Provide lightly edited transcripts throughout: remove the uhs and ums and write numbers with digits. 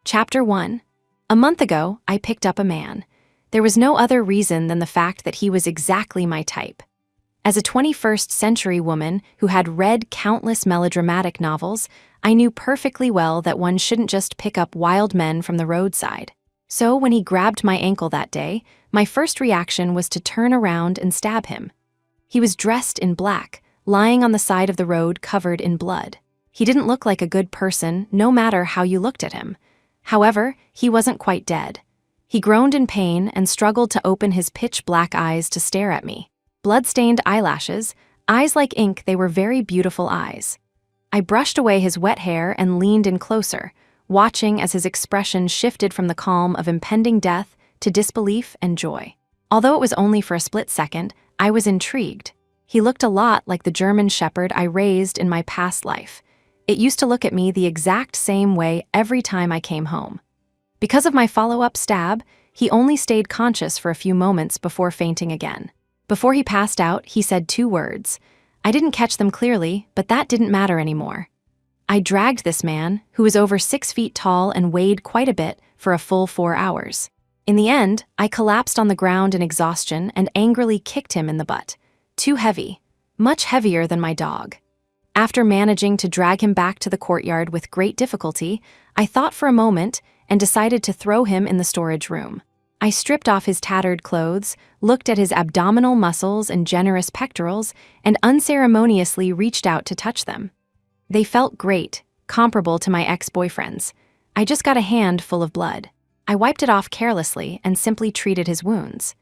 Chapter 1. A month ago, I picked up a man. There was no other reason than the fact that he was exactly my type. As a 21st century woman who had read countless melodramatic novels, I knew perfectly well that one shouldn't just pick up wild men from the roadside. So when he grabbed my ankle that day, my first reaction was to turn around and stab him. He was dressed in black, lying on the side of the road covered in blood. He didn't look like a good person, no matter how you looked at him. However, he wasn't quite dead. He groaned in pain and struggled to open his pitch-black eyes to stare at me. Blood-stained eyelashes, eyes like ink, they were very beautiful eyes. I brushed away his wet hair and leaned in closer, watching as his expression shifted from the calm of impending death to disbelief and joy. Although it was only for a split second, I was intrigued. He looked a lot like the German shepherd I raised in my past life. It used to look at me the exact same way every time I came home. Because of my follow-up stab, he only stayed conscious for a few moments before fainting again. Before he passed out, he said 2 words. I didn't catch them clearly, but that didn't matter anymore. I dragged this man, who was over 6 feet tall and weighed quite a bit, for a full 4 hours. In the end, I collapsed on the ground in exhaustion and angrily kicked him in the butt. Too heavy. Much heavier than my dog. After managing to drag him back to the courtyard with great difficulty, I thought for a moment and decided to throw him in the storage room. I stripped off his tattered clothes, looked at his abdominal muscles and generous pectorals, and unceremoniously reached out to touch them. They felt great, comparable to my ex-boyfriend's. I just got a hand full of blood. I wiped it off carelessly and simply treated his wounds.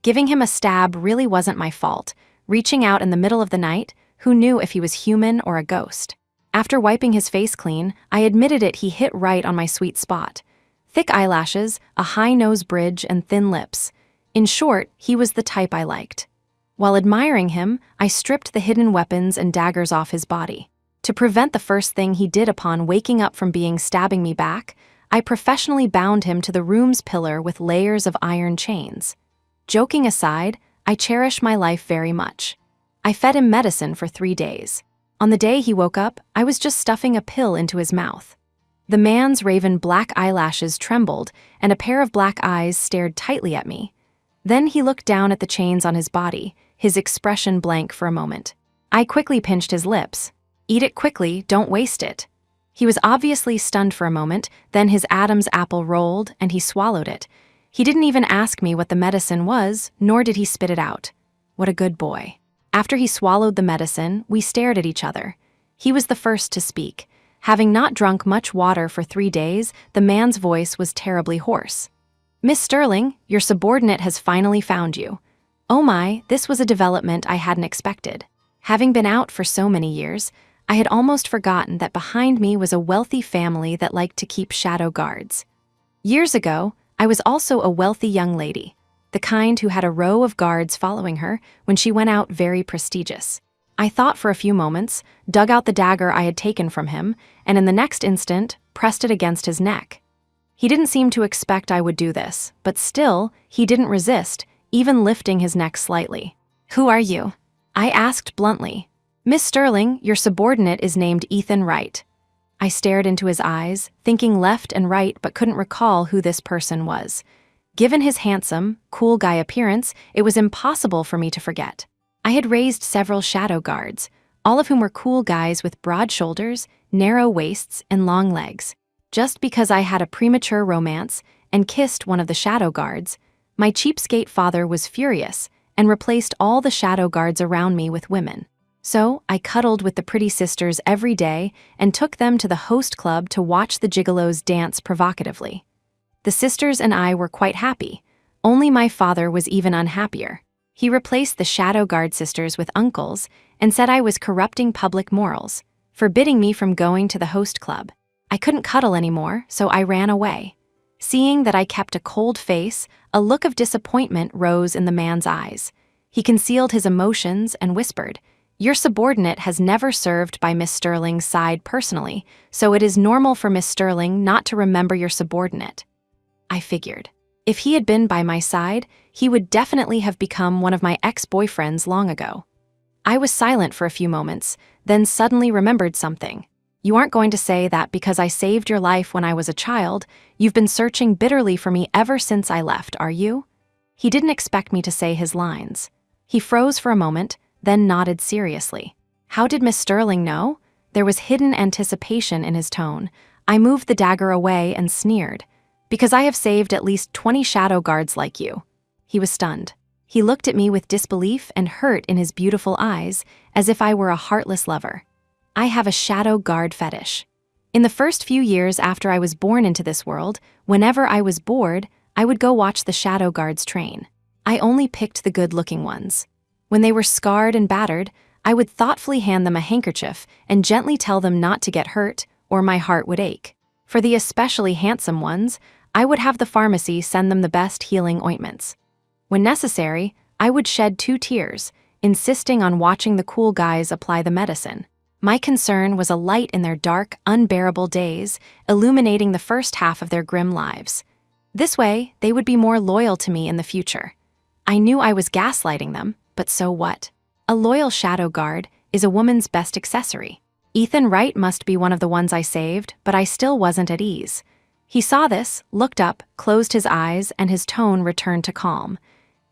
Giving him a stab really wasn't my fault. Reaching out in the middle of the night, who knew if he was human or a ghost? After wiping his face clean, I admitted he hit right on my sweet spot. Thick eyelashes, a high nose bridge, and thin lips. In short, he was the type I liked. While admiring him, I stripped the hidden weapons and daggers off his body. To prevent the first thing he did upon waking up from stabbing me back, I professionally bound him to the room's pillar with layers of iron chains. Joking aside, I cherish my life very much. I fed him medicine for 3 days. On the day he woke up, I was just stuffing a pill into his mouth. The man's raven black eyelashes trembled, and a pair of black eyes stared tightly at me. Then he looked down at the chains on his body, his expression blank for a moment. I quickly pinched his lips. Eat it quickly, don't waste it. He was obviously stunned for a moment, then his Adam's apple rolled, and he swallowed it. He didn't even ask me what the medicine was, nor did he spit it out. What a good boy. After he swallowed the medicine, we stared at each other. He was the first to speak. Having not drunk much water for 3 days, the man's voice was terribly hoarse. Miss Sterling, your subordinate has finally found you. Oh my, this was a development I hadn't expected. Having been out for so many years, I had almost forgotten that behind me was a wealthy family that liked to keep shadow guards. Years ago, I was also a wealthy young lady. The kind who had a row of guards following her when she went out very prestigious. I thought for a few moments, dug out the dagger I had taken from him, and in the next instant, pressed it against his neck. He didn't seem to expect I would do this, but still, he didn't resist, even lifting his neck slightly. Who are you? I asked bluntly. Miss Sterling, your subordinate is named Ethan Wright. I stared into his eyes, thinking left and right but couldn't recall who this person was. Given his handsome, cool guy appearance, it was impossible for me to forget. I had raised several shadow guards, all of whom were cool guys with broad shoulders, narrow waists, and long legs. Just because I had a premature romance and kissed one of the shadow guards, my cheapskate father was furious and replaced all the shadow guards around me with women. So I cuddled with the pretty sisters every day and took them to the host club to watch the gigolos dance provocatively. The sisters and I were quite happy. Only my father was even unhappier. He replaced the shadow guard sisters with uncles and said I was corrupting public morals, forbidding me from going to the host club. I couldn't cuddle anymore, so I ran away. Seeing that I kept a cold face, a look of disappointment rose in the man's eyes. He concealed his emotions and whispered, Your subordinate has never served by Miss Sterling's side personally, so it is normal for Miss Sterling not to remember your subordinate. I figured. If he had been by my side, he would definitely have become one of my ex-boyfriends long ago. I was silent for a few moments, then suddenly remembered something. You aren't going to say that because I saved your life when I was a child, you've been searching bitterly for me ever since I left, are you? He didn't expect me to say his lines. He froze for a moment, then nodded seriously. How did Miss Sterling know? There was hidden anticipation in his tone. I moved the dagger away and sneered. Because I have saved at least 20 shadow guards like you. He was stunned. He looked at me with disbelief and hurt in his beautiful eyes, as if I were a heartless lover. I have a shadow guard fetish. In the first few years after I was born into this world, whenever I was bored, I would go watch the shadow guards train. I only picked the good-looking ones. When they were scarred and battered, I would thoughtfully hand them a handkerchief and gently tell them not to get hurt, or my heart would ache. For the especially handsome ones, I would have the pharmacy send them the best healing ointments. When necessary, I would shed 2 tears, insisting on watching the cool guys apply the medicine. My concern was a light in their dark, unbearable days, illuminating the first half of their grim lives. This way, they would be more loyal to me in the future. I knew I was gaslighting them, but so what? A loyal shadow guard is a woman's best accessory. Ethan Wright must be one of the ones I saved, but I still wasn't at ease. He saw this, looked up, closed his eyes, and his tone returned to calm.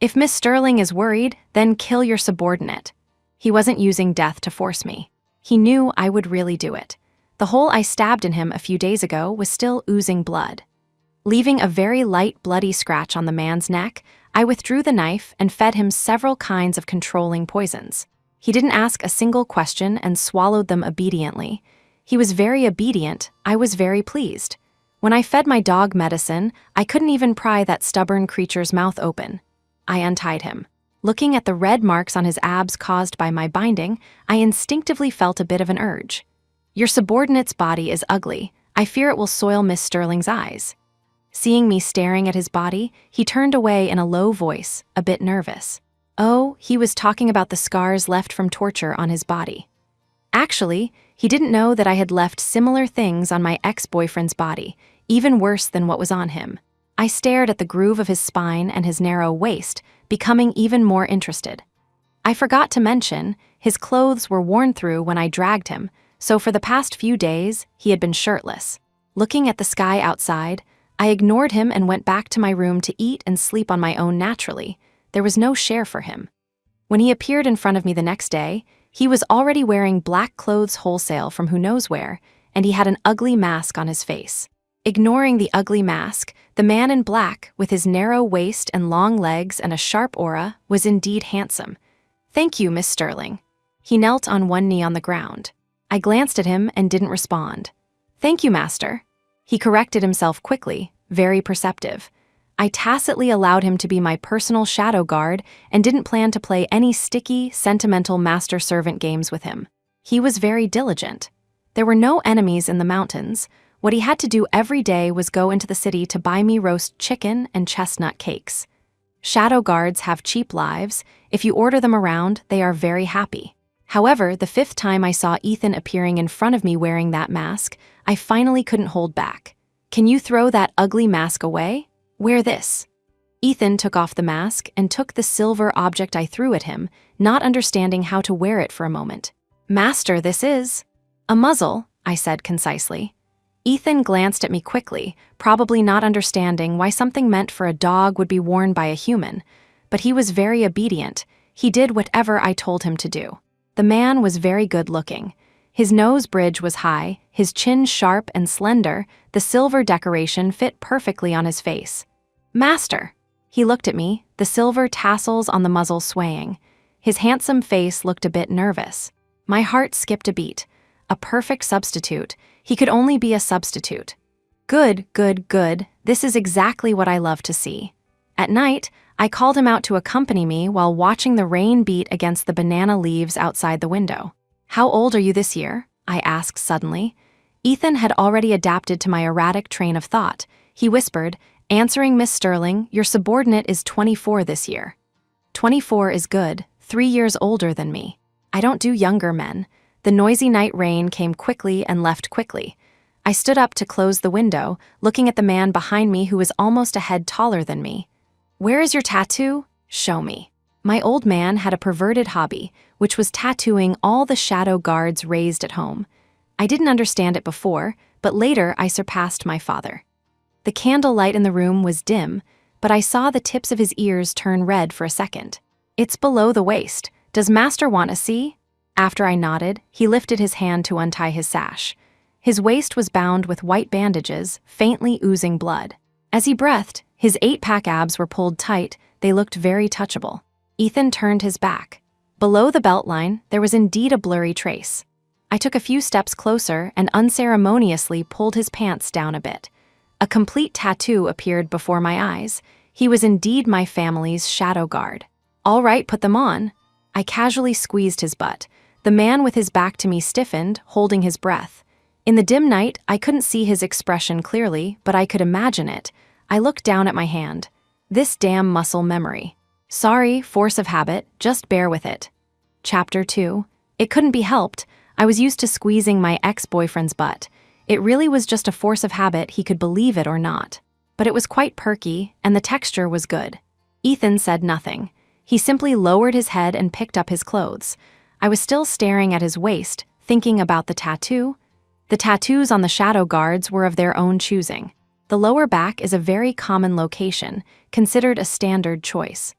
If Miss Sterling is worried, then kill your subordinate. He wasn't using death to force me. He knew I would really do it. The hole I stabbed in him a few days ago was still oozing blood. Leaving a very light, bloody scratch on the man's neck, I withdrew the knife and fed him several kinds of controlling poisons. He didn't ask a single question and swallowed them obediently. He was very obedient. I was very pleased. When I fed my dog medicine, I couldn't even pry that stubborn creature's mouth open. I untied him. Looking at the red marks on his abs caused by my binding, I instinctively felt a bit of an urge. Your subordinate's body is ugly. I fear it will soil Miss Sterling's eyes. Seeing me staring at his body, he turned away in a low voice, a bit nervous. Oh, he was talking about the scars left from torture on his body. Actually, he didn't know that I had left similar things on my ex-boyfriend's body, even worse than what was on him. I stared at the groove of his spine and his narrow waist, becoming even more interested. I forgot to mention, his clothes were worn through when I dragged him, so for the past few days, he had been shirtless. Looking at the sky outside, I ignored him and went back to my room to eat and sleep on my own naturally. There was no share for him. When he appeared in front of me the next day, he was already wearing black clothes wholesale from who knows where, and he had an ugly mask on his face. Ignoring the ugly mask, the man in black, with his narrow waist and long legs and a sharp aura, was indeed handsome. Thank you, Miss Sterling. He knelt on one knee on the ground. I glanced at him and didn't respond. Thank you, Master. He corrected himself quickly, very perceptive. I tacitly allowed him to be my personal shadow guard and didn't plan to play any sticky, sentimental master-servant games with him. He was very diligent. There were no enemies in the mountains. What he had to do every day was go into the city to buy me roast chicken and chestnut cakes. Shadow guards have cheap lives. If you order them around, they are very happy. However, the 5th time I saw Ethan appearing in front of me wearing that mask, I finally couldn't hold back. Can you throw that ugly mask away? Wear this. Ethan took off the mask and took the silver object I threw at him, not understanding how to wear it for a moment. Master, this is a muzzle, I said concisely. Ethan glanced at me quickly, probably not understanding why something meant for a dog would be worn by a human, but he was very obedient. He did whatever I told him to do. The man was very good-looking. His nose bridge was high, his chin sharp and slender, the silver decoration fit perfectly on his face. Master! He looked at me, the silver tassels on the muzzle swaying. His handsome face looked a bit nervous. My heart skipped a beat. A perfect substitute. He could only be a substitute. Good, good, good. This is exactly what I love to see. At night, I called him out to accompany me while watching the rain beat against the banana leaves outside the window. How old are you this year? I asked suddenly. Ethan had already adapted to my erratic train of thought. He whispered, answering Miss Sterling, your subordinate is 24 this year. 24 is good, 3 years older than me. I don't do younger men. The noisy night rain came quickly and left quickly. I stood up to close the window, looking at the man behind me who was almost a head taller than me. Where is your tattoo? Show me. My old man had a perverted hobby, which was tattooing all the shadow guards raised at home. I didn't understand it before, but later I surpassed my father. The candle light in the room was dim, but I saw the tips of his ears turn red for a second. "It's below the waist. Does Master want to see?" After I nodded, he lifted his hand to untie his sash. His waist was bound with white bandages, faintly oozing blood. As he breathed, his 8-pack abs were pulled tight. They looked very touchable. Ethan turned his back. Below the belt line, there was indeed a blurry trace. I took a few steps closer and unceremoniously pulled his pants down a bit. A complete tattoo appeared before my eyes. He was indeed my family's shadow guard. "All right, put them on." I casually squeezed his butt. The man with his back to me stiffened, holding his breath. In the dim night, I couldn't see his expression clearly, but I could imagine it. I looked down at my hand. This damn muscle memory. Sorry, force of habit, just bear with it. Chapter 2. It couldn't be helped. I was used to squeezing my ex-boyfriend's butt. It really was just a force of habit, he could believe it or not. But it was quite perky, and the texture was good. Ethan said nothing. He simply lowered his head and picked up his clothes. I was still staring at his waist, thinking about the tattoo. The tattoos on the shadow guards were of their own choosing. The lower back is a very common location, considered a standard choice.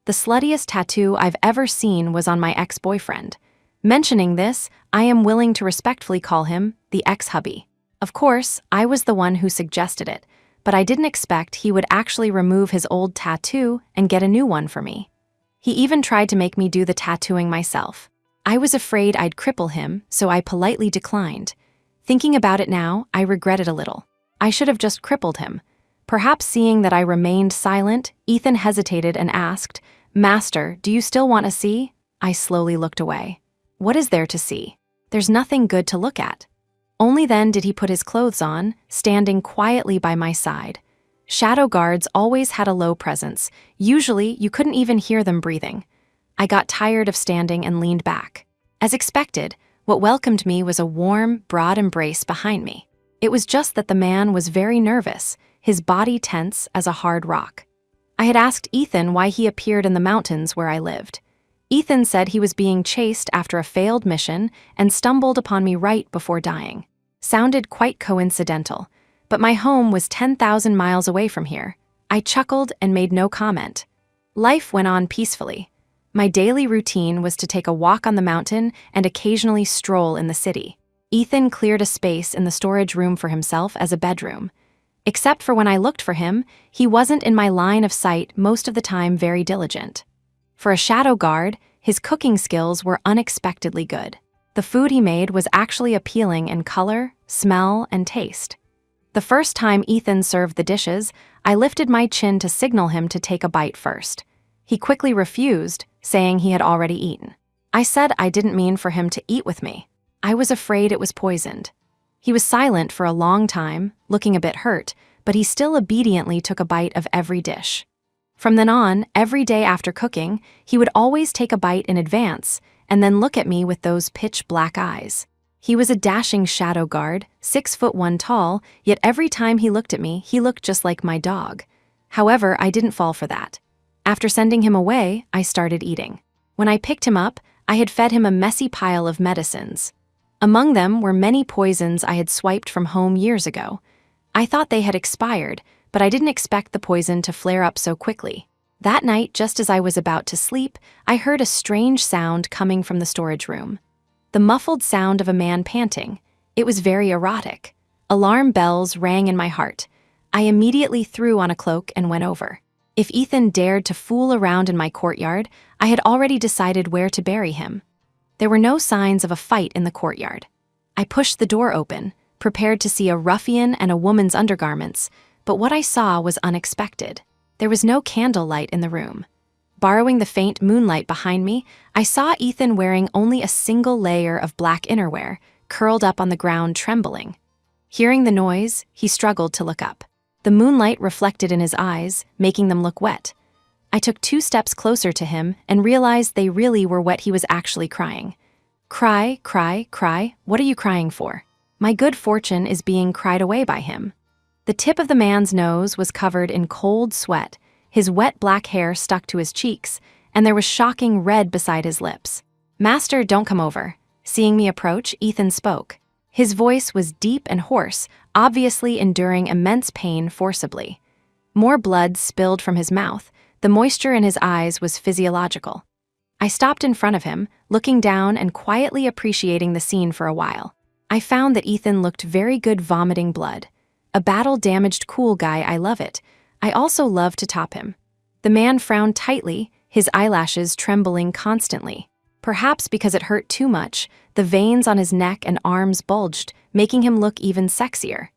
The sluttiest tattoo I've ever seen was on my ex-boyfriend. Mentioning this, I am willing to respectfully call him the ex-hubby. Of course, I was the one who suggested it, but I didn't expect he would actually remove his old tattoo and get a new one for me. He even tried to make me do the tattooing myself. I was afraid I'd cripple him, so I politely declined. Thinking about it now, I regret it a little. I should have just crippled him. Perhaps seeing that I remained silent, Ethan hesitated and asked, "Master, do you still want to see?" I slowly looked away. What is there to see? There's nothing good to look at. Only then did he put his clothes on, standing quietly by my side. Shadow guards always had a low presence. Usually, you couldn't even hear them breathing. I got tired of standing and leaned back. As expected, what welcomed me was a warm, broad embrace behind me. It was just that the man was very nervous, his body tense as a hard rock. I had asked Ethan why he appeared in the mountains where I lived. Ethan said he was being chased after a failed mission and stumbled upon me right before dying. Sounded quite coincidental, but my home was 10,000 miles away from here. I chuckled and made no comment. Life went on peacefully. My daily routine was to take a walk on the mountain and occasionally stroll in the city. Ethan cleared a space in the storage room for himself as a bedroom. Except for when I looked for him, he wasn't in my line of sight, most of the time very diligent. For a shadow guard, his cooking skills were unexpectedly good. The food he made was actually appealing in color, smell, and taste. The first time Ethan served the dishes, I lifted my chin to signal him to take a bite first. He quickly refused, saying he had already eaten. I said I didn't mean for him to eat with me. I was afraid it was poisoned. He was silent for a long time, looking a bit hurt, but he still obediently took a bite of every dish. From then on, every day after cooking, he would always take a bite in advance and then look at me with those pitch-black eyes. He was a dashing shadow guard, 6'1" tall, yet every time he looked at me, he looked just like my dog. However, I didn't fall for that. After sending him away, I started eating. When I picked him up, I had fed him a messy pile of medicines. Among them were many poisons I had swiped from home years ago. I thought they had expired, but I didn't expect the poison to flare up so quickly. That night, just as I was about to sleep, I heard a strange sound coming from the storage room. The muffled sound of a man panting. It was very erotic. Alarm bells rang in my heart. I immediately threw on a cloak and went over. If Ethan dared to fool around in my courtyard, I had already decided where to bury him. There were no signs of a fight in the courtyard. I pushed the door open, prepared to see a ruffian and a woman's undergarments, but what I saw was unexpected. There was no candlelight in the room. Borrowing the faint moonlight behind me, I saw Ethan wearing only a single layer of black innerwear, curled up on the ground trembling. Hearing the noise, he struggled to look up. The moonlight reflected in his eyes, making them look wet. I took 2 steps closer to him and realized they really were wet. He was actually crying. Cry, cry, cry, what are you crying for? My good fortune is being cried away by him. The tip of the man's nose was covered in cold sweat, his wet black hair stuck to his cheeks, and there was shocking red beside his lips. "Master, don't come over." Seeing me approach, Ethan spoke. His voice was deep and hoarse, obviously enduring immense pain forcibly. More blood spilled from his mouth. The moisture in his eyes was physiological. I stopped in front of him, looking down and quietly appreciating the scene for a while. I found that Ethan looked very good vomiting blood. A battle-damaged cool guy, I love it. I also love to top him. The man frowned tightly, his eyelashes trembling constantly. Perhaps because it hurt too much, the veins on his neck and arms bulged, making him look even sexier.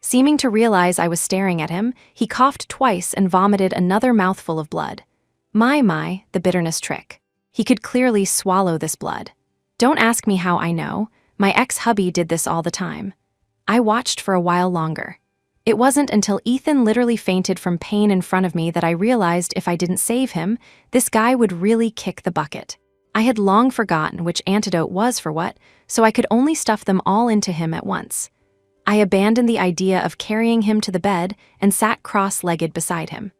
Seeming to realize I was staring at him, he coughed twice and vomited another mouthful of blood. My, the bitterness trick. He could clearly swallow this blood. Don't ask me how I know. My ex-hubby did this all the time. I watched for a while longer. It wasn't until Ethan literally fainted from pain in front of me that I realized if I didn't save him, this guy would really kick the bucket. I had long forgotten which antidote was for what, so I could only stuff them all into him at once. I abandoned the idea of carrying him to the bed and sat cross-legged beside him.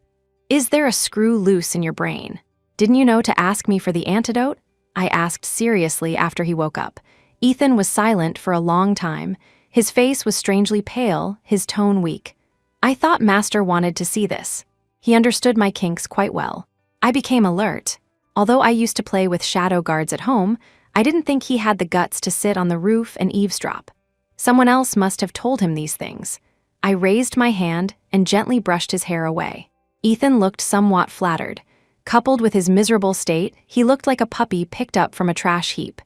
Is there a screw loose in your brain? Didn't you know to ask me for the antidote? I asked seriously after he woke up. Ethan was silent for a long time. His face was strangely pale, his tone weak. I thought Master wanted to see this. He understood my kinks quite well. I became alert. Although I used to play with shadow guards at home, I didn't think he had the guts to sit on the roof and eavesdrop. Someone else must have told him these things. I raised my hand and gently brushed his hair away. Ethan looked somewhat flattered. Coupled with his miserable state, he looked like a puppy picked up from a trash heap.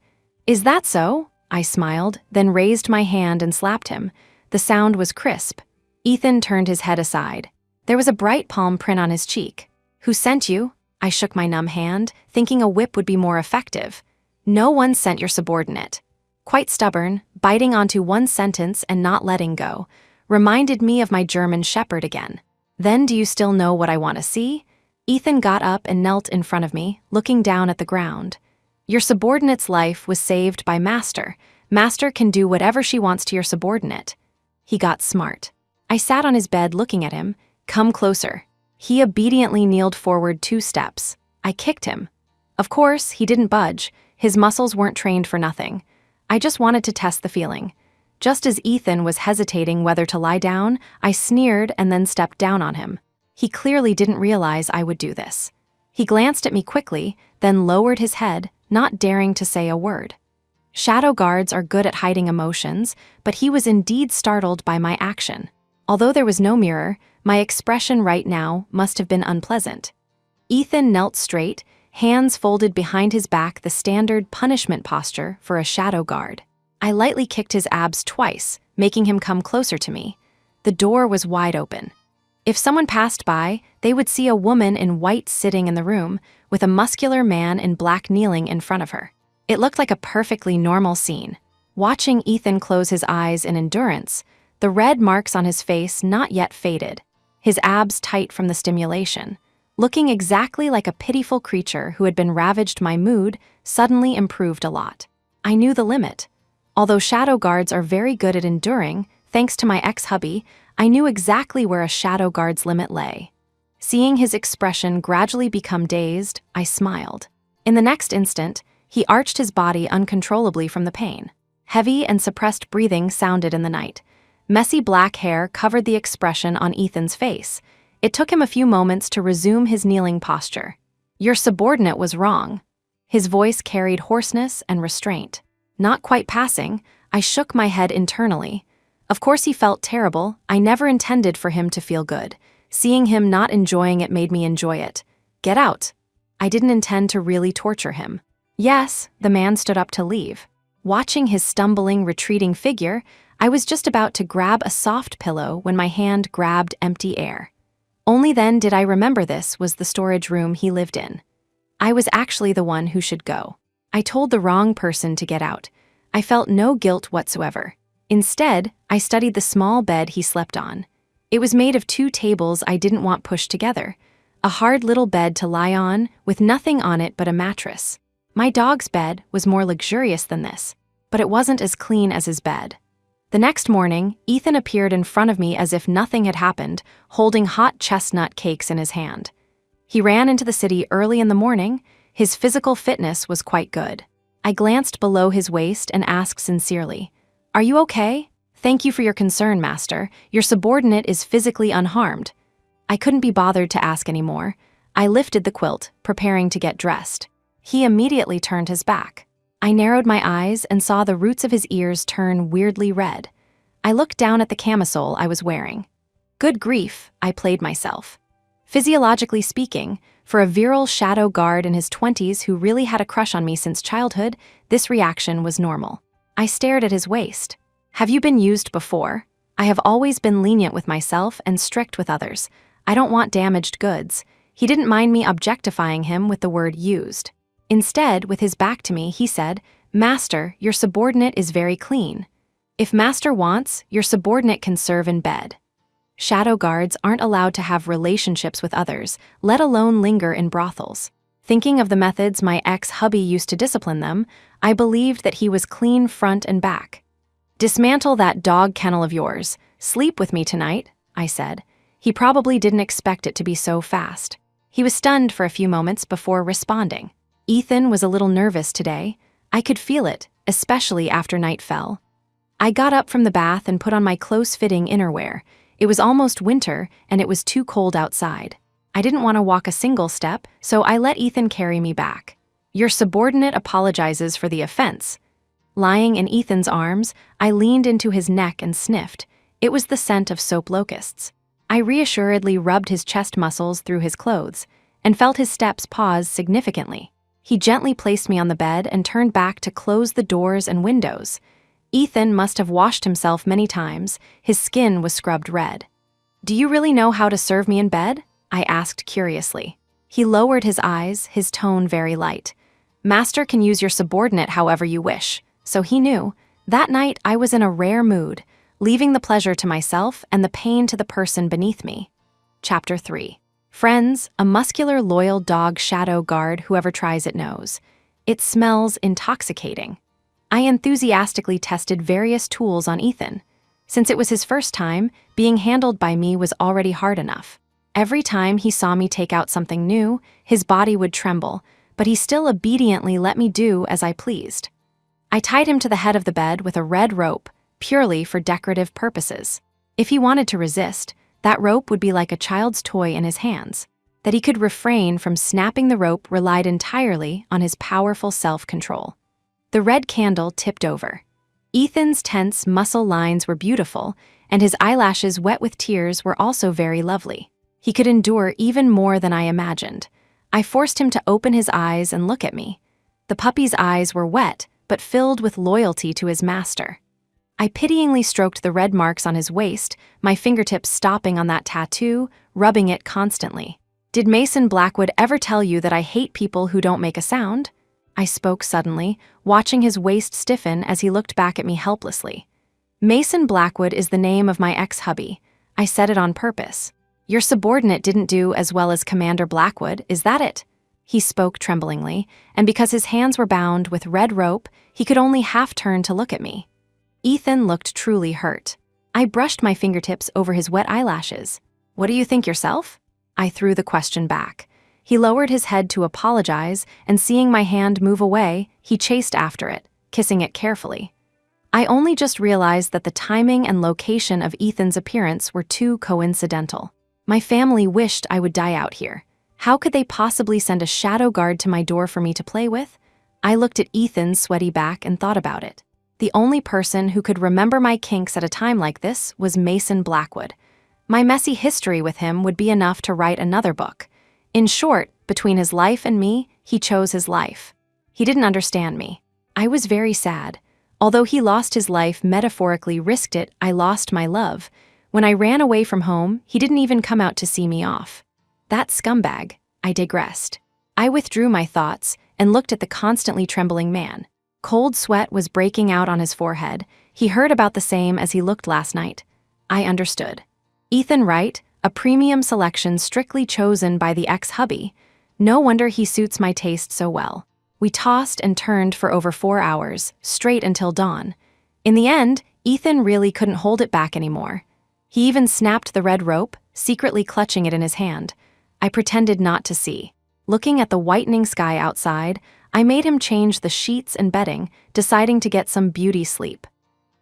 Is that so? I smiled, then raised my hand and slapped him. The sound was crisp. Ethan turned his head aside. There was a bright palm print on his cheek. Who sent you? I shook my numb hand, thinking a whip would be more effective. No one sent your subordinate. Quite stubborn, biting onto one sentence and not letting go, reminded me of my German shepherd again. Then do you still know what I want to see? Ethan got up and knelt in front of me, looking down at the ground. Your subordinate's life was saved by Master. Master can do whatever she wants to your subordinate. He got smart. I sat on his bed looking at him. Come closer. He obediently kneeled forward 2 steps. I kicked him. Of course, he didn't budge. His muscles weren't trained for nothing. I just wanted to test the feeling. Just as Ethan was hesitating whether to lie down, I sneered and then stepped down on him. He clearly didn't realize I would do this. He glanced at me quickly, then lowered his head, not daring to say a word. Shadow guards are good at hiding emotions, but he was indeed startled by my action. Although there was no mirror, my expression right now must have been unpleasant. Ethan knelt straight, hands folded behind his back, the standard punishment posture for a shadow guard. I lightly kicked his abs twice, making him come closer to me. The door was wide open. If someone passed by, they would see a woman in white sitting in the room, with a muscular man in black kneeling in front of her. It looked like a perfectly normal scene. Watching Ethan close his eyes in endurance, the red marks on his face not yet faded, his abs tight from the stimulation. Looking exactly like a pitiful creature who had been ravaged, my mood suddenly improved a lot. I knew the limit. Although shadow guards are very good at enduring, thanks to my ex-hubby, I knew exactly where a shadow guard's limit lay. Seeing his expression gradually become dazed, I smiled. In the next instant, he arched his body uncontrollably from the pain. Heavy and suppressed breathing sounded in the night. Messy black hair covered the expression on Ethan's face. It took him a few moments to resume his kneeling posture. Your subordinate was wrong. His voice carried hoarseness and restraint. Not quite passing, I shook my head internally. Of course he felt terrible. I never intended for him to feel good. Seeing him not enjoying it made me enjoy it. Get out. I didn't intend to really torture him. Yes, the man stood up to leave. Watching his stumbling, retreating figure, I was just about to grab a soft pillow when my hand grabbed empty air. Only then did I remember this was the storage room he lived in. I was actually the one who should go. I told the wrong person to get out. I felt no guilt whatsoever. Instead, I studied the small bed he slept on. It was made of 2 tables I didn't want pushed together. A hard little bed to lie on, with nothing on it but a mattress. My dog's bed was more luxurious than this, but it wasn't as clean as his bed. The next morning, Ethan appeared in front of me as if nothing had happened, holding hot chestnut cakes in his hand. He ran into the city early in the morning. His physical fitness was quite good. I glanced below his waist and asked sincerely, Are you okay? Thank you for your concern, Master. Your subordinate is physically unharmed. I couldn't be bothered to ask anymore. I lifted the quilt, preparing to get dressed. He immediately turned his back. I narrowed my eyes and saw the roots of his ears turn weirdly red. I looked down at the camisole I was wearing. Good grief, I played myself. Physiologically speaking, for a virile shadow guard in his 20s who really had a crush on me since childhood, this reaction was normal. I stared at his waist. Have you been used before? I have always been lenient with myself and strict with others. I don't want damaged goods. He didn't mind me objectifying him with the word used. Instead, with his back to me, he said, Master, your subordinate is very clean. If Master wants, your subordinate can serve in bed. Shadow guards aren't allowed to have relationships with others, let alone linger in brothels. Thinking of the methods my ex-hubby used to discipline them, I believed that he was clean front and back. Dismantle that dog kennel of yours. Sleep with me tonight, I said. He probably didn't expect it to be so fast. He was stunned for a few moments before responding. Ethan was a little nervous today. I could feel it, especially after night fell. I got up from the bath and put on my close-fitting innerwear. It was almost winter, and it was too cold outside. I didn't want to walk a single step, so I let Ethan carry me back. Your subordinate apologizes for the offense. Lying in Ethan's arms, I leaned into his neck and sniffed. It was the scent of soap locusts. I reassuredly rubbed his chest muscles through his clothes and felt his steps pause significantly. He gently placed me on the bed and turned back to close the doors and windows. Ethan must have washed himself many times. His skin was scrubbed red. Do you really know how to serve me in bed? I asked curiously. He lowered his eyes, his tone very light. Master can use your subordinate however you wish. So he knew. That night I was in a rare mood, leaving the pleasure to myself and the pain to the person beneath me. Chapter 3. Friends, a muscular, loyal dog shadow guard whoever tries it knows. It smells intoxicating. I enthusiastically tested various tools on Ethan. Since it was his first time, being handled by me was already hard enough. Every time he saw me take out something new, his body would tremble, but he still obediently let me do as I pleased. I tied him to the head of the bed with a red rope, purely for decorative purposes. If he wanted to resist, that rope would be like a child's toy in his hands. That he could refrain from snapping the rope relied entirely on his powerful self-control. The red candle tipped over. Ethan's tense muscle lines were beautiful, and his eyelashes wet with tears were also very lovely. He could endure even more than I imagined. I forced him to open his eyes and look at me. The puppy's eyes were wet, but filled with loyalty to his master. I pityingly stroked the red marks on his waist, my fingertips stopping on that tattoo, rubbing it constantly. Did Mason Blackwood ever tell you that I hate people who don't make a sound? I spoke suddenly, watching his waist stiffen as he looked back at me helplessly. Mason Blackwood is the name of my ex-hubby. I said it on purpose. Your subordinate didn't do as well as Commander Blackwood, is that it? He spoke tremblingly, and because his hands were bound with red rope, he could only half turn to look at me. Ethan looked truly hurt. I brushed my fingertips over his wet eyelashes. What do you think yourself? I threw the question back. He lowered his head to apologize, and seeing my hand move away, he chased after it, kissing it carefully. I only just realized that the timing and location of Ethan's appearance were too coincidental. My family wished I would die out here. How could they possibly send a shadow guard to my door for me to play with? I looked at Ethan's sweaty back and thought about it. The only person who could remember my kinks at a time like this was Mason Blackwood. My messy history with him would be enough to write another book. In short, between his life and me, he chose his life. He didn't understand me. I was very sad. Although he lost his life, metaphorically risked it, I lost my love. When I ran away from home, he didn't even come out to see me off. That scumbag, I digressed. I withdrew my thoughts and looked at the constantly trembling man. Cold sweat was breaking out on his forehead. He heard about the same as he looked last night. I understood. Ethan Wright, a premium selection strictly chosen by the ex-hubby. No wonder he suits my taste so well. We tossed and turned for over 4 hours, straight until dawn. In the end, Ethan really couldn't hold it back anymore. He even snapped the red rope, secretly clutching it in his hand. I pretended not to see. Looking at the whitening sky outside, I made him change the sheets and bedding, deciding to get some beauty sleep.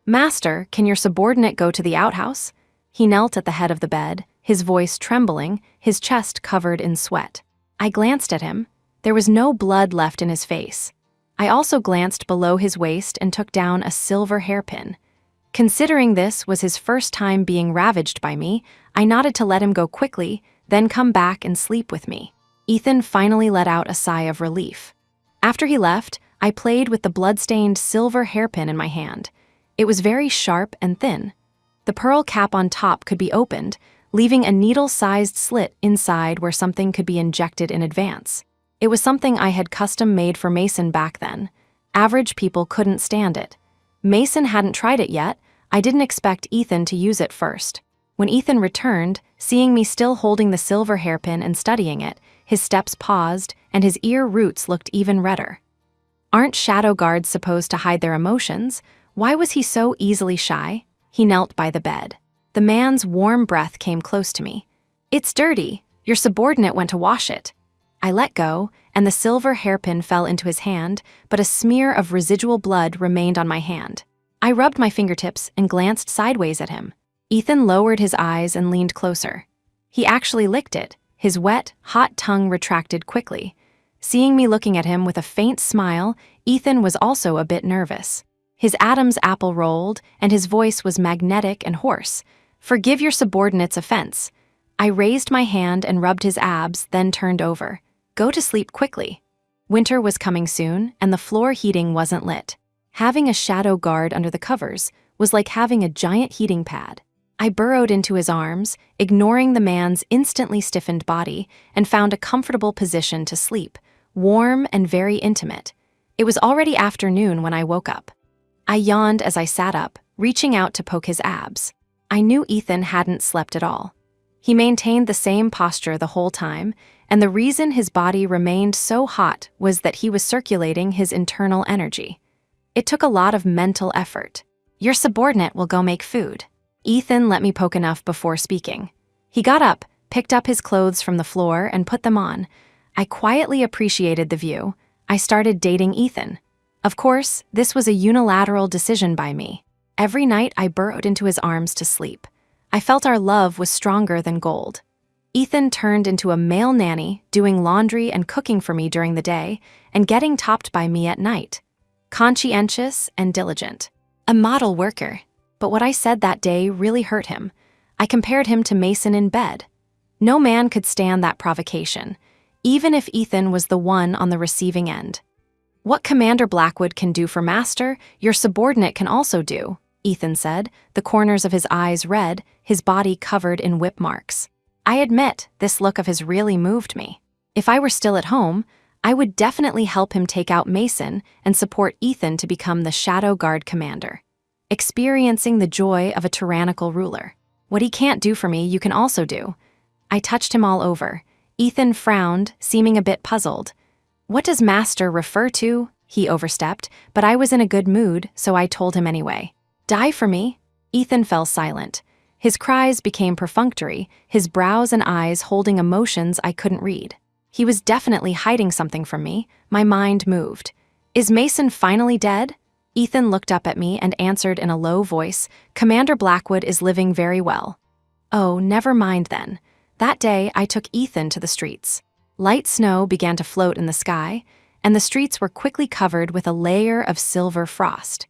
"Master, can your subordinate go to the outhouse?" He knelt at the head of the bed, his voice trembling, his chest covered in sweat. I glanced at him. There was no blood left in his face. I also glanced below his waist and took down a silver hairpin. Considering this was his first time being ravaged by me, I nodded to let him go quickly, then come back and sleep with me. Ethan finally let out a sigh of relief. After he left, I played with the blood-stained silver hairpin in my hand. It was very sharp and thin. The pearl cap on top could be opened, leaving a needle-sized slit inside where something could be injected in advance. It was something I had custom-made for Mason back then. Average people couldn't stand it. Mason hadn't tried it yet. I didn't expect Ethan to use it first. When Ethan returned, seeing me still holding the silver hairpin and studying it, his steps paused and his ear roots looked even redder. Aren't shadow guards supposed to hide their emotions? Why was he so easily shy? He knelt by the bed. The man's warm breath came close to me. "It's dirty. Your subordinate went to wash it." I let go, and the silver hairpin fell into his hand, but a smear of residual blood remained on my hand. I rubbed my fingertips and glanced sideways at him. Ethan lowered his eyes and leaned closer. He actually licked it. His wet, hot tongue retracted quickly. Seeing me looking at him with a faint smile, Ethan was also a bit nervous. His Adam's apple rolled, and his voice was magnetic and hoarse. "Forgive your subordinate's offense." I raised my hand and rubbed his abs, then turned over. "Go to sleep quickly." Winter was coming soon, and the floor heating wasn't lit. Having a shadow guard under the covers was like having a giant heating pad. I burrowed into his arms, ignoring the man's instantly stiffened body, and found a comfortable position to sleep, warm and very intimate. It was already afternoon when I woke up. I yawned as I sat up, reaching out to poke his abs. I knew Ethan hadn't slept at all. He maintained the same posture the whole time, and the reason his body remained so hot was that he was circulating his internal energy. It took a lot of mental effort. "Your subordinate will go make food." Ethan let me poke enough before speaking. He got up, picked up his clothes from the floor, and put them on. I quietly appreciated the view. I started dating Ethan. Of course, this was a unilateral decision by me. Every night I burrowed into his arms to sleep. I felt our love was stronger than gold. Ethan turned into a male nanny, doing laundry and cooking for me during the day, and getting topped by me at night. Conscientious and diligent. A model worker. But what I said that day really hurt him. I compared him to Mason in bed. No man could stand that provocation, even if Ethan was the one on the receiving end. "What Commander Blackwood can do for Master, your subordinate can also do," Ethan said, the corners of his eyes red, his body covered in whip marks. I admit, this look of his really moved me. If I were still at home, I would definitely help him take out Mason and support Ethan to become the Shadow Guard commander. Experiencing the joy of a tyrannical ruler. "What he can't do for me, you can also do." I touched him all over. Ethan frowned, seeming a bit puzzled. "What does Master refer to?" He overstepped, but I was in a good mood, so I told him anyway. "Die for me?" Ethan fell silent. His cries became perfunctory, his brows and eyes holding emotions I couldn't read. He was definitely hiding something from me. My mind moved. "Is Mason finally dead?" Ethan looked up at me and answered in a low voice, "Commander Blackwood is living very well." Oh, never mind then. That day, I took Ethan to the streets. Light snow began to float in the sky, and the streets were quickly covered with a layer of silver frost.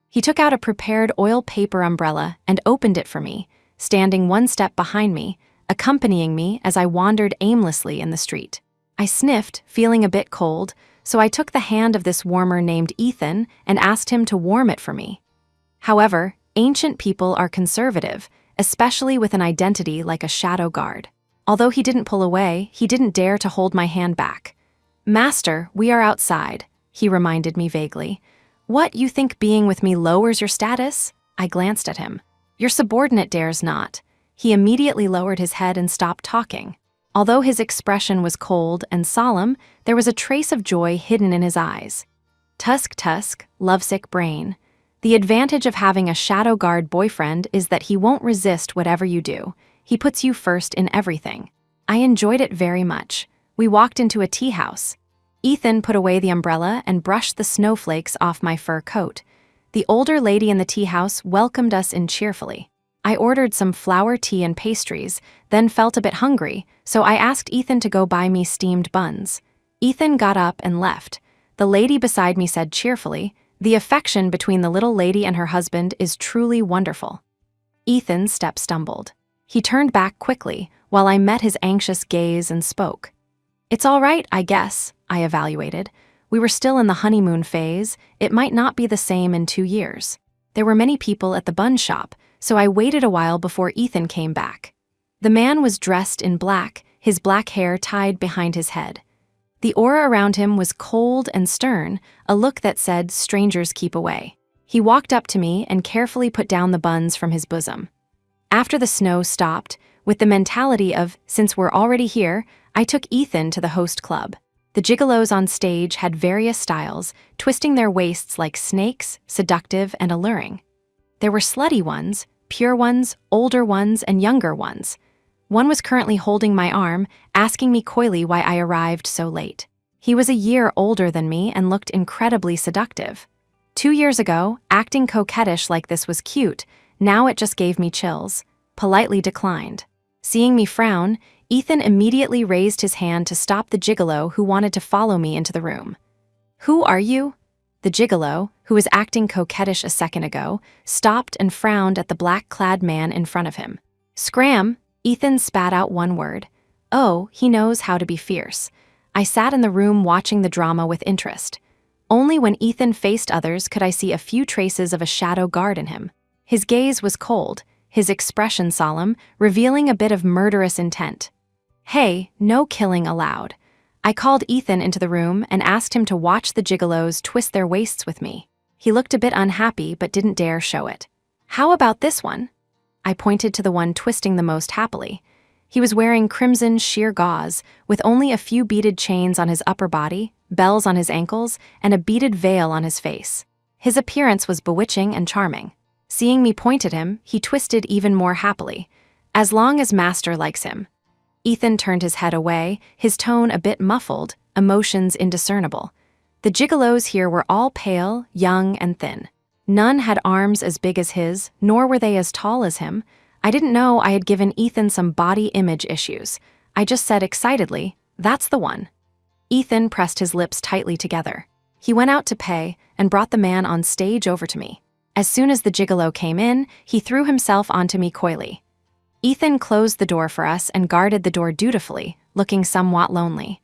He took out a prepared oil paper umbrella and opened it for me, standing one step behind me, accompanying me as I wandered aimlessly in the street. I sniffed, feeling a bit cold, so I took the hand of this warmer named Ethan and asked him to warm it for me. However, ancient people are conservative, especially with an identity like a shadow guard. Although he didn't pull away, he didn't dare to hold my hand back. "Master, we are outside," he reminded me vaguely. "What, you think being with me lowers your status?" I glanced at him. "Your subordinate dares not." He immediately lowered his head and stopped talking. Although his expression was cold and solemn, there was a trace of joy hidden in his eyes. Tusk, lovesick brain. The advantage of having a shadow guard boyfriend is that he won't resist whatever you do. He puts you first in everything. I enjoyed it very much. We walked into a tea house. Ethan put away the umbrella and brushed the snowflakes off my fur coat. The older lady in the tea house welcomed us in cheerfully. I ordered some flower tea and pastries, then felt a bit hungry, so I asked Ethan to go buy me steamed buns. Ethan got up and left. The lady beside me said cheerfully, "The affection between the little lady and her husband is truly wonderful." Ethan's step stumbled. He turned back quickly, while I met his anxious gaze and spoke. "It's all right, I guess," I evaluated. We were still in the honeymoon phase. It might not be the same in 2 years. There were many people at the bun shop, so I waited a while before Ethan came back. The man was dressed in black, his black hair tied behind his head. The aura around him was cold and stern, a look that said, "Strangers keep away." He walked up to me and carefully put down the buns from his bosom. After the snow stopped, with the mentality of, since we're already here, I took Ethan to the host club. The gigolos on stage had various styles, twisting their waists like snakes, seductive and alluring. There were slutty ones, pure ones, older ones, and younger ones. One was currently holding my arm, asking me coyly why I arrived so late. He was a year older than me and looked incredibly seductive. 2 years ago, acting coquettish like this was cute. Now it just gave me chills. Politely declined. Seeing me frown, Ethan immediately raised his hand to stop the gigolo who wanted to follow me into the room. "Who are you?" The gigolo, who was acting coquettish a second ago, stopped and frowned at the black-clad man in front of him. "Scram," Ethan spat out one word. Oh, he knows how to be fierce. I sat in the room watching the drama with interest. Only when Ethan faced others could I see a few traces of a shadow guard in him. His gaze was cold, his expression solemn, revealing a bit of murderous intent. "Hey, no killing allowed." I called Ethan into the room and asked him to watch the gigolos twist their waists with me. He looked a bit unhappy but didn't dare show it. "How about this one?" I pointed to the one twisting the most happily. He was wearing crimson sheer gauze, with only a few beaded chains on his upper body, bells on his ankles, and a beaded veil on his face. His appearance was bewitching and charming. Seeing me point at him, he twisted even more happily. "As long as Master likes him." Ethan turned his head away, his tone a bit muffled, emotions indiscernible. The gigolos here were all pale, young, and thin. None had arms as big as his, nor were they as tall as him. I didn't know I had given Ethan some body image issues. I just said excitedly, "That's the one." Ethan pressed his lips tightly together. He went out to pay and brought the man on stage over to me. As soon as the gigolo came in, he threw himself onto me coyly. Ethan closed the door for us and guarded the door dutifully, looking somewhat lonely.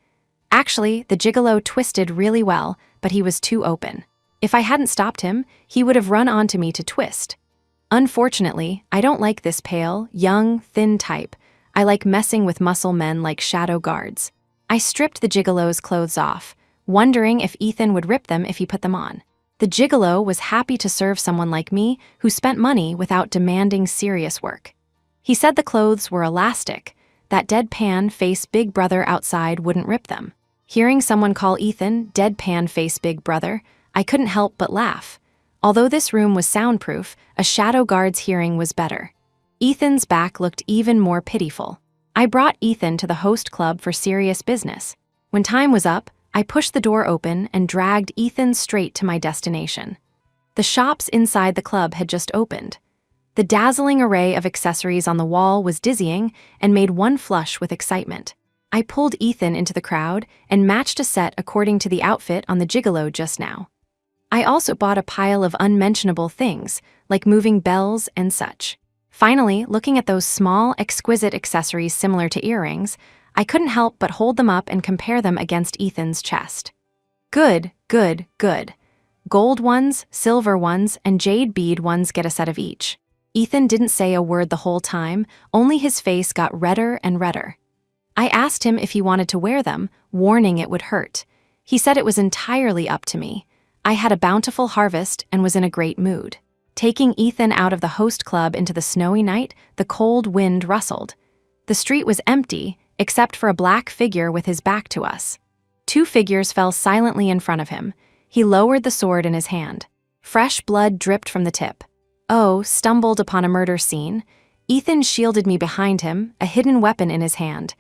Actually, the gigolo twisted really well, but he was too open. If I hadn't stopped him, he would have run onto me to twist. Unfortunately, I don't like this pale, young, thin type. I like messing with muscle men like shadow guards. I stripped the gigolo's clothes off, wondering if Ethan would rip them if he put them on. The gigolo was happy to serve someone like me who spent money without demanding serious work. He said the clothes were elastic. That deadpan face big brother outside wouldn't rip them. Hearing someone call Ethan deadpan face big brother, I couldn't help but laugh. Although this room was soundproof, a shadow guard's hearing was better. Ethan's back looked even more pitiful. I brought Ethan to the host club for serious business. When time was up, I pushed the door open and dragged Ethan straight to my destination. The shops inside the club had just opened. The dazzling array of accessories on the wall was dizzying and made one flush with excitement. I pulled Ethan into the crowd and matched a set according to the outfit on the gigolo just now. I also bought a pile of unmentionable things, like moving bells and such. Finally, looking at those small, exquisite accessories similar to earrings, I couldn't help but hold them up and compare them against Ethan's chest. Good, good, good. Gold ones, silver ones, and jade bead ones get a set of each. Ethan didn't say a word the whole time, only his face got redder and redder. I asked him if he wanted to wear them, warning it would hurt. He said it was entirely up to me. I had a bountiful harvest and was in a great mood. Taking Ethan out of the host club into the snowy night, the cold wind rustled. The street was empty, except for a black figure with his back to us. 2 figures fell silently in front of him. He lowered the sword in his hand. Fresh blood dripped from the tip. Oh, stumbled upon a murder scene. Ethan shielded me behind him, a hidden weapon in his hand.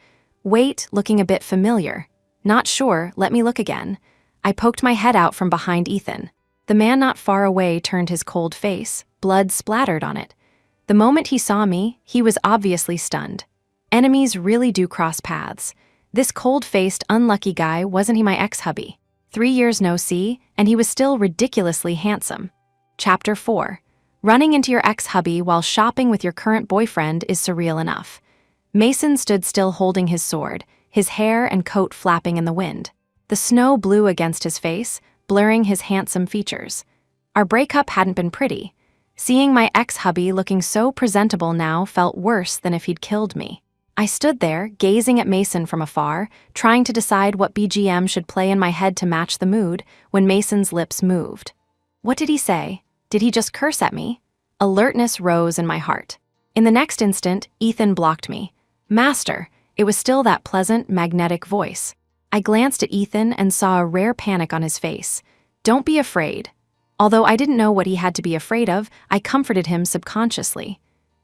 Wait, looking a bit familiar. Not sure, let me look again. I poked my head out from behind Ethan. The man not far away turned his cold face, blood splattered on it. The moment he saw me, he was obviously stunned. Enemies really do cross paths. This cold-faced, unlucky guy, wasn't he my ex-hubby? 3 years no see, and he was still ridiculously handsome. Chapter 4. Running into your ex-hubby while shopping with your current boyfriend is surreal enough. Mason stood still holding his sword, his hair and coat flapping in the wind. The snow blew against his face, blurring his handsome features. Our breakup hadn't been pretty. Seeing my ex-hubby looking so presentable now felt worse than if he'd killed me. I stood there, gazing at Mason from afar, trying to decide what BGM should play in my head to match the mood, when Mason's lips moved. What did he say? Did he just curse at me? Alertness rose in my heart. In the next instant, Ethan blocked me. "Master," it was still that pleasant, magnetic voice. I glanced at Ethan and saw a rare panic on his face. "Don't be afraid." Although I didn't know what he had to be afraid of, I comforted him subconsciously.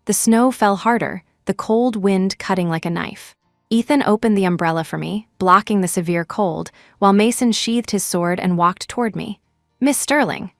The snow fell harder, the cold wind cutting like a knife. Ethan opened the umbrella for me, blocking the severe cold, while Mason sheathed his sword and walked toward me. "Miss Sterling."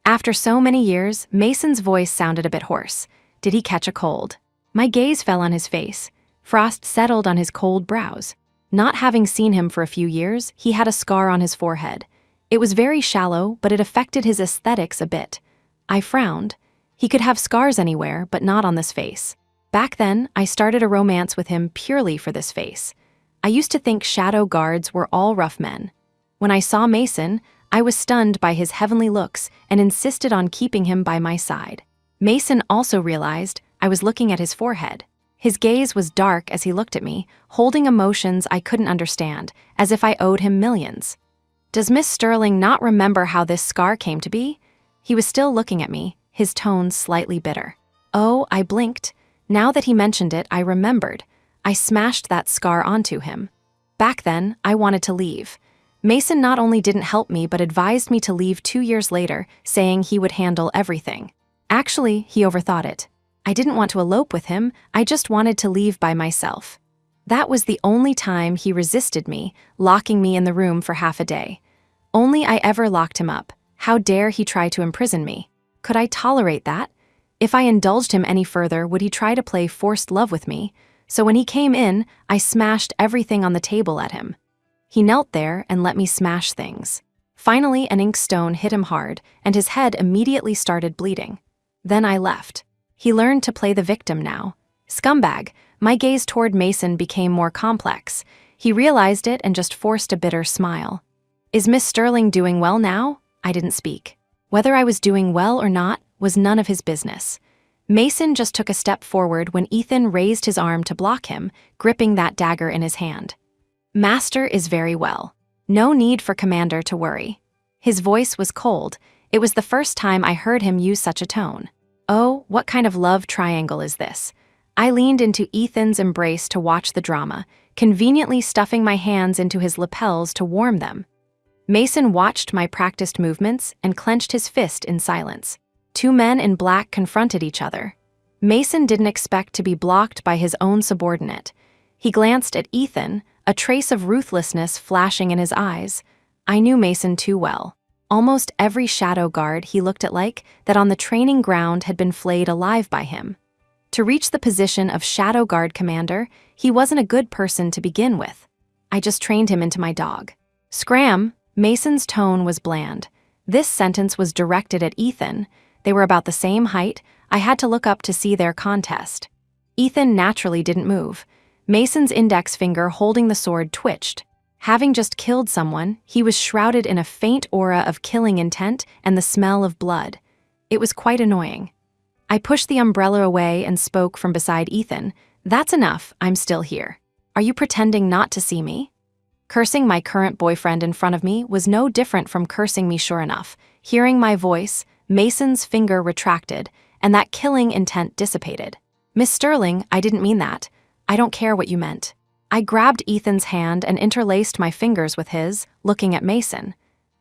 After so many years, Mason's voice sounded a bit hoarse. Did he catch a cold? My gaze fell on his face. Frost settled on his cold brows. Not having seen him for a few years, he had a scar on his forehead. It was very shallow, but it affected his aesthetics a bit. I frowned. He could have scars anywhere, but not on this face. Back then, I started a romance with him purely for this face. I used to think shadow guards were all rough men. When I saw Mason, I was stunned by his heavenly looks and insisted on keeping him by my side. Mason also realized I was looking at his forehead. His gaze was dark as he looked at me, holding emotions I couldn't understand, as if I owed him millions. "Does Miss Sterling not remember how this scar came to be?" He was still looking at me, his tone slightly bitter. Oh, I blinked. Now that he mentioned it, I remembered. I smashed that scar onto him. Back then, I wanted to leave. Mason not only didn't help me, but advised me to leave 2 years later, saying he would handle everything. Actually, he overthought it. I didn't want to elope with him, I just wanted to leave by myself. That was the only time he resisted me, locking me in the room for half a day. Only I ever locked him up. How dare he try to imprison me? Could I tolerate that? If I indulged him any further, would he try to play forced love with me? So when he came in, I smashed everything on the table at him. He knelt there and let me smash things. Finally, an inkstone hit him hard, and his head immediately started bleeding. Then I left. He learned to play the victim now. Scumbag. My gaze toward Mason became more complex. He realized it and just forced a bitter smile. "Is Miss Sterling doing well now?" I didn't speak. Whether I was doing well or not was none of his business. Mason just took a step forward when Ethan raised his arm to block him, gripping that dagger in his hand. "Master is very well. No need for Commander to worry." His voice was cold. It was the first time I heard him use such a tone. Oh, what kind of love triangle is this? I leaned into Ethan's embrace to watch the drama, conveniently stuffing my hands into his lapels to warm them. Mason watched my practiced movements and clenched his fist in silence. 2 men in black confronted each other. Mason didn't expect to be blocked by his own subordinate. He glanced at Ethan, a trace of ruthlessness flashing in his eyes. I knew Mason too well. Almost every shadow guard he looked at like that on the training ground had been flayed alive by him. To reach the position of shadow guard commander, he wasn't a good person to begin with. I just trained him into my dog. "Scram!" Mason's tone was bland. This sentence was directed at Ethan. They were about the same height. I had to look up to see their contest. Ethan naturally didn't move. Mason's index finger holding the sword twitched. Having just killed someone, he was shrouded in a faint aura of killing intent and the smell of blood. It was quite annoying. I pushed the umbrella away and spoke from beside Ethan. "That's enough, I'm still here. Are you pretending not to see me?" Cursing my current boyfriend in front of me was no different from cursing me sure enough. Hearing my voice, Mason's finger retracted, and that killing intent dissipated. "Miss Sterling, I didn't mean that. I don't care what you meant." I grabbed Ethan's hand and interlaced my fingers with his, looking at Mason.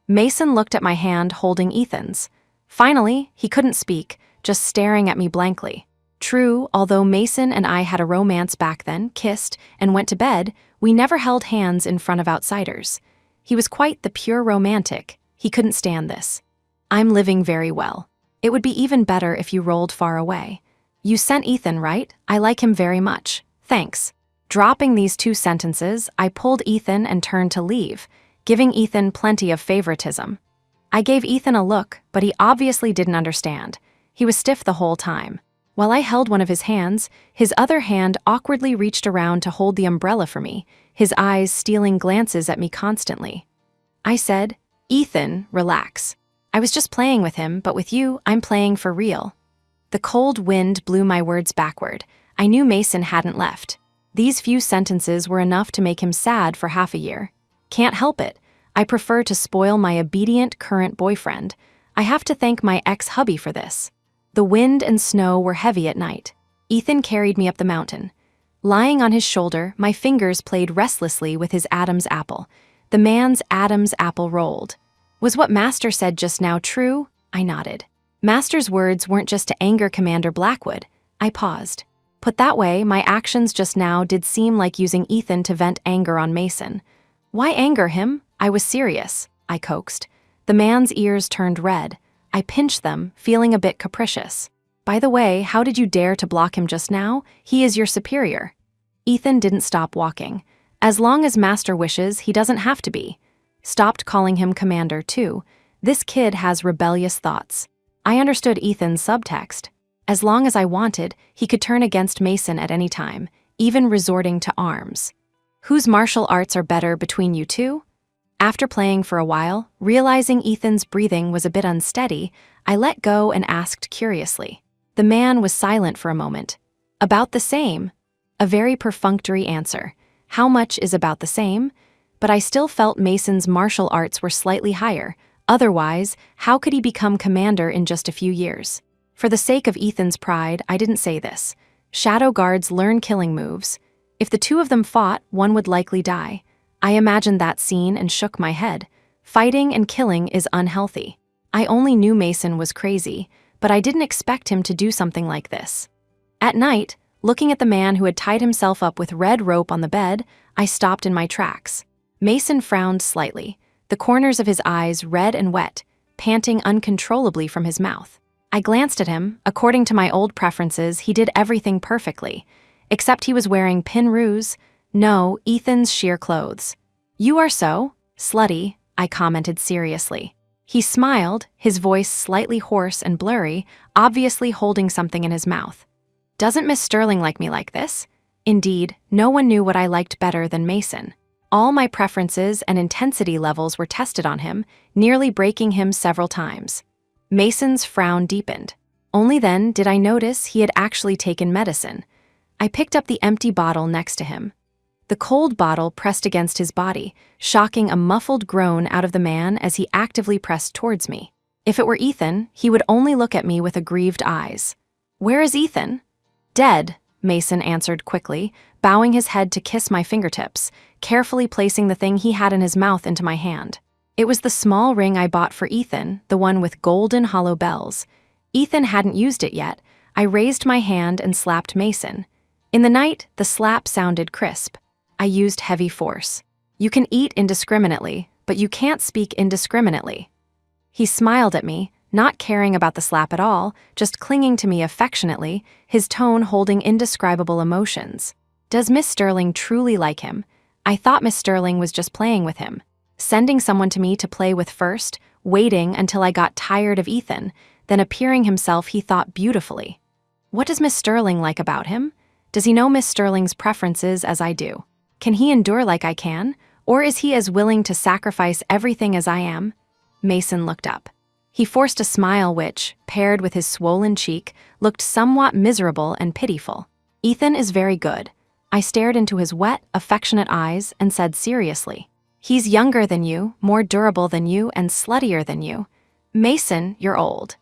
Mason looked at my hand holding Ethan's. Finally, he couldn't speak, just staring at me blankly. True, although Mason and I had a romance back then, kissed, and went to bed, we never held hands in front of outsiders. He was quite the pure romantic. He couldn't stand this. I'm living very well. It would be even better if you rolled far away. You sent Ethan, right? I like him very much. Thanks. Dropping these two sentences, I pulled Ethan and turned to leave, giving Ethan plenty of favoritism. I gave Ethan a look, but he obviously didn't understand. He was stiff the whole time. While I held one of his hands, his other hand awkwardly reached around to hold the umbrella for me, his eyes stealing glances at me constantly. I said, "Ethan, relax. I was just playing with him, but with you, I'm playing for real." The cold wind blew my words backward. I knew Mason hadn't left. These few sentences were enough to make him sad for half a year. Can't help it. I prefer to spoil my obedient current boyfriend. I have to thank my ex-hubby for this. The wind and snow were heavy at night. Ethan carried me up the mountain. Lying on his shoulder, my fingers played restlessly with his Adam's apple. The man's Adam's apple rolled. Was what Master said just now true? I nodded. Master's words weren't just to anger Commander Blackwood. I paused. Put that way, my actions just now did seem like using Ethan to vent anger on Mason. Why anger him? I was serious, I coaxed. The man's ears turned red. I pinched them, feeling a bit capricious. By the way, how did you dare to block him just now? He is your superior. Ethan didn't stop walking. As long as Master wishes, he doesn't have to be. Stopped calling him Commander, too. This kid has rebellious thoughts. I understood Ethan's subtext. As long as I wanted, he could turn against Mason at any time, even resorting to arms. Whose martial arts are better between you two? After playing for a while, realizing Ethan's breathing was a bit unsteady, I let go and asked curiously. The man was silent for a moment. About the same. A very perfunctory answer. How much is about the same? But I still felt Mason's martial arts were slightly higher. Otherwise, how could he become commander in just a few years? For the sake of Ethan's pride, I didn't say this. Shadow guards learn killing moves. If the two of them fought, one would likely die. I imagined that scene and shook my head. Fighting and killing is unhealthy. I only knew Mason was crazy, but I didn't expect him to do something like this. At night, looking at the man who had tied himself up with red rope on the bed, I stopped in my tracks. Mason frowned slightly, the corners of his eyes red and wet, panting uncontrollably from his mouth. I glanced at him. According to my old preferences, he did everything perfectly, except he was wearing pinroos. No, Ethan's sheer clothes. You are so slutty, I commented seriously. He smiled, his voice slightly hoarse and blurry, obviously holding something in his mouth. Doesn't Miss Sterling like me like this? Indeed, no one knew what I liked better than Mason. All my preferences and intensity levels were tested on him, nearly breaking him several times. Mason's frown deepened. Only then did I notice he had actually taken medicine. I picked up the empty bottle next to him. The cold bottle pressed against his body, shocking a muffled groan out of the man as he actively pressed towards me. If it were Ethan, he would only look at me with aggrieved eyes. Where is Ethan? Dead, Mason answered quickly, bowing his head to kiss my fingertips, carefully placing the thing he had in his mouth into my hand. It was the small ring I bought for Ethan, the one with golden hollow bells. Ethan hadn't used it yet. I raised my hand and slapped Mason. In the night, the slap sounded crisp. I used heavy force. You can eat indiscriminately, but you can't speak indiscriminately. He smiled at me, not caring about the slap at all, just clinging to me affectionately, his tone holding indescribable emotions. Does Miss Sterling truly like him? I thought Miss Sterling was just playing with him, sending someone to me to play with first, waiting until I got tired of Ethan, then appearing himself he thought beautifully. What does Miss Sterling like about him? Does he know Miss Sterling's preferences as I do? Can he endure like I can? Or is he as willing to sacrifice everything as I am? Mason looked up. He forced a smile which, paired with his swollen cheek, looked somewhat miserable and pitiful. Ethan is very good. I stared into his wet, affectionate eyes and said seriously, he's younger than you, more durable than you, and sluttier than you. Mason, you're old.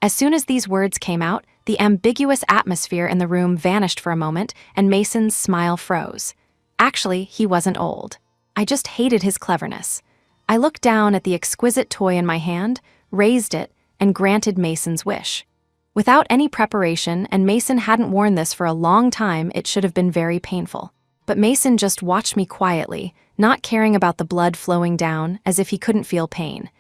As soon as these words came out, the ambiguous atmosphere in the room vanished for a moment and Mason's smile froze. Actually, he wasn't old. I just hated his cleverness. I looked down at the exquisite toy in my hand, raised it, and granted Mason's wish. Without any preparation, and Mason hadn't worn this for a long time, it should have been very painful. But Mason just watched me quietly, not caring about the blood flowing down, as if he couldn't feel pain.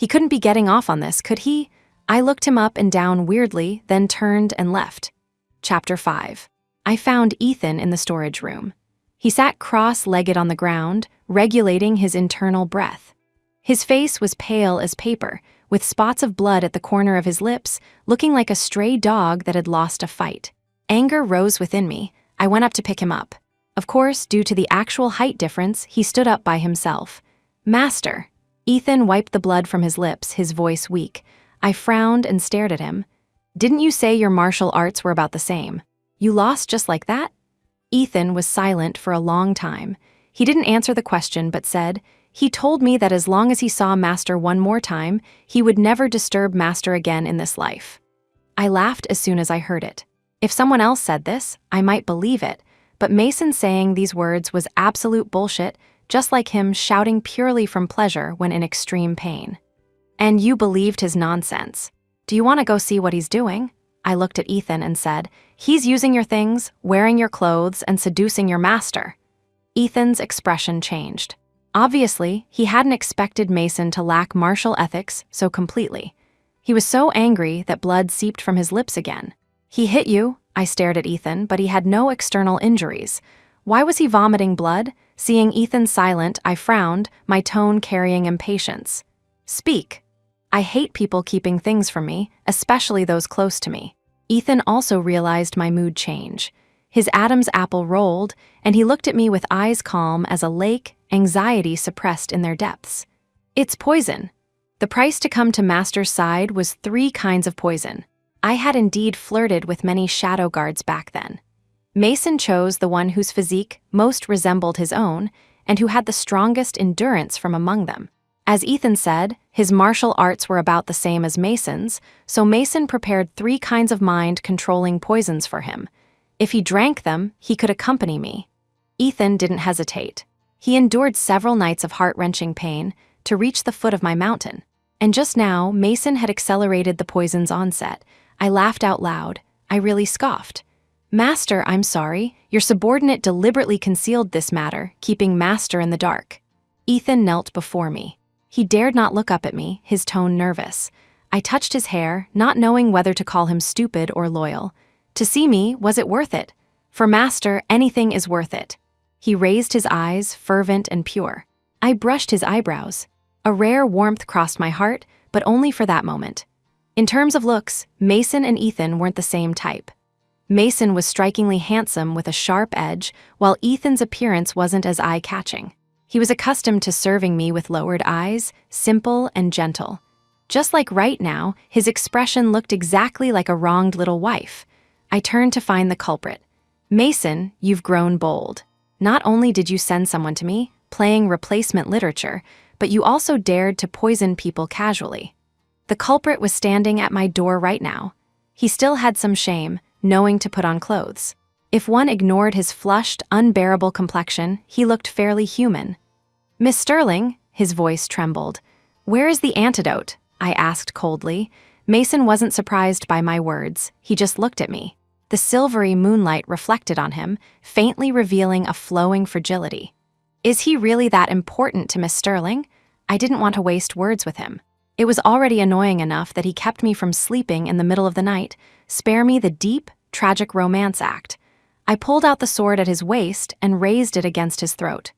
He couldn't be getting off on this, could he? I looked him up and down weirdly, then turned and left. Chapter 5. I found Ethan in the storage room. He sat cross-legged on the ground, regulating his internal breath. His face was pale as paper, with spots of blood at the corner of his lips, looking like a stray dog that had lost a fight. Anger rose within me. I went up to pick him up. Of course, due to the actual height difference, he stood up by himself. "Master." Ethan wiped the blood from his lips, his voice weak. I frowned and stared at him. "Didn't you say your martial arts were about the same? You lost just like that?" Ethan was silent for a long time. He didn't answer the question but said, "He told me that as long as he saw Master one more time, he would never disturb Master again in this life." I laughed as soon as I heard it. If someone else said this, I might believe it, but Mason saying these words was absolute bullshit, just like him shouting purely from pleasure when in extreme pain. "And you believed his nonsense. Do you want to go see what he's doing?" I looked at Ethan and said, "He's using your things, wearing your clothes, and seducing your master." Ethan's expression changed. Obviously, he hadn't expected Mason to lack martial ethics so completely. He was so angry that blood seeped from his lips again. "He hit you?" I stared at Ethan, but he had no external injuries. Why was he vomiting blood? Seeing Ethan silent, I frowned, my tone carrying impatience. "Speak." I hate people keeping things from me, especially those close to me. Ethan also realized my mood change. His Adam's apple rolled, and he looked at me with eyes calm as a lake, anxiety suppressed in their depths. "It's poison." The price to come to Master's side was 3 kinds of poison. I had indeed flirted with many shadow guards back then. Mason chose the one whose physique most resembled his own, and who had the strongest endurance from among them. As Ethan said, his martial arts were about the same as Mason's, so Mason prepared 3 kinds of mind-controlling poisons for him. If he drank them, he could accompany me. Ethan didn't hesitate. He endured several nights of heart-wrenching pain to reach the foot of my mountain. And just now, Mason had accelerated the poison's onset. I laughed out loud. I really scoffed. "Master, I'm sorry. Your subordinate deliberately concealed this matter, keeping Master in the dark." Ethan knelt before me. He dared not look up at me, his tone nervous. I touched his hair, not knowing whether to call him stupid or loyal. To see me, was it worth it? For Master, anything is worth it. He raised his eyes, fervent and pure. I brushed his eyebrows. A rare warmth crossed my heart, but only for that moment. In terms of looks, Mason and Ethan weren't the same type. Mason was strikingly handsome with a sharp edge, while Ethan's appearance wasn't as eye-catching. He was accustomed to serving me with lowered eyes, simple and gentle. Just like right now, his expression looked exactly like a wronged little wife. I turned to find the culprit. "Mason, you've grown bold. Not only did you send someone to me, playing replacement literature, but you also dared to poison people casually." The culprit was standing at my door right now. He still had some shame, knowing to put on clothes. If one ignored his flushed, unbearable complexion, he looked fairly human. "Miss Sterling," his voice trembled. "Where is the antidote?" I asked coldly. Mason wasn't surprised by my words. He just looked at me. The silvery moonlight reflected on him, faintly revealing a flowing fragility. Is he really that important to Miss Sterling? I didn't want to waste words with him. It was already annoying enough that he kept me from sleeping in the middle of the night. Spare me the deep, tragic romance act. I pulled out the sword at his waist and raised it against his throat.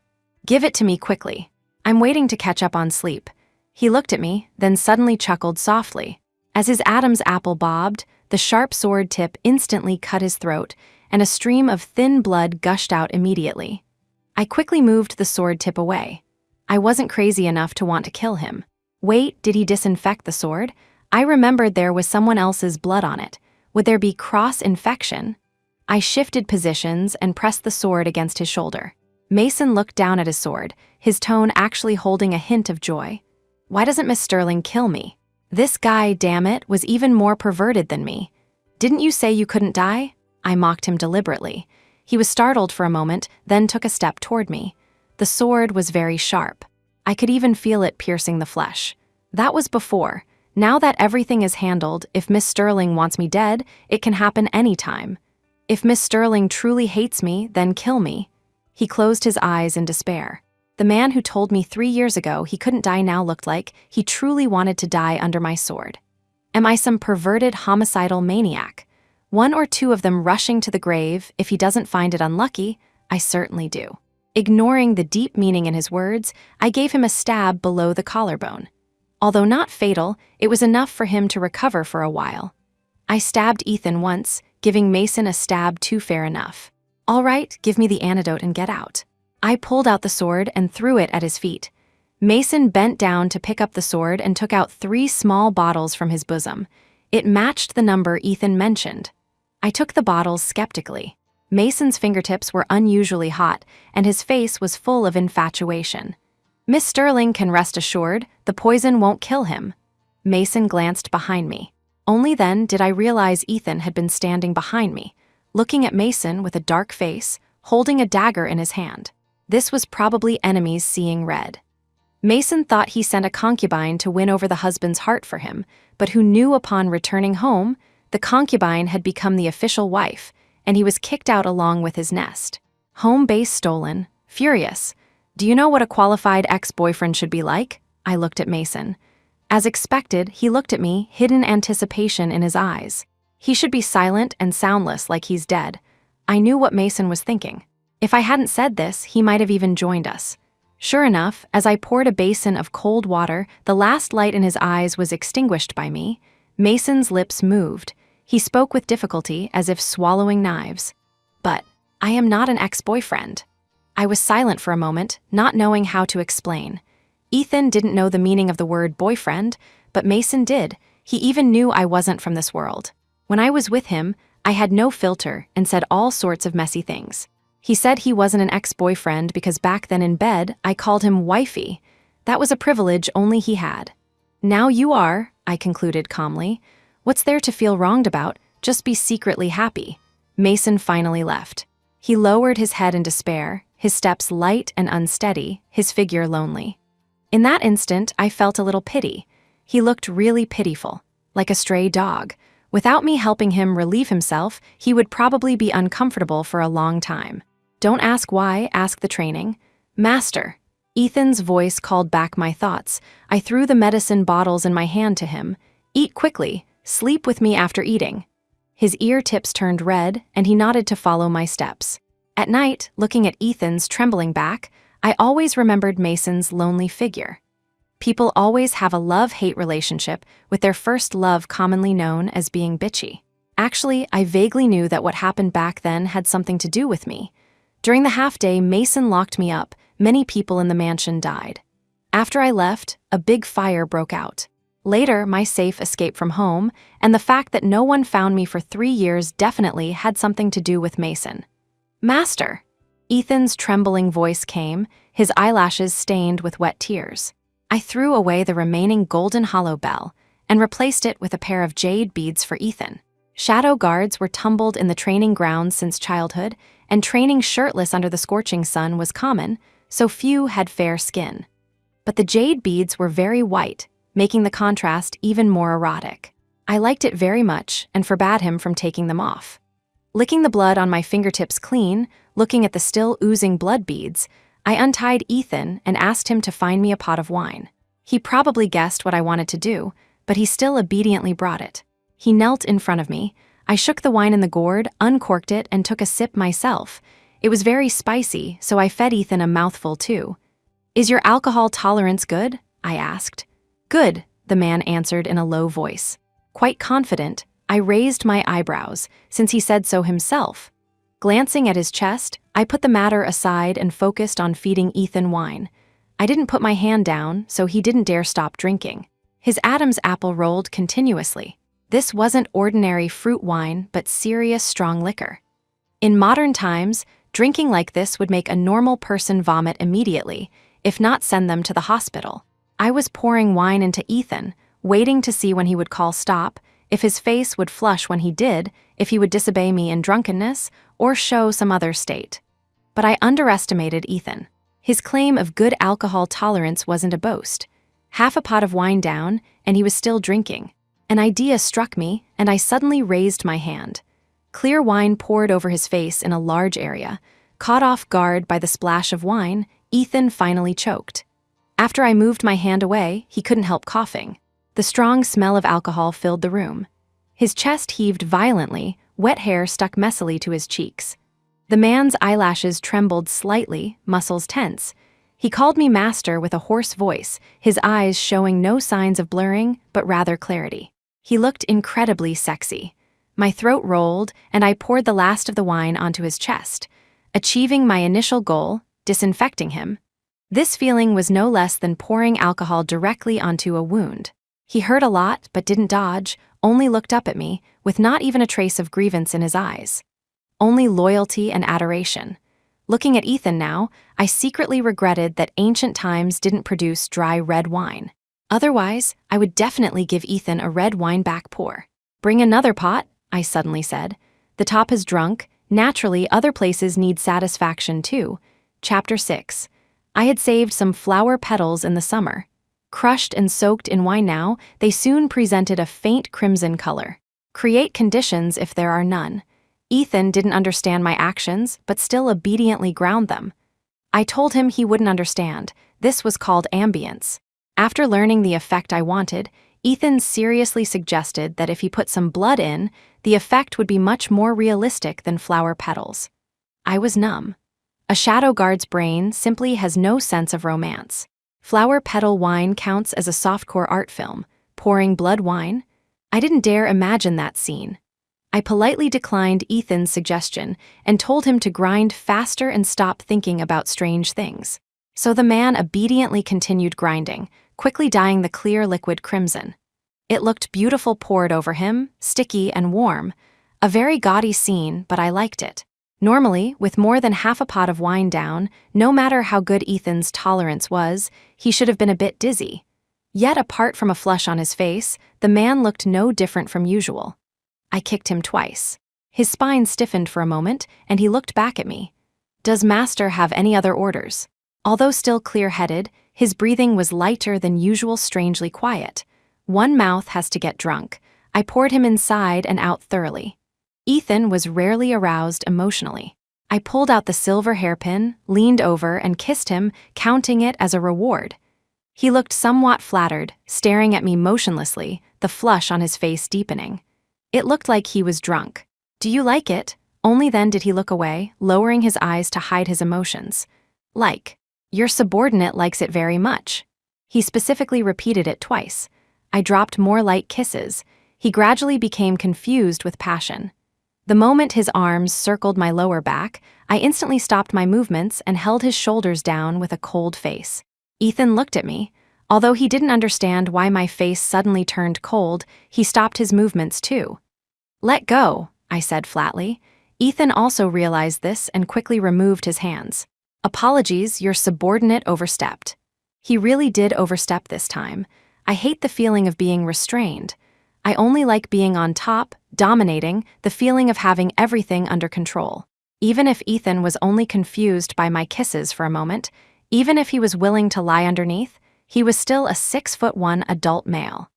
"Give it to me quickly. I'm waiting to catch up on sleep." He looked at me, then suddenly chuckled softly. As his Adam's apple bobbed, the sharp sword tip instantly cut his throat, and a stream of thin blood gushed out immediately. I quickly moved the sword tip away. I wasn't crazy enough to want to kill him. Wait, did he disinfect the sword? I remembered there was someone else's blood on it. Would there be cross-infection? I shifted positions and pressed the sword against his shoulder. Mason looked down at his sword, his tone actually holding a hint of joy. Why doesn't Miss Sterling kill me? This guy, damn it, was even more perverted than me. Didn't you say you couldn't die? I mocked him deliberately. He was startled for a moment, then took a step toward me. The sword was very sharp. I could even feel it piercing the flesh. That was before. Now that everything is handled, if Miss Sterling wants me dead, it can happen anytime. If Miss Sterling truly hates me, then kill me. He closed his eyes in despair. The man who told me 3 years ago he couldn't die now looked like he truly wanted to die under my sword. Am I some perverted homicidal maniac? One or two of them rushing to the grave if he doesn't find it unlucky? I certainly do. Ignoring the deep meaning in his words, I gave him a stab below the collarbone. Although not fatal, it was enough for him to recover for a while. I stabbed Ethan once, giving Mason a stab too fair enough. All right, give me the antidote and get out. I pulled out the sword and threw it at his feet. Mason bent down to pick up the sword and took out 3 small bottles from his bosom. It matched the number Ethan mentioned. I took the bottles skeptically. Mason's fingertips were unusually hot, and his face was full of infatuation. Miss Sterling can rest assured the poison won't kill him. Mason glanced behind me. Only then did I realize Ethan had been standing behind me, looking at Mason with a dark face, holding a dagger in his hand. This was probably enemies seeing red. Mason thought he sent a concubine to win over the husband's heart for him, but who knew upon returning home, the concubine had become the official wife, and he was kicked out along with his nest. Home base stolen. Furious. Do you know what a qualified ex-boyfriend should be like? I looked at Mason. As expected, he looked at me, hidden anticipation in his eyes. He should be silent and soundless like he's dead. I knew what Mason was thinking. If I hadn't said this, he might have even joined us. Sure enough, as I poured a basin of cold water, the last light in his eyes was extinguished by me. Mason's lips moved. He spoke with difficulty, as if swallowing knives. But I am not an ex-boyfriend. I was silent for a moment, not knowing how to explain. Ethan didn't know the meaning of the word boyfriend, but Mason did. He even knew I wasn't from this world. When I was with him, I had no filter and said all sorts of messy things. He said he wasn't an ex-boyfriend because back then in bed, I called him wifey. That was a privilege only he had. Now you are, I concluded calmly. What's there to feel wronged about? Just be secretly happy. Mason finally left. He lowered his head in despair, his steps light and unsteady, his figure lonely. In that instant, I felt a little pity. He looked really pitiful, like a stray dog. Without me helping him relieve himself, he would probably be uncomfortable for a long time. Don't ask why, ask the training. Master. Ethan's voice called back my thoughts. I threw the medicine bottles in my hand to him. Eat quickly. Sleep with me after eating. His ear tips turned red, and he nodded to follow my steps. At night, looking at Ethan's trembling back, I always remembered Mason's lonely figure. People always have a love-hate relationship with their first love commonly known as being bitchy. Actually, I vaguely knew that what happened back then had something to do with me. During the half-day, Mason locked me up. Many people in the mansion died. After I left, a big fire broke out. Later, my safe escaped from home, and the fact that no one found me for 3 years definitely had something to do with Mason. Master! Ethan's trembling voice came, his eyelashes stained with wet tears. I threw away the remaining golden hollow bell and replaced it with a pair of jade beads for Ethan. Shadow guards were tumbled in the training grounds since childhood, and training shirtless under the scorching sun was common, so few had fair skin. But the jade beads were very white, making the contrast even more erotic. I liked it very much and forbade him from taking them off. Licking the blood on my fingertips clean, looking at the still oozing blood beads, I untied Ethan and asked him to find me a pot of wine. He probably guessed what I wanted to do, but he still obediently brought it. He knelt in front of me. I shook the wine in the gourd, uncorked it, and took a sip myself. It was very spicy, so I fed Ethan a mouthful too. Is your alcohol tolerance good? I asked. Good, the man answered in a low voice. Quite confident, I raised my eyebrows, since he said so himself. Glancing at his chest, I put the matter aside and focused on feeding Ethan wine. I didn't put my hand down, so he didn't dare stop drinking. His Adam's apple rolled continuously. This wasn't ordinary fruit wine, but serious strong liquor. In modern times, drinking like this would make a normal person vomit immediately, if not send them to the hospital. I was pouring wine into Ethan, waiting to see when he would call stop, if his face would flush when he did, if he would disobey me in drunkenness, or show some other state. But I underestimated Ethan. His claim of good alcohol tolerance wasn't a boast. Half a pot of wine down, and he was still drinking. An idea struck me, and I suddenly raised my hand. Clear wine poured over his face in a large area. Caught off guard by the splash of wine, Ethan finally choked. After I moved my hand away, he couldn't help coughing. The strong smell of alcohol filled the room. His chest heaved violently, wet hair stuck messily to his cheeks. The man's eyelashes trembled slightly, muscles tense. He called me master with a hoarse voice, his eyes showing no signs of blurring, but rather clarity. He looked incredibly sexy. My throat rolled, and I poured the last of the wine onto his chest, achieving my initial goal, disinfecting him. This feeling was no less than pouring alcohol directly onto a wound. He hurt a lot, but didn't dodge, only looked up at me, with not even a trace of grievance in his eyes. Only loyalty and adoration. Looking at Ethan now, I secretly regretted that ancient times didn't produce dry red wine. Otherwise, I would definitely give Ethan a red wine back pour. "Bring another pot," I suddenly said. "The top is drunk. Naturally, other places need satisfaction too." Chapter 6. I had saved some flower petals in the summer. Crushed and soaked in wine now, they soon presented a faint crimson color. Create conditions if there are none. Ethan didn't understand my actions, but still obediently ground them. I told him he wouldn't understand. This was called ambience. After learning the effect I wanted, Ethan seriously suggested that if he put some blood in, the effect would be much more realistic than flower petals. I was numb. A shadow guard's brain simply has no sense of romance. Flower petal wine counts as a softcore art film. Pouring blood wine? I didn't dare imagine that scene. I politely declined Ethan's suggestion and told him to grind faster and stop thinking about strange things. So the man obediently continued grinding, quickly dyeing the clear liquid crimson. It looked beautiful poured over him, sticky and warm. A very gaudy scene, but I liked it. Normally, with more than half a pot of wine down, no matter how good Ethan's tolerance was, he should have been a bit dizzy. Yet apart from a flush on his face, the man looked no different from usual. I kicked him twice. His spine stiffened for a moment, and he looked back at me. "Does Master have any other orders?" Although still clear-headed, his breathing was lighter than usual, strangely quiet. One mouth has to get drunk. I poured him inside and out thoroughly. Ethan was rarely aroused emotionally. I pulled out the silver hairpin, leaned over, and kissed him, counting it as a reward. He looked somewhat flattered, staring at me motionlessly, the flush on his face deepening. It looked like he was drunk. "Do you like it?" Only then did he look away, lowering his eyes to hide his emotions. "Like. Your subordinate likes it very much." He specifically repeated it twice. I dropped more light kisses. He gradually became confused with passion. The moment his arms circled my lower back, I instantly stopped my movements and held his shoulders down with a cold face. Ethan looked at me. Although he didn't understand why my face suddenly turned cold, he stopped his movements too. "Let go," I said flatly. Ethan also realized this and quickly removed his hands. "Apologies, your subordinate overstepped." He really did overstep this time. I hate the feeling of being restrained. I only like being on top, dominating, the feeling of having everything under control. Even if Ethan was only confused by my kisses for a moment, even if he was willing to lie underneath, he was still a 6'1" adult male.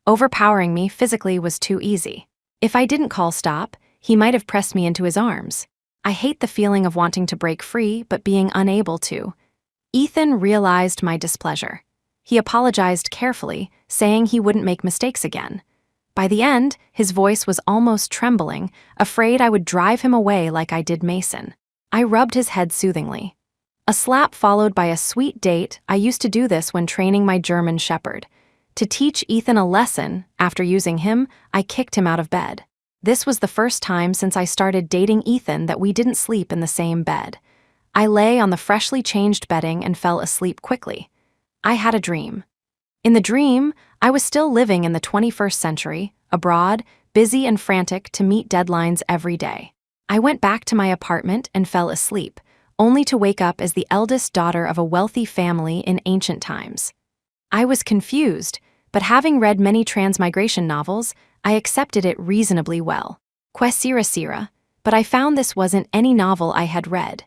Overpowering me physically was too easy. If I didn't call stop, he might have pressed me into his arms. I hate the feeling of wanting to break free but being unable to. Ethan realized my displeasure. He apologized carefully, saying he wouldn't make mistakes again. By the end, his voice was almost trembling, afraid I would drive him away like I did Mason. I rubbed his head soothingly. A slap followed by a sweet date. I used to do this when training my German Shepherd. To teach Ethan a lesson, after using him, I kicked him out of bed. This was the first time since I started dating Ethan that we didn't sleep in the same bed. I lay on the freshly changed bedding and fell asleep quickly. I had a dream. In the dream, I was still living in the 21st century, abroad, busy and frantic to meet deadlines every day. I went back to my apartment and fell asleep, only to wake up as the eldest daughter of a wealthy family in ancient times. I was confused, but having read many transmigration novels, I accepted it reasonably well. Quesira Sira, but I found this wasn't any novel I had read.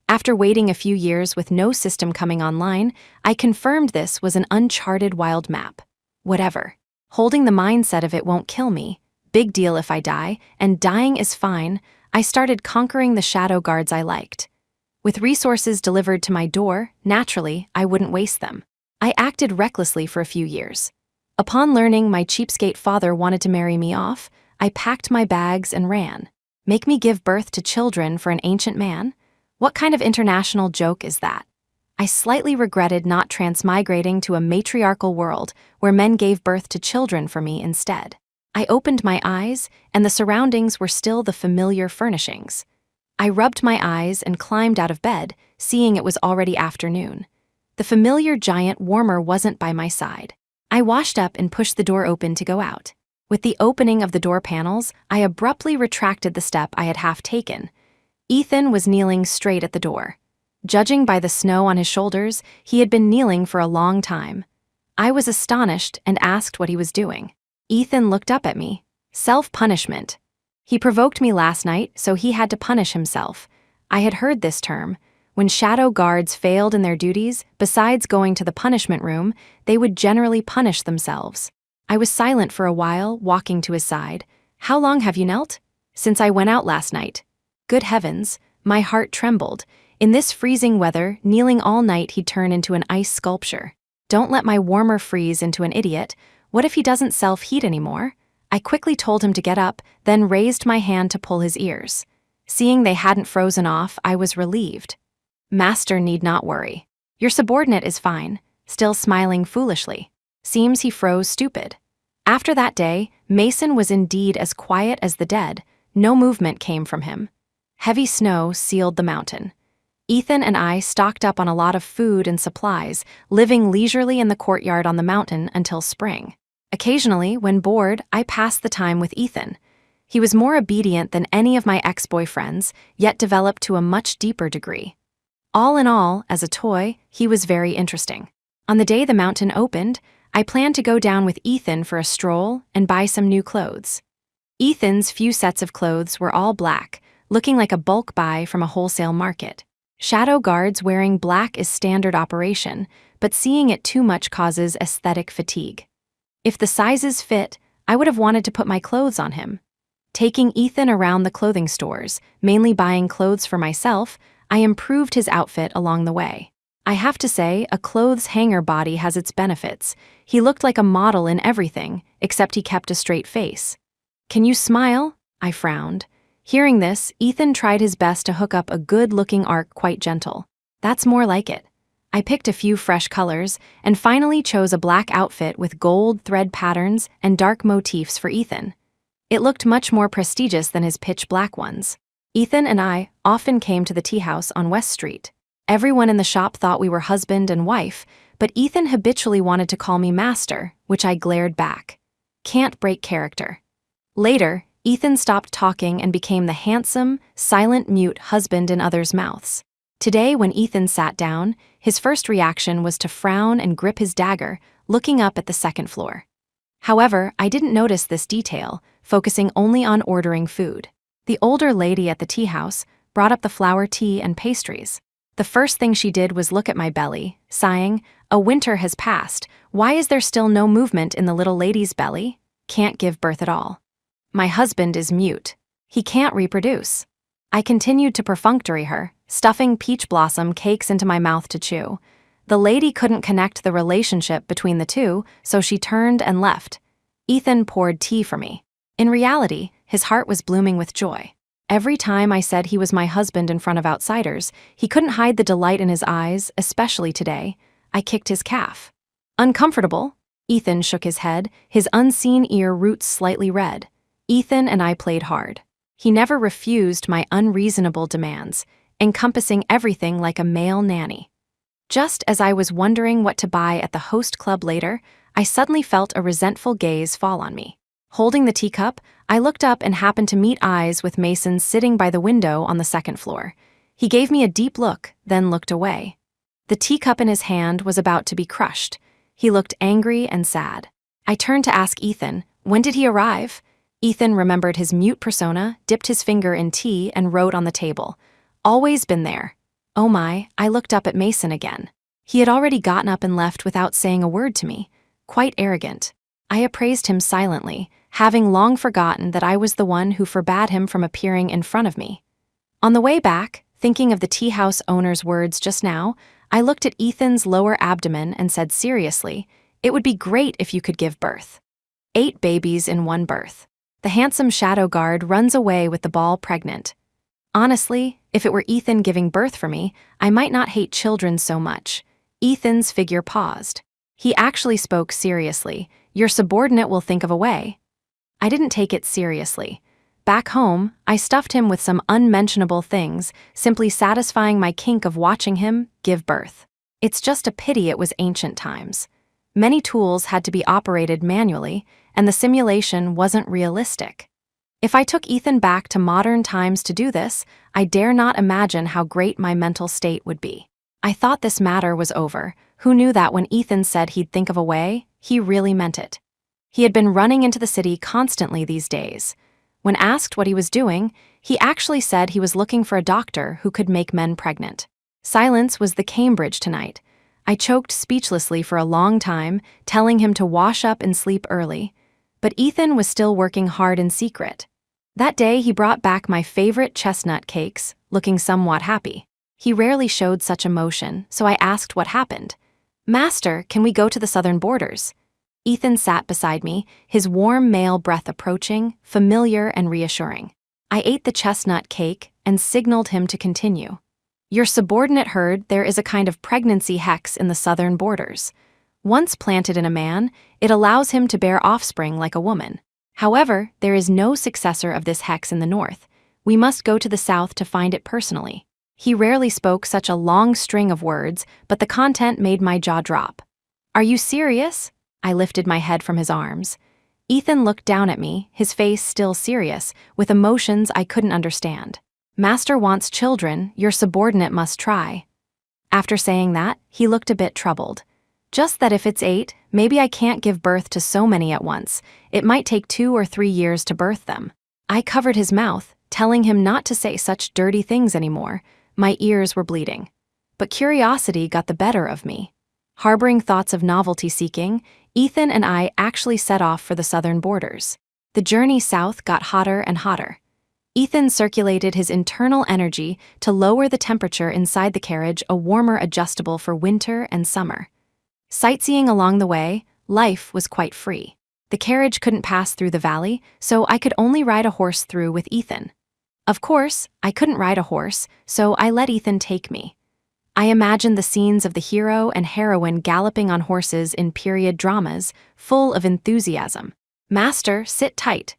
After waiting a few years with no system coming online, I confirmed this was an uncharted wild map. Whatever. Holding the mindset of it won't kill me, big deal if I die, and dying is fine, I started conquering the shadow guards I liked. With resources delivered to my door, naturally, I wouldn't waste them. I acted recklessly for a few years. Upon learning my cheapskate father wanted to marry me off, I packed my bags and ran. Make me give birth to children for an ancient man? What kind of international joke is that? I slightly regretted not transmigrating to a matriarchal world where men gave birth to children for me instead. I opened my eyes, and the surroundings were still the familiar furnishings. I rubbed my eyes and climbed out of bed, seeing it was already afternoon. The familiar giant warmer wasn't by my side. I washed up and pushed the door open to go out. With the opening of the door panels, I abruptly retracted the step I had half taken. Ethan was kneeling straight at the door. Judging by the snow on his shoulders, he had been kneeling for a long time. I was astonished and asked what he was doing. Ethan looked up at me. Self-punishment. He provoked me last night, so he had to punish himself. I had heard this term. When shadow guards failed in their duties, besides going to the punishment room, they would generally punish themselves. I was silent for a while, walking to his side. How long have you knelt? Since I went out last night. Good heavens, my heart trembled. In this freezing weather, kneeling all night he'd turn into an ice sculpture. Don't let my warmer freeze into an idiot. What if he doesn't self-heat anymore? I quickly told him to get up, then raised my hand to pull his ears. Seeing they hadn't frozen off, I was relieved. Master need not worry. Your subordinate is fine, still smiling foolishly. Seems he froze stupid. After that day, Mason was indeed as quiet as the dead. No movement came from him. Heavy snow sealed the mountain. Ethan and I stocked up on a lot of food and supplies, living leisurely in the courtyard on the mountain until spring. Occasionally, when bored, I passed the time with Ethan. He was more obedient than any of my ex-boyfriends, yet developed to a much deeper degree. All in all, as a toy, he was very interesting. On the day the mountain opened, I planned to go down with Ethan for a stroll and buy some new clothes. Ethan's few sets of clothes were all black, looking like a bulk buy from a wholesale market. Shadow guards wearing black is standard operation, but seeing it too much causes aesthetic fatigue. If the sizes fit, I would have wanted to put my clothes on him. Taking Ethan around the clothing stores, mainly buying clothes for myself, I improved his outfit along the way. I have to say, a clothes hanger body has its benefits. He looked like a model in everything, except he kept a straight face. Can you smile? I frowned. Hearing this, Ethan tried his best to hook up a good-looking arc quite gentle. That's more like it. I picked a few fresh colors, and finally chose a black outfit with gold thread patterns and dark motifs for Ethan. It looked much more prestigious than his pitch black ones. Ethan and I often came to the tea house on West Street. Everyone in the shop thought we were husband and wife, but Ethan habitually wanted to call me master, which I glared back. Can't break character. Later, Ethan stopped talking and became the handsome, silent mute husband in others' mouths. Today, when Ethan sat down, his first reaction was to frown and grip his dagger, looking up at the second floor. However, I didn't notice this detail, focusing only on ordering food. The older lady at the tea house brought up the flower tea and pastries. The first thing she did was look at my belly, sighing, "A winter has passed. Why is there still no movement in the little lady's belly? Can't give birth at all. My husband is mute. He can't reproduce." I continued to perfunctory her, stuffing peach blossom cakes into my mouth to chew. The lady couldn't connect the relationship between the two, so she turned and left. Ethan poured tea for me. In reality, his heart was blooming with joy. Every time I said he was my husband in front of outsiders, he couldn't hide the delight in his eyes, especially today. I kicked his calf. Uncomfortable? Ethan shook his head, his unseen ear roots slightly red. Ethan and I played hard. He never refused my unreasonable demands, encompassing everything like a male nanny. Just as I was wondering what to buy at the host club later, I suddenly felt a resentful gaze fall on me. Holding the teacup, I looked up and happened to meet eyes with Mason sitting by the window on the second floor. He gave me a deep look, then looked away. The teacup in his hand was about to be crushed. He looked angry and sad. I turned to ask Ethan, when did he arrive? Ethan remembered his mute persona, dipped his finger in tea, and wrote on the table, "Always been there." Oh my, I looked up at Mason again. He had already gotten up and left without saying a word to me. Quite arrogant. I appraised him silently, having long forgotten that I was the one who forbade him from appearing in front of me. On the way back, Thinking of the tea house owner's words just now, I looked at Ethan's lower abdomen and said seriously, "It would be great if you could give birth." 8 babies in one birth. The handsome shadow guard runs away with the ball pregnant. Honestly, if it were Ethan giving birth for me, I might not hate children so much. Ethan's figure paused. He actually spoke seriously. "Your subordinate will think of a way." I didn't take it seriously. Back home, I stuffed him with some unmentionable things, simply satisfying my kink of watching him give birth. It's just a pity it was ancient times. Many tools had to be operated manually, and the simulation wasn't realistic. If I took Ethan back to modern times to do this, I dare not imagine how great my mental state would be. I thought this matter was over. Who knew that when Ethan said he'd think of a way, he really meant it? He had been running into the city constantly these days. When asked what he was doing, he actually said he was looking for a doctor who could make men pregnant. Silence was the Cambridge tonight. I choked speechlessly for a long time, telling him to wash up and sleep early. But Ethan was still working hard in secret. That day he brought back my favorite chestnut cakes, looking somewhat happy. He rarely showed such emotion, so I asked what happened. "Master, can we go to the southern borders?" Ethan sat beside me, his warm male breath approaching, familiar and reassuring. I ate the chestnut cake and signaled him to continue. "Your subordinate heard there is a kind of pregnancy hex in the southern borders. Once planted in a man, it allows him to bear offspring like a woman. However, there is no successor of this hex in the north. We must go to the south to find it personally." He rarely spoke such a long string of words, but the content made my jaw drop. "Are you serious?" I lifted my head from his arms. Ethan looked down at me, his face still serious, with emotions I couldn't understand. "Master wants children, your subordinate must try." After saying that, he looked a bit troubled. "Just that if it's 8, maybe I can't give birth to so many at once. It might take 2 or 3 years to birth them." I covered his mouth, telling him not to say such dirty things anymore. My ears were bleeding. But curiosity got the better of me. Harboring thoughts of novelty-seeking, Ethan and I actually set off for the southern borders. The journey south got hotter and hotter. Ethan circulated his internal energy to lower the temperature inside the carriage, a warmer adjustable for winter and summer. Sightseeing along the way, life was quite free. The carriage couldn't pass through the valley, so I could only ride a horse through with Ethan. Of course, I couldn't ride a horse, so I let Ethan take me. I imagined the scenes of the hero and heroine galloping on horses in period dramas, full of enthusiasm. "Master, sit tight."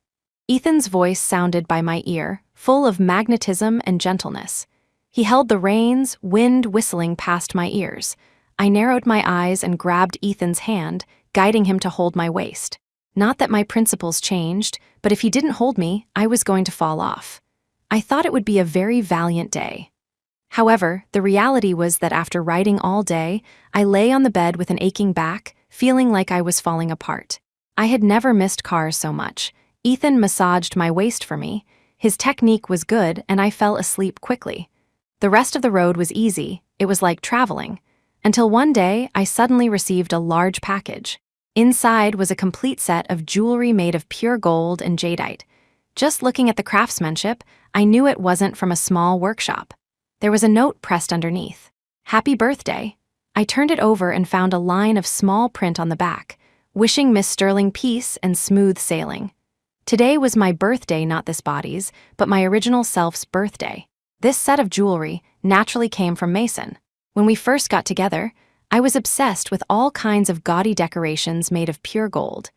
Ethan's voice sounded by my ear, full of magnetism and gentleness. He held the reins, wind whistling past my ears. I narrowed my eyes and grabbed Ethan's hand, guiding him to hold my waist. Not that my principles changed, but if he didn't hold me, I was going to fall off. I thought it would be a very valiant day. However, the reality was that after riding all day, I lay on the bed with an aching back, feeling like I was falling apart. I had never missed cars so much. Ethan massaged my waist for me. His technique was good, and I fell asleep quickly. The rest of the road was easy. It was like traveling. Until one day, I suddenly received a large package. Inside was a complete set of jewelry made of pure gold and jadeite. Just looking at the craftsmanship, I knew it wasn't from a small workshop. There was a note pressed underneath. "Happy birthday." I turned it over and found a line of small print on the back, "Wishing Miss Sterling peace and smooth sailing." Today was my birthday, not this body's, but my original self's birthday. This set of jewelry naturally came from Mason. When we first got together, I was obsessed with all kinds of gaudy decorations made of pure gold,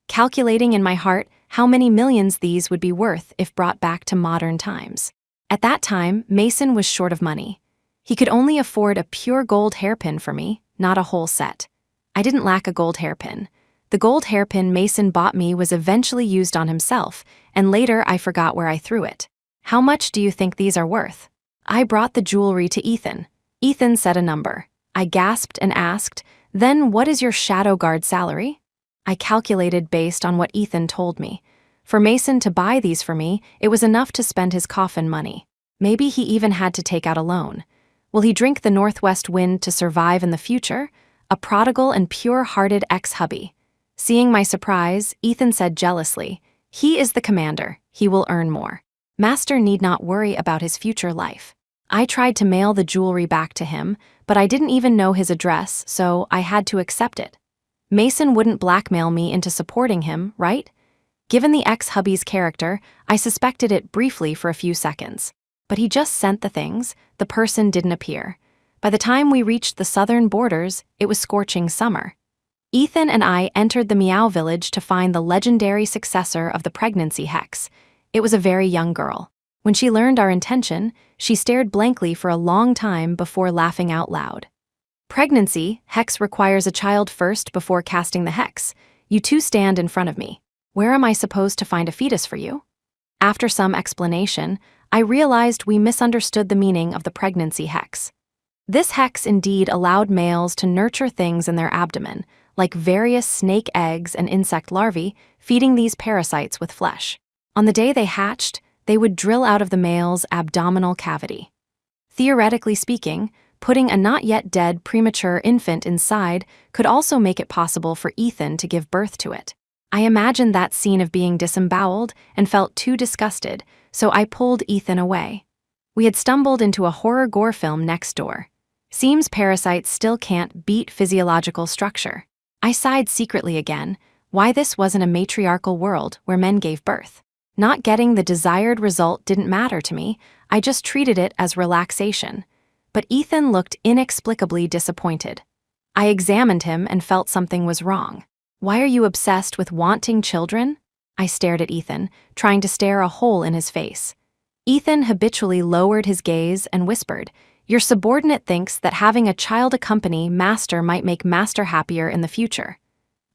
calculating in my heart how many millions these would be worth if brought back to modern times. At that time, Mason was short of money. He could only afford a pure gold hairpin for me, not a whole set. I didn't lack a gold hairpin. The gold hairpin Mason bought me was eventually used on himself, and later I forgot where I threw it. "How much do you think these are worth?" I brought the jewelry to Ethan. Ethan said a number. I gasped and asked, "Then what is your shadow guard salary?" I calculated based on what Ethan told me. For Mason to buy these for me, it was enough to spend his coffin money. Maybe he even had to take out a loan. Will he drink the northwest wind to survive in the future? A prodigal and pure-hearted ex-hubby. Seeing my surprise, Ethan said jealously, "He is the commander. He will earn more. Master need not worry about his future life." I tried to mail the jewelry back to him, but I didn't even know his address, so I had to accept it. Mason wouldn't blackmail me into supporting him, right? Given the ex-hubby's character, I suspected it briefly for a few seconds. But he just sent the things, the person didn't appear. By the time we reached the southern borders, it was scorching summer. Ethan and I entered the Meow Village to find the legendary successor of the pregnancy hex. It was a very young girl. When she learned our intention, she stared blankly for a long time before laughing out loud. Pregnancy hex requires a child first before casting the hex. You two stand in front of me. Where am I supposed to find a fetus for you? After some explanation, I realized we misunderstood the meaning of the pregnancy hex. This hex indeed allowed males to nurture things in their abdomen, like various snake eggs and insect larvae, feeding these parasites with flesh. On the day they hatched, they would drill out of the male's abdominal cavity. Theoretically speaking, putting a not-yet-dead premature infant inside could also make it possible for Ethan to give birth to it. I imagined that scene of being disemboweled and felt too disgusted, so I pulled Ethan away. We had stumbled into a horror gore film next door. Seems parasites still can't beat physiological structure. I sighed secretly again, why this wasn't a matriarchal world where men gave birth. Not getting the desired result didn't matter to me, I just treated it as relaxation. But Ethan looked inexplicably disappointed. I examined him and felt something was wrong. Why are you obsessed with wanting children? I stared at Ethan, trying to stare a hole in his face. Ethan habitually lowered his gaze and whispered, "Your subordinate thinks that having a child accompany Master might make Master happier in the future."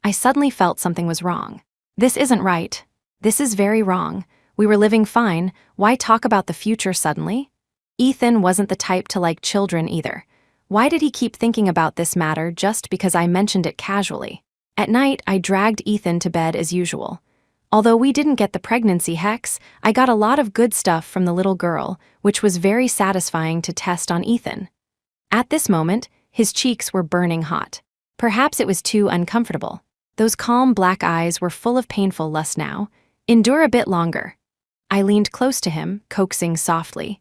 I suddenly felt something was wrong. This isn't right. This is very wrong. We were living fine. Why talk about the future suddenly? Ethan wasn't the type to like children either. Why did he keep thinking about this matter just because I mentioned it casually? At night, I dragged Ethan to bed as usual. Although we didn't get the pregnancy hex, I got a lot of good stuff from the little girl, which was very satisfying to test on Ethan. At this moment, his cheeks were burning hot. Perhaps it was too uncomfortable. Those calm black eyes were full of painful lust now. Endure a bit longer. I leaned close to him, coaxing softly.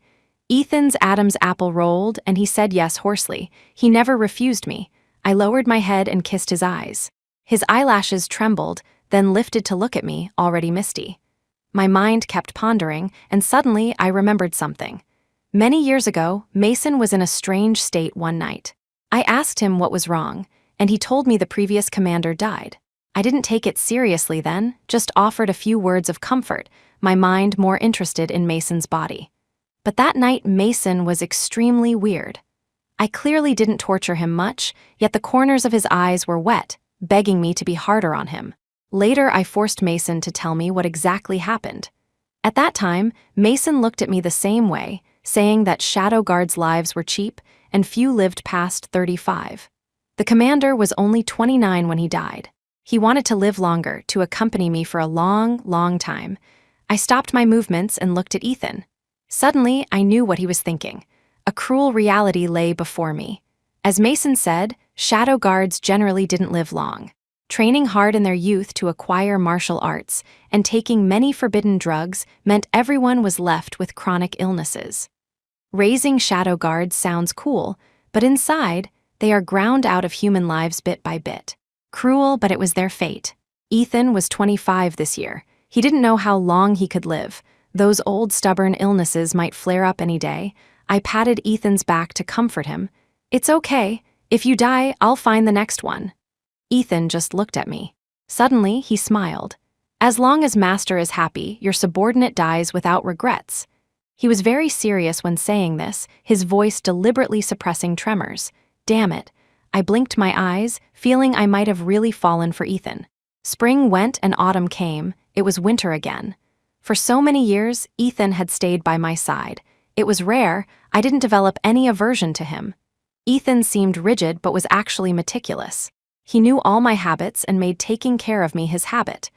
Ethan's Adam's apple rolled, and he said yes hoarsely. He never refused me. I lowered my head and kissed his eyes. His eyelashes trembled, then lifted to look at me, already misty. My mind kept pondering, and suddenly I remembered something. Many years ago, Mason was in a strange state one night. I asked him what was wrong, and he told me the previous commander died. I didn't take it seriously then, just offered a few words of comfort, my mind more interested in Mason's body. But that night, Mason was extremely weird. I clearly didn't torture him much, yet the corners of his eyes were wet, begging me to be harder on him. Later, I forced Mason to tell me what exactly happened. At that time, Mason looked at me the same way, saying that shadow guards' lives were cheap and few lived past 35. The commander was only 29 when he died. He wanted to live longer, to accompany me for a long, long time. I stopped my movements and looked at Ethan. Suddenly, I knew what he was thinking. A cruel reality lay before me. As Mason said, shadow guards generally didn't live long. Training hard in their youth to acquire martial arts and taking many forbidden drugs meant everyone was left with chronic illnesses. Raising shadow guards sounds cool, but inside, they are ground out of human lives bit by bit. Cruel, but it was their fate. Ethan was 25 this year. He didn't know how long he could live. Those old stubborn illnesses might flare up any day. I patted Ethan's back to comfort him. "It's okay. If you die, I'll find the next one." Ethan just looked at me. Suddenly, he smiled. "As long as Master is happy, your subordinate dies without regrets." He was very serious when saying this, his voice deliberately suppressing tremors. Damn it. I blinked my eyes, feeling I might have really fallen for Ethan. Spring went and autumn came. It was winter again. For so many years, Ethan had stayed by my side. It was rare. I didn't develop any aversion to him. Ethan seemed rigid but was actually meticulous. He knew all my habits and made taking care of me his habit.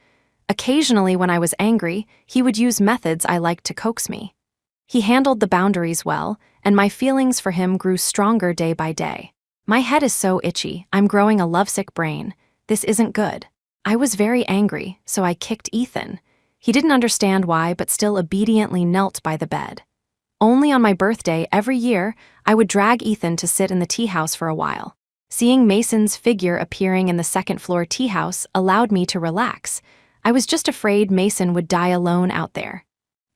Occasionally, when I was angry, he would use methods I liked to coax me. He handled the boundaries well, and my feelings for him grew stronger day by day. My head is so itchy, I'm growing a lovesick brain. This isn't good. I was very angry, so I kicked Ethan. He didn't understand why, but still obediently knelt by the bed. Only on my birthday every year, I would drag Ethan to sit in the tea house for a while. Seeing Mason's figure appearing in the second-floor tea house allowed me to relax. I was just afraid Mason would die alone out there.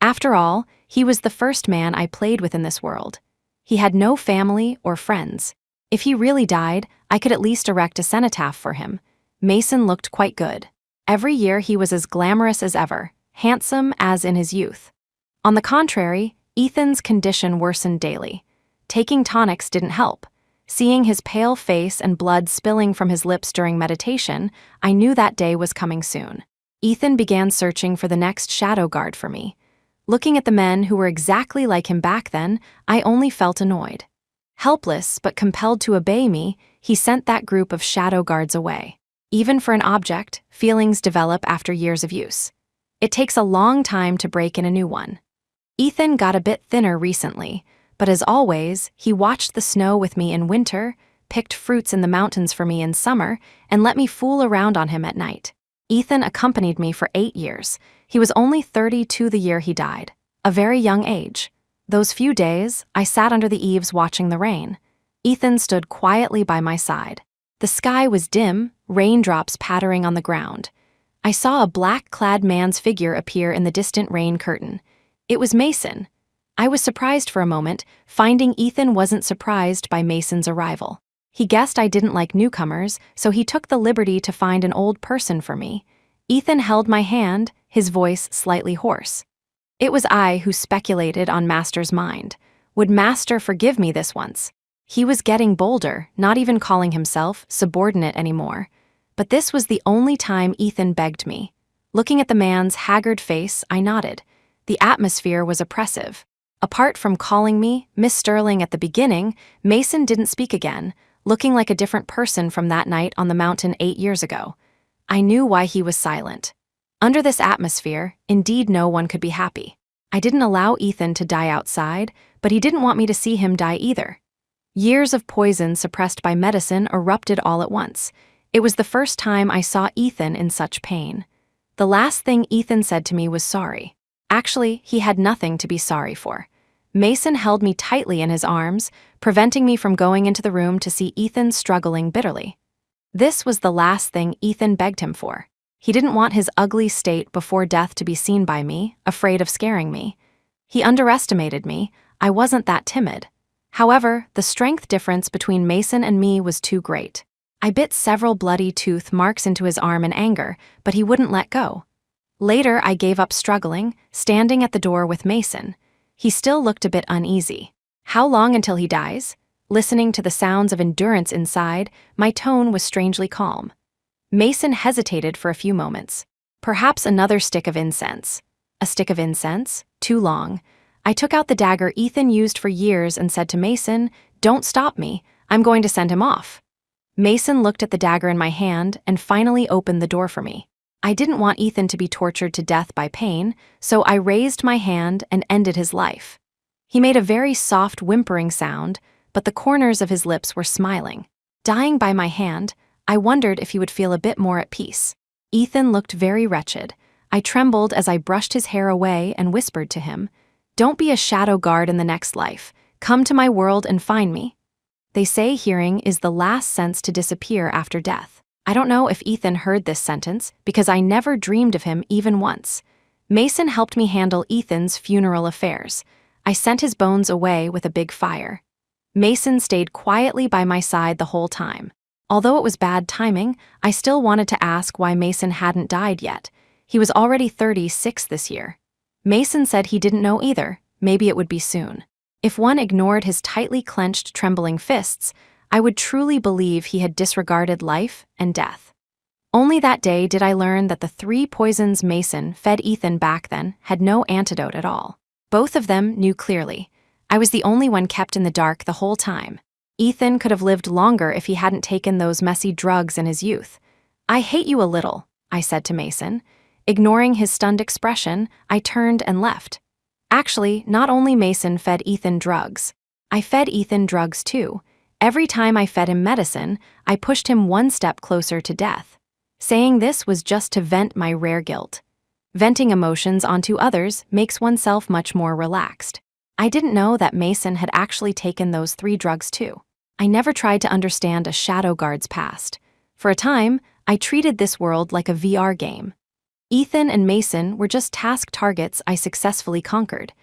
After all, he was the first man I played with in this world. He had no family or friends. If he really died, I could at least erect a cenotaph for him. Mason looked quite good. Every year he was as glamorous as ever, handsome as in his youth. On the contrary, Ethan's condition worsened daily. Taking tonics didn't help. Seeing his pale face and blood spilling from his lips during meditation, I knew that day was coming soon. Ethan began searching for the next shadow guard for me. Looking at the men who were exactly like him back then, I only felt annoyed. Helpless but compelled to obey me, he sent that group of shadow guards away. Even for an object, feelings develop after years of use. It takes a long time to break in a new one. Ethan got a bit thinner recently, but as always, he watched the snow with me in winter, picked fruits in the mountains for me in summer, and let me fool around on him at night. Ethan accompanied me for 8 years. He was only 32 the year he died, a very young age. Those few days, I sat under the eaves watching the rain. Ethan stood quietly by my side. The sky was dim, raindrops pattering on the ground. I saw a black-clad man's figure appear in the distant rain curtain. It was Mason. I was surprised for a moment, finding Ethan wasn't surprised by Mason's arrival. He guessed I didn't like newcomers, so he took the liberty to find an old person for me. Ethan held my hand, his voice slightly hoarse. It was I who speculated on Master's mind. Would Master forgive me this once? He was getting bolder, not even calling himself subordinate anymore. But this was the only time Ethan begged me. Looking at the man's haggard face, I nodded. The atmosphere was oppressive. Apart from calling me Miss Sterling at the beginning, Mason didn't speak again, looking like a different person from that night on the mountain 8 years ago. I knew why he was silent. Under this atmosphere, indeed no one could be happy. I didn't allow Ethan to die outside, but he didn't want me to see him die either. Years of poison suppressed by medicine erupted all at once. It was the first time I saw Ethan in such pain. The last thing Ethan said to me was sorry. Actually, he had nothing to be sorry for. Mason held me tightly in his arms, preventing me from going into the room to see Ethan struggling bitterly. This was the last thing Ethan begged him for. He didn't want his ugly state before death to be seen by me, afraid of scaring me. He underestimated me. I wasn't that timid. However, the strength difference between Mason and me was too great. I bit several bloody tooth marks into his arm in anger, but he wouldn't let go. Later, I gave up struggling, standing at the door with Mason. He still looked a bit uneasy. How long until he dies? Listening to the sounds of endurance inside, my tone was strangely calm. Mason hesitated for a few moments. Perhaps another stick of incense. A stick of incense? Too long. I took out the dagger Ethan used for years and said to Mason, "Don't stop me. I'm going to send him off." Mason looked at the dagger in my hand and finally opened the door for me. I didn't want Ethan to be tortured to death by pain, so I raised my hand and ended his life. He made a very soft whimpering sound, but the corners of his lips were smiling. Dying by my hand, I wondered if he would feel a bit more at peace. Ethan looked very wretched. I trembled as I brushed his hair away and whispered to him, "Don't be a shadow guard in the next life. Come to my world and find me." They say hearing is the last sense to disappear after death. I don't know if Ethan heard this sentence because I never dreamed of him even once. Mason helped me handle Ethan's funeral affairs. I sent his bones away with a big fire. Mason stayed quietly by my side the whole time. Although it was bad timing, I still wanted to ask why Mason hadn't died yet. He was already 36 this year. Mason said he didn't know either. Maybe it would be soon. If one ignored his tightly clenched, trembling fists, I would truly believe he had disregarded life and death. Only that day did I learn that the 3 poisons Mason fed Ethan back then had no antidote at all. Both of them knew clearly. I was the only one kept in the dark the whole time. Ethan could have lived longer if he hadn't taken those messy drugs in his youth. "I hate you a little," I said to Mason. Ignoring his stunned expression, I turned and left. Actually, not only Mason fed Ethan drugs. I fed Ethan drugs too. Every time I fed him medicine, I pushed him one step closer to death. Saying this was just to vent my rare guilt. Venting emotions onto others makes oneself much more relaxed. I didn't know that Mason had actually taken those 3 drugs too. I never tried to understand a shadow guard's past. For a time, I treated this world like a VR game. Ethan and Mason were just task targets I successfully conquered.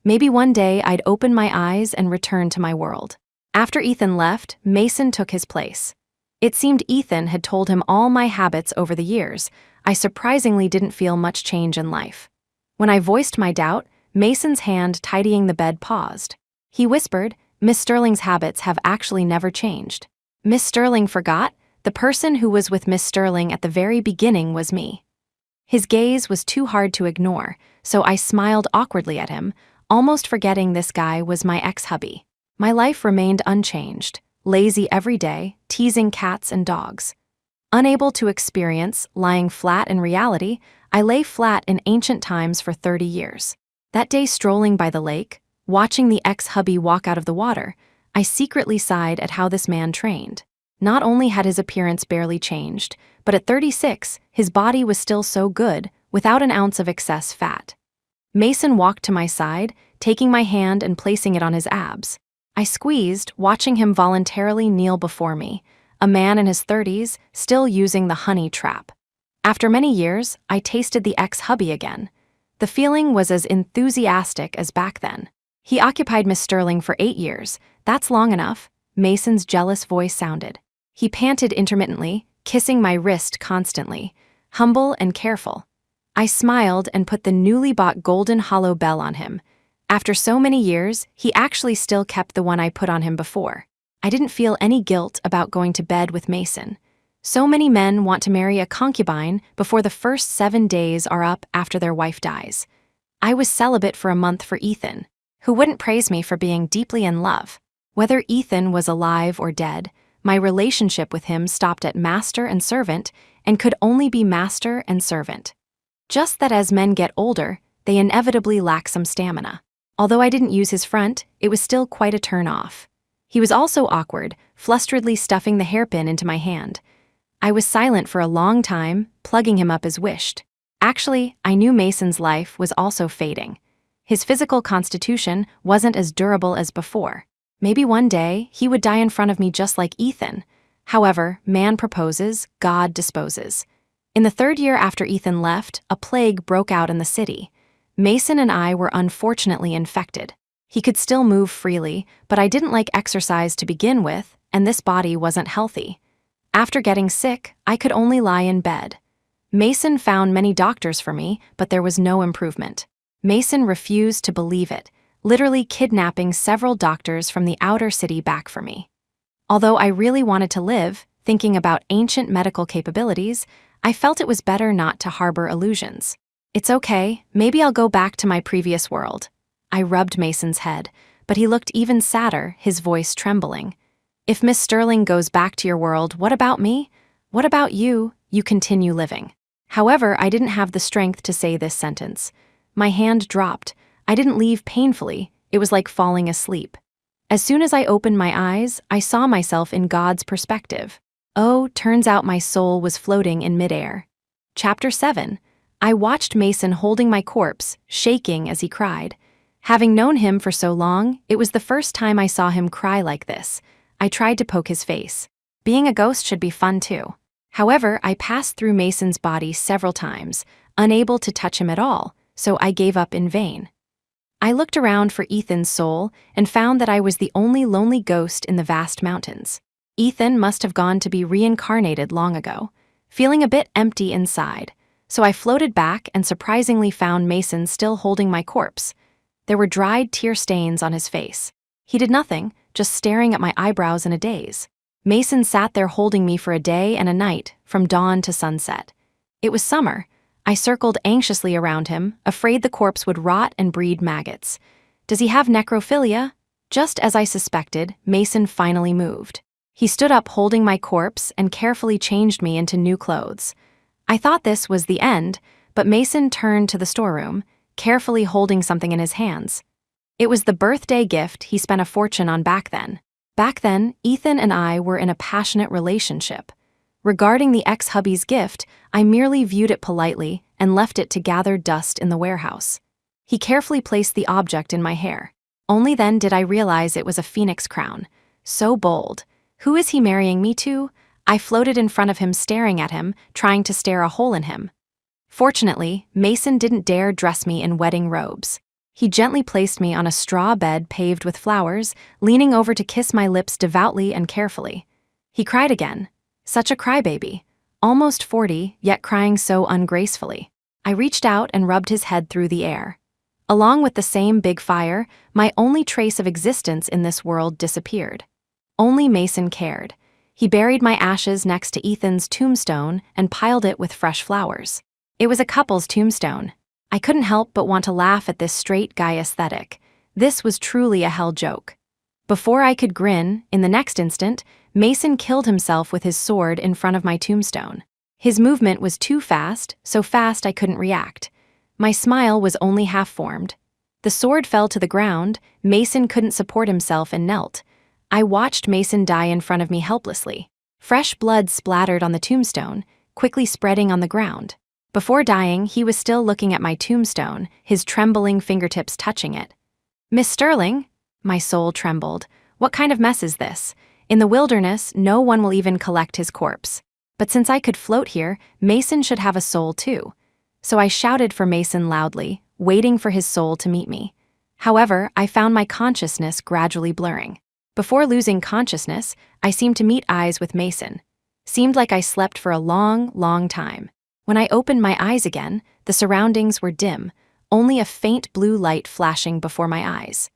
Maybe one day I'd open my eyes and return to my world. After Ethan left, Mason took his place. It seemed Ethan had told him all my habits over the years. I surprisingly didn't feel much change in life. When I voiced my doubt, Mason's hand tidying the bed paused. He whispered, "Miss Sterling's habits have actually never changed." Miss Sterling forgot? The person who was with Miss Sterling at the very beginning was me. His gaze was too hard to ignore, so I smiled awkwardly at him, almost forgetting this guy was my ex-hubby. My life remained unchanged, lazy every day, teasing cats and dogs. Unable to experience lying flat in reality, I lay flat in ancient times for 30 years. That day strolling by the lake, watching the ex-hubby walk out of the water, I secretly sighed at how this man trained. Not only had his appearance barely changed, but at 36, his body was still so good, without an ounce of excess fat. Mason walked to my side, taking my hand and placing it on his abs. I squeezed, watching him voluntarily kneel before me, a man in his 30s, still using the honey trap. After many years, I tasted the ex-hubby again. The feeling was as enthusiastic as back then. He occupied Miss Sterling for 8 years. That's long enough, Mason's jealous voice sounded. He panted intermittently, kissing my wrist constantly, humble and careful. I smiled and put the newly bought golden hollow bell on him. After so many years, he actually still kept the one I put on him before. I didn't feel any guilt about going to bed with Mason. So many men want to marry a concubine before the first 7 days are up after their wife dies. I was celibate for a month for Ethan, who wouldn't praise me for being deeply in love. Whether Ethan was alive or dead, my relationship with him stopped at master and servant and could only be master and servant. Just that as men get older, they inevitably lack some stamina. Although I didn't use his front, it was still quite a turn-off. He was also awkward, flusteredly stuffing the hairpin into my hand. I was silent for a long time, plugging him up as wished. Actually, I knew Mason's life was also fading. His physical constitution wasn't as durable as before. Maybe one day, he would die in front of me just like Ethan. However, man proposes, God disposes. In the 3rd year after Ethan left, a plague broke out in the city. Mason and I were unfortunately infected. He could still move freely, but I didn't like exercise to begin with, and this body wasn't healthy. After getting sick, I could only lie in bed. Mason found many doctors for me, but there was no improvement. Mason refused to believe it, literally kidnapping several doctors from the outer city back for me. Although I really wanted to live, thinking about ancient medical capabilities, I felt it was better not to harbor illusions. It's okay, maybe I'll go back to my previous world. I rubbed Mason's head, but he looked even sadder, his voice trembling. If Miss Sterling goes back to your world, what about me? What about you? You continue living. However, I didn't have the strength to say this sentence. My hand dropped. I didn't leave painfully, it was like falling asleep. As soon as I opened my eyes, I saw myself in God's perspective. Oh, turns out my soul was floating in midair. Chapter 7. I watched Mason holding my corpse, shaking as he cried. Having known him for so long, it was the first time I saw him cry like this. I tried to poke his face. Being a ghost should be fun too. However, I passed through Mason's body several times, unable to touch him at all, so I gave up in vain. I looked around for Ethan's soul and found that I was the only lonely ghost in the vast mountains. Ethan must have gone to be reincarnated long ago, feeling a bit empty inside, so I floated back and surprisingly found Mason still holding my corpse. There were dried tear stains on his face. He did nothing, just staring at my eyebrows in a daze. Mason sat there holding me for a day and a night, from dawn to sunset. It was summer. I circled anxiously around him, afraid the corpse would rot and breed maggots. Does he have necrophilia? Just as I suspected, Mason finally moved. He stood up holding my corpse and carefully changed me into new clothes. I thought this was the end, but Mason turned to the storeroom, carefully holding something in his hands. It was the birthday gift he spent a fortune on back then. Back then, Ethan and I were in a passionate relationship. Regarding the ex-hubby's gift, I merely viewed it politely and left it to gather dust in the warehouse. He carefully placed the object in my hair. Only then did I realize it was a phoenix crown. So bold. Who is he marrying me to? I floated in front of him, staring at him, trying to stare a hole in him. Fortunately, Mason didn't dare dress me in wedding robes. He gently placed me on a straw bed paved with flowers, leaning over to kiss my lips devoutly and carefully. He cried again. Such a crybaby. Almost 40, yet crying so ungracefully. I reached out and rubbed his head through the air. Along with the same big fire, my only trace of existence in this world disappeared. Only Mason cared. He buried my ashes next to Ethan's tombstone and piled it with fresh flowers. It was a couple's tombstone. I couldn't help but want to laugh at this straight guy aesthetic. This was truly a hell joke. Before I could grin, in the next instant, Mason killed himself with his sword in front of my tombstone. His movement was too fast, so fast I couldn't react. My smile was only half-formed. The sword fell to the ground. Mason couldn't support himself and knelt. I watched Mason die in front of me helplessly. Fresh blood splattered on the tombstone, quickly spreading on the ground. Before dying, he was still looking at my tombstone, his trembling fingertips touching it. "Miss Sterling?" My soul trembled. What kind of mess is this? In the wilderness, no one will even collect his corpse. But since I could float here, Mason should have a soul too. So I shouted for Mason loudly, waiting for his soul to meet me. However, I found my consciousness gradually blurring. Before losing consciousness, I seemed to meet eyes with Mason. Seemed like I slept for a long, long time. When I opened my eyes again, the surroundings were dim, only a faint blue light flashing before my eyes.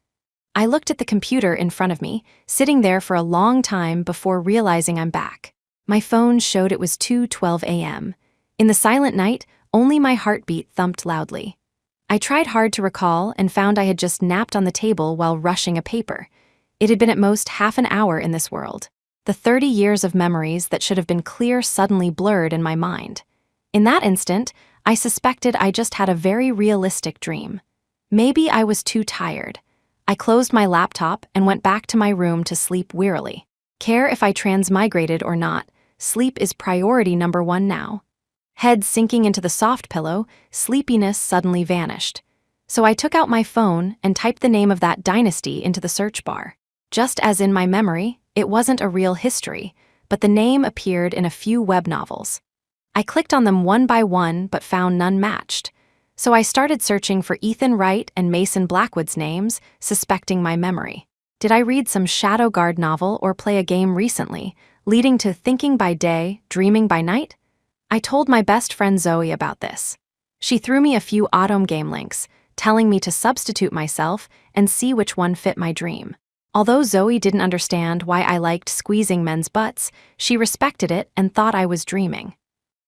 I looked at the computer in front of me, sitting there for a long time before realizing I'm back. My phone showed it was 2:12 a.m. In the silent night, only my heartbeat thumped loudly. I tried hard to recall and found I had just napped on the table while rushing a paper. It had been at most half an hour in this world. The 30 years of memories that should have been clear suddenly blurred in my mind. In that instant, I suspected I just had a very realistic dream. Maybe I was too tired. I closed my laptop and went back to my room to sleep wearily. Care if I transmigrated or not, sleep is priority number one now. Head sinking into the soft pillow, sleepiness suddenly vanished. So I took out my phone and typed the name of that dynasty into the search bar. Just as in my memory, it wasn't a real history, but the name appeared in a few web novels. I clicked on them one by one but found none matched. So I started searching for Ethan Wright and Mason Blackwood's names, suspecting my memory. Did I read some Shadow Guard novel or play a game recently, leading to thinking by day, dreaming by night? I told my best friend Zoe about this. She threw me a few Autumn game links, telling me to substitute myself and see which one fit my dream. Although Zoe didn't understand why I liked squeezing men's butts, she respected it and thought I was dreaming.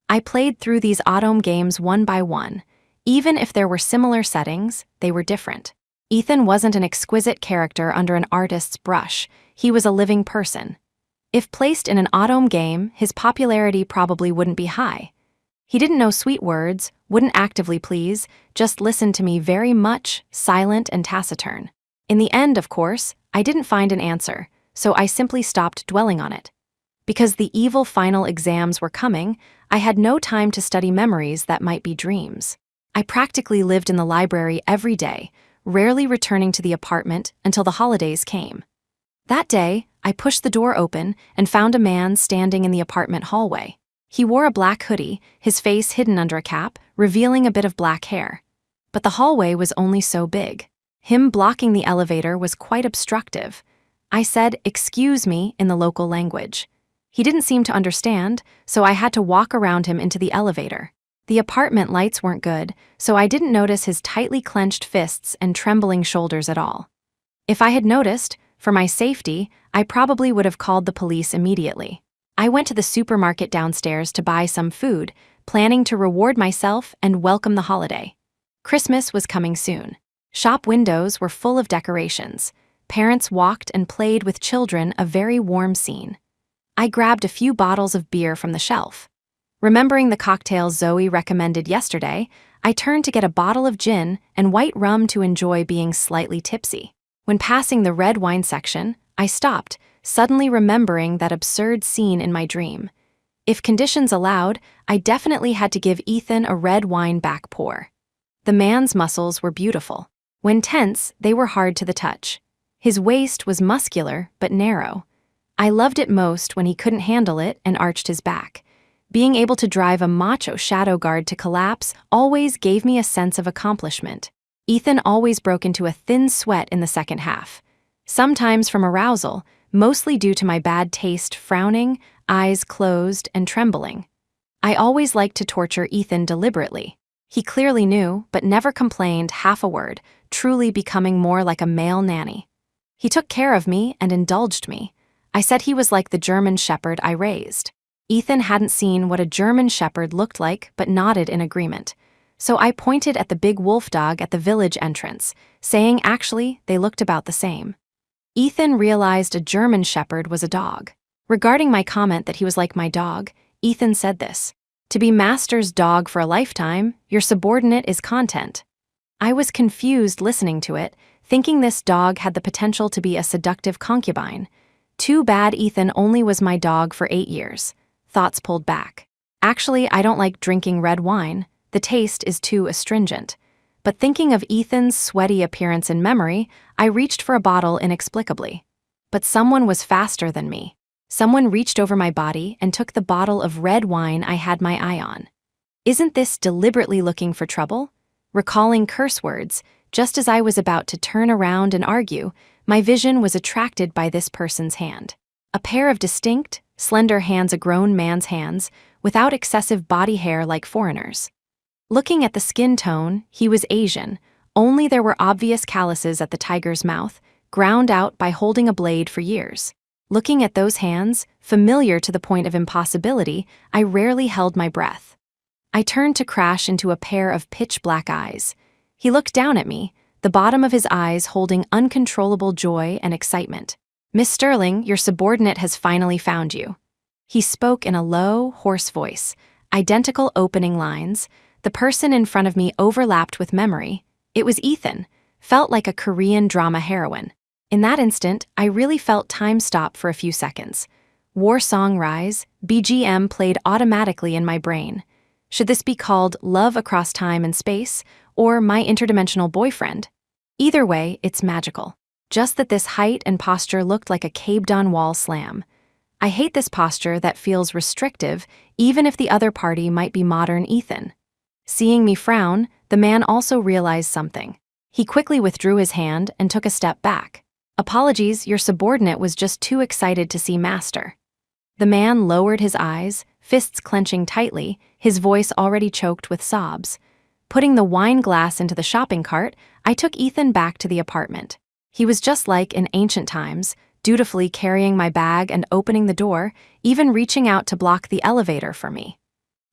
I played through these Autumn games one by one. Even if there were similar settings, they were different. Ethan wasn't an exquisite character under an artist's brush. He was a living person. If placed in an Autumn game, his popularity probably wouldn't be high. He didn't know sweet words, wouldn't actively please, just listened to me very much, silent and taciturn. In the end, of course, I didn't find an answer, so I simply stopped dwelling on it. Because the evil final exams were coming, I had no time to study memories that might be dreams. I practically lived in the library every day, rarely returning to the apartment until the holidays came. That day, I pushed the door open and found a man standing in the apartment hallway. He wore a black hoodie, his face hidden under a cap, revealing a bit of black hair. But the hallway was only so big. Him blocking the elevator was quite obstructive. I said, "Excuse me," in the local language. He didn't seem to understand, so I had to walk around him into the elevator. The apartment lights weren't good, so I didn't notice his tightly clenched fists and trembling shoulders at all. If I had noticed, for my safety, I probably would have called the police immediately. I went to the supermarket downstairs to buy some food, planning to reward myself and welcome the holiday. Christmas was coming soon. Shop windows were full of decorations. Parents walked and played with children, a very warm scene. I grabbed a few bottles of beer from the shelf. Remembering the cocktail Zoe recommended yesterday, I turned to get a bottle of gin and white rum to enjoy being slightly tipsy. When passing the red wine section, I stopped, suddenly remembering that absurd scene in my dream. If conditions allowed, I definitely had to give Ethan a red wine back pour. The man's muscles were beautiful. When tense, they were hard to the touch. His waist was muscular but narrow. I loved it most when he couldn't handle it and arched his back. Being able to drive a macho shadow guard to collapse always gave me a sense of accomplishment. Ethan always broke into a thin sweat in the second half. Sometimes from arousal, mostly due to my bad taste, frowning, eyes closed, and trembling. I always liked to torture Ethan deliberately. He clearly knew, but never complained half a word, truly becoming more like a male nanny. He took care of me and indulged me. I said he was like the German shepherd I raised. Ethan hadn't seen what a German shepherd looked like but nodded in agreement. So I pointed at the big wolf dog at the village entrance, saying actually they looked about the same. Ethan realized a German shepherd was a dog. Regarding my comment that he was like my dog, Ethan said this: "To be master's dog for a lifetime, your subordinate is content." I was confused listening to it, thinking this dog had the potential to be a seductive concubine. Too bad Ethan only was my dog for 8 years. Thoughts pulled back. Actually, I don't like drinking red wine. The taste is too astringent. But thinking of Ethan's sweaty appearance in memory, I reached for a bottle inexplicably. But someone was faster than me. Someone reached over my body and took the bottle of red wine I had my eye on. Isn't this deliberately looking for trouble? Recalling curse words, just as I was about to turn around and argue, my vision was attracted by this person's hand. A pair of distinct, slender hands, a grown man's hands, without excessive body hair like foreigners. Looking at the skin tone, he was Asian, only there were obvious calluses at the tiger's mouth, ground out by holding a blade for years. Looking at those hands, familiar to the point of impossibility, I rarely held my breath. I turned to crash into a pair of pitch-black eyes. He looked down at me, the bottom of his eyes holding uncontrollable joy and excitement. "Miss Sterling, your subordinate has finally found you." He spoke in a low, hoarse voice, identical opening lines. The person in front of me overlapped with memory. It was Ethan, felt like a Korean drama heroine. In that instant, I really felt time stop for a few seconds. War song rise, BGM played automatically in my brain. Should this be called Love Across Time and Space, or My Interdimensional Boyfriend? Either way, it's magical. Just that this height and posture looked like a caved-on wall slam. I hate this posture that feels restrictive, even if the other party might be modern Ethan. Seeing me frown, the man also realized something. He quickly withdrew his hand and took a step back. "Apologies, your subordinate was just too excited to see master." The man lowered his eyes, fists clenching tightly, his voice already choked with sobs. Putting the wine glass into the shopping cart, I took Ethan back to the apartment. He was just like in ancient times, dutifully carrying my bag and opening the door, even reaching out to block the elevator for me.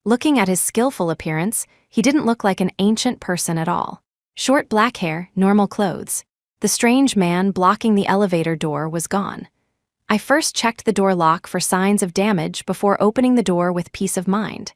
Looking at his skillful appearance, he didn't look like an ancient person at all. Short black hair, normal clothes. The strange man blocking the elevator door was gone. I first checked the door lock for signs of damage before opening the door with peace of mind.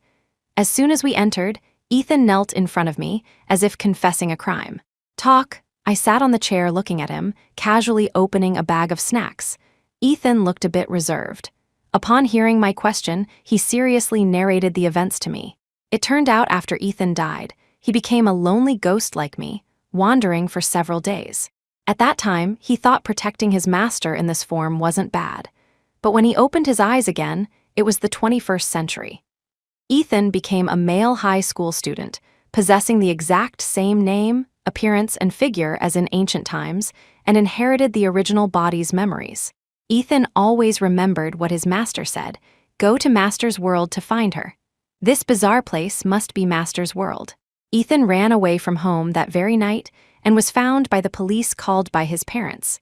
As soon as we entered, Ethan knelt in front of me, as if confessing a crime. "Talk." I sat on the chair looking at him, casually opening a bag of snacks. Ethan looked a bit reserved. Upon hearing my question, he seriously narrated the events to me. It turned out after Ethan died, he became a lonely ghost like me, wandering for several days. At that time, he thought protecting his master in this form wasn't bad. But when he opened his eyes again, it was the 21st century. Ethan became a male high school student, possessing the exact same name, appearance, and figure as in ancient times, and inherited the original body's memories. Ethan always remembered what his master said: "Go to Master's world to find her." This bizarre place must be Master's world. Ethan ran away from home that very night and was found by the police called by his parents.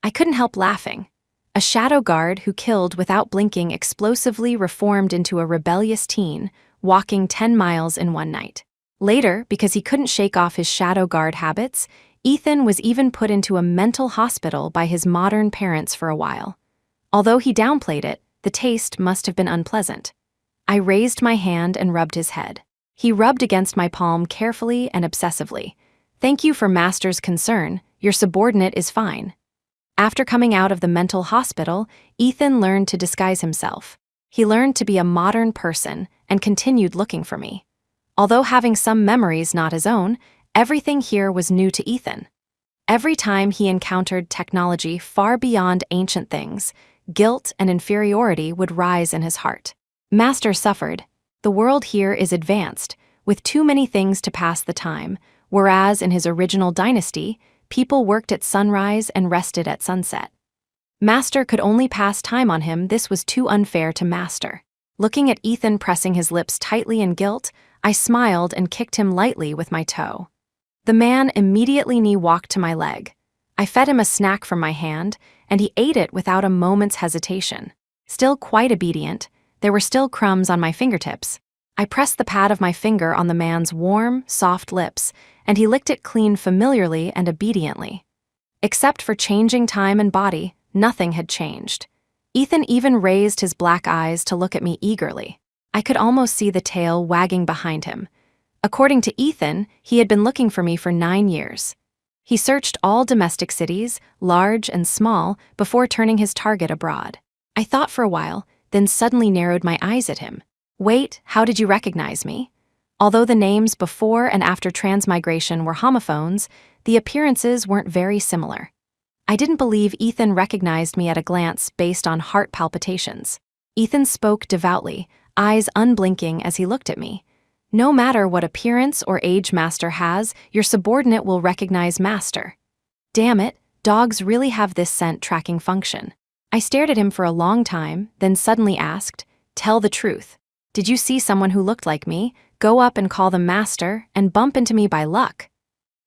I couldn't help laughing. A shadow guard who killed without blinking explosively reformed into a rebellious teen, walking 10 miles in one night. Later, because he couldn't shake off his shadow guard habits, Ethan was even put into a mental hospital by his modern parents for a while. Although he downplayed it, the taste must have been unpleasant. I raised my hand and rubbed his head. He rubbed against my palm carefully and obsessively. "Thank you for Master's concern. Your subordinate is fine." After coming out of the mental hospital, Ethan learned to disguise himself. He learned to be a modern person and continued looking for me. Although having some memories not his own, everything here was new to Ethan. Every time he encountered technology far beyond ancient things, guilt and inferiority would rise in his heart. Master suffered. The world here is advanced, with too many things to pass the time, whereas in his original dynasty, people worked at sunrise and rested at sunset. Master could only pass time on him. This was too unfair to Master. Looking at Ethan pressing his lips tightly in guilt, I smiled and kicked him lightly with my toe. The man immediately knee-walked to my leg. I fed him a snack from my hand, and he ate it without a moment's hesitation. Still quite obedient, there were still crumbs on my fingertips. I pressed the pad of my finger on the man's warm, soft lips, and he licked it clean familiarly and obediently. Except for changing time and body, nothing had changed. Ethan even raised his black eyes to look at me eagerly. I could almost see the tail wagging behind him. According to Ethan, he had been looking for me for 9 years. He searched all domestic cities, large and small, before turning his target abroad. I thought for a while, then suddenly narrowed my eyes at him. Wait, how did you recognize me? Although the names before and after transmigration were homophones, the appearances weren't very similar. I didn't believe Ethan recognized me at a glance based on heart palpitations. Ethan spoke devoutly, eyes unblinking as he looked at me. No matter what appearance or age Master has, your subordinate will recognize Master. Damn it, dogs really have this scent tracking function. I stared at him for a long time, then suddenly asked, "Tell the truth. Did you see someone who looked like me, go up and call them Master, and bump into me by luck?"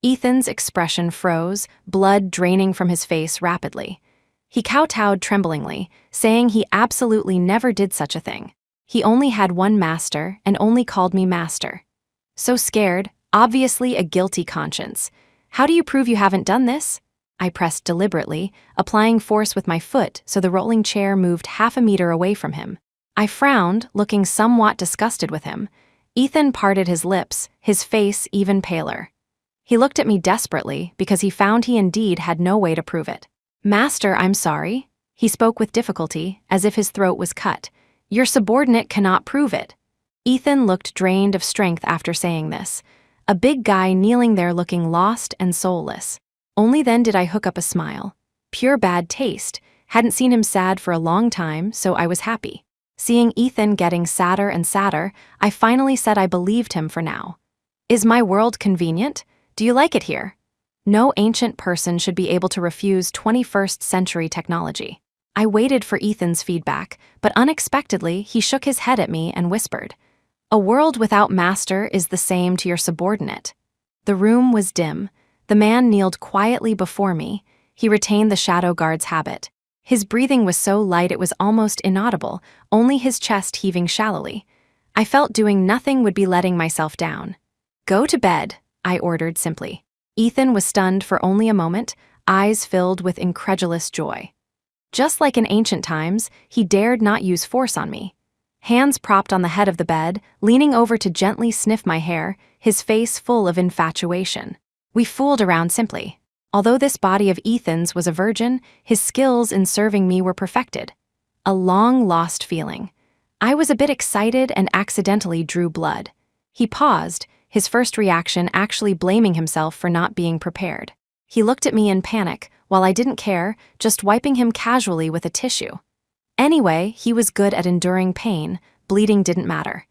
Ethan's expression froze, blood draining from his face rapidly. He kowtowed tremblingly, saying he absolutely never did such a thing. He only had one master and only called me Master. So scared, obviously a guilty conscience. "How do you prove you haven't done this?" I pressed deliberately, applying force with my foot so the rolling chair moved half a meter away from him. I frowned, looking somewhat disgusted with him. Ethan parted his lips, his face even paler. He looked at me desperately because he found he indeed had no way to prove it. "Master, I'm sorry." He spoke with difficulty, as if his throat was cut. "Your subordinate cannot prove it." Ethan looked drained of strength after saying this, a big guy kneeling there looking lost and soulless. Only then did I hook up a smile. Pure bad taste. Hadn't seen him sad for a long time, so I was happy. Seeing Ethan getting sadder and sadder, I finally said I believed him for now. "Is my world convenient? Do you like it here?" No ancient person should be able to refuse 21st century technology. I waited for Ethan's feedback, but unexpectedly he shook his head at me and whispered, "A world without Master is the same to your subordinate." The room was dim. The man kneeled quietly before me. He retained the shadow guard's habit. His breathing was so light it was almost inaudible, only his chest heaving shallowly. I felt doing nothing would be letting myself down. "Go to bed," I ordered simply. Ethan was stunned for only a moment, eyes filled with incredulous joy. Just like in ancient times, he dared not use force on me. Hands propped on the head of the bed, leaning over to gently sniff my hair, his face full of infatuation. We fooled around simply. Although this body of Ethan's was a virgin, his skills in serving me were perfected. A long-lost feeling. I was a bit excited and accidentally drew blood. He paused, his first reaction actually blaming himself for not being prepared. He looked at me in panic, while I didn't care, just wiping him casually with a tissue. Anyway, he was good at enduring pain, bleeding didn't matter.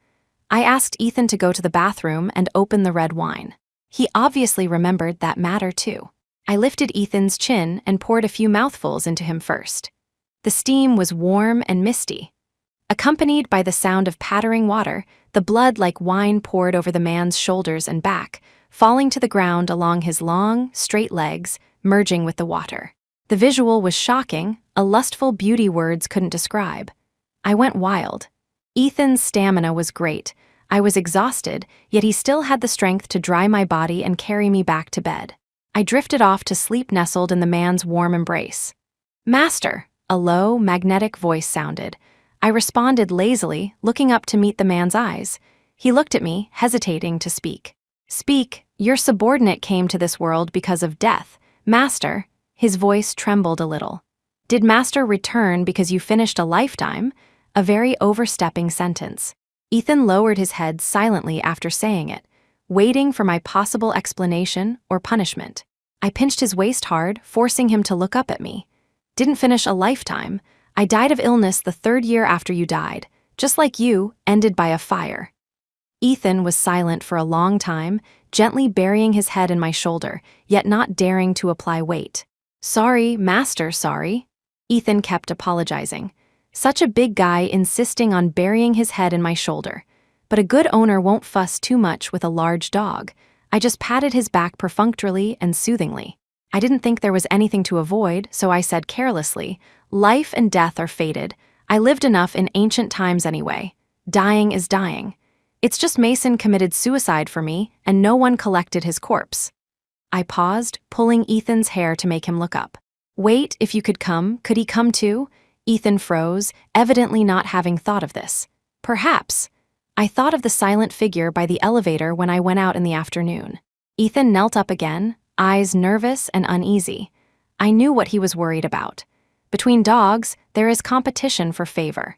I asked Ethan to go to the bathroom and open the red wine. He obviously remembered that matter too. I lifted Ethan's chin and poured a few mouthfuls into him first. The steam was warm and misty. Accompanied by the sound of pattering water, the blood like wine poured over the man's shoulders and back, falling to the ground along his long, straight legs, merging with the water. The visual was shocking, a lustful beauty words couldn't describe. I went wild. Ethan's stamina was great. I was exhausted, yet he still had the strength to dry my body and carry me back to bed. I drifted off to sleep nestled in the man's warm embrace. "Master," a low, magnetic voice sounded. I responded lazily, looking up to meet the man's eyes. He looked at me, hesitating to speak. "Speak, your subordinate came to this world because of death. Master," his voice trembled a little. "Did Master return because you finished a lifetime?" A very overstepping sentence. Ethan lowered his head silently after saying it, waiting for my possible explanation or punishment. I pinched his waist hard, forcing him to look up at me. Didn't finish a lifetime. I died of illness the 3rd year after you died, just like you, ended by a fire. Ethan was silent for a long time, gently burying his head in my shoulder, yet not daring to apply weight. Sorry, Master, sorry. Ethan kept apologizing. Such a big guy insisting on burying his head in my shoulder. But a good owner won't fuss too much with a large dog. I just patted his back perfunctorily and soothingly. I didn't think there was anything to avoid, so I said carelessly, "Life and death are fated. I lived enough in ancient times anyway. Dying is dying. It's just Mason committed suicide for me, and no one collected his corpse." I paused, pulling Ethan's hair to make him look up. "Wait, if you could come, could he come too?" Ethan froze, evidently not having thought of this. "Perhaps." I thought of the silent figure by the elevator when I went out in the afternoon. Ethan knelt up again, eyes nervous and uneasy. I knew what he was worried about. Between dogs, there is competition for favor.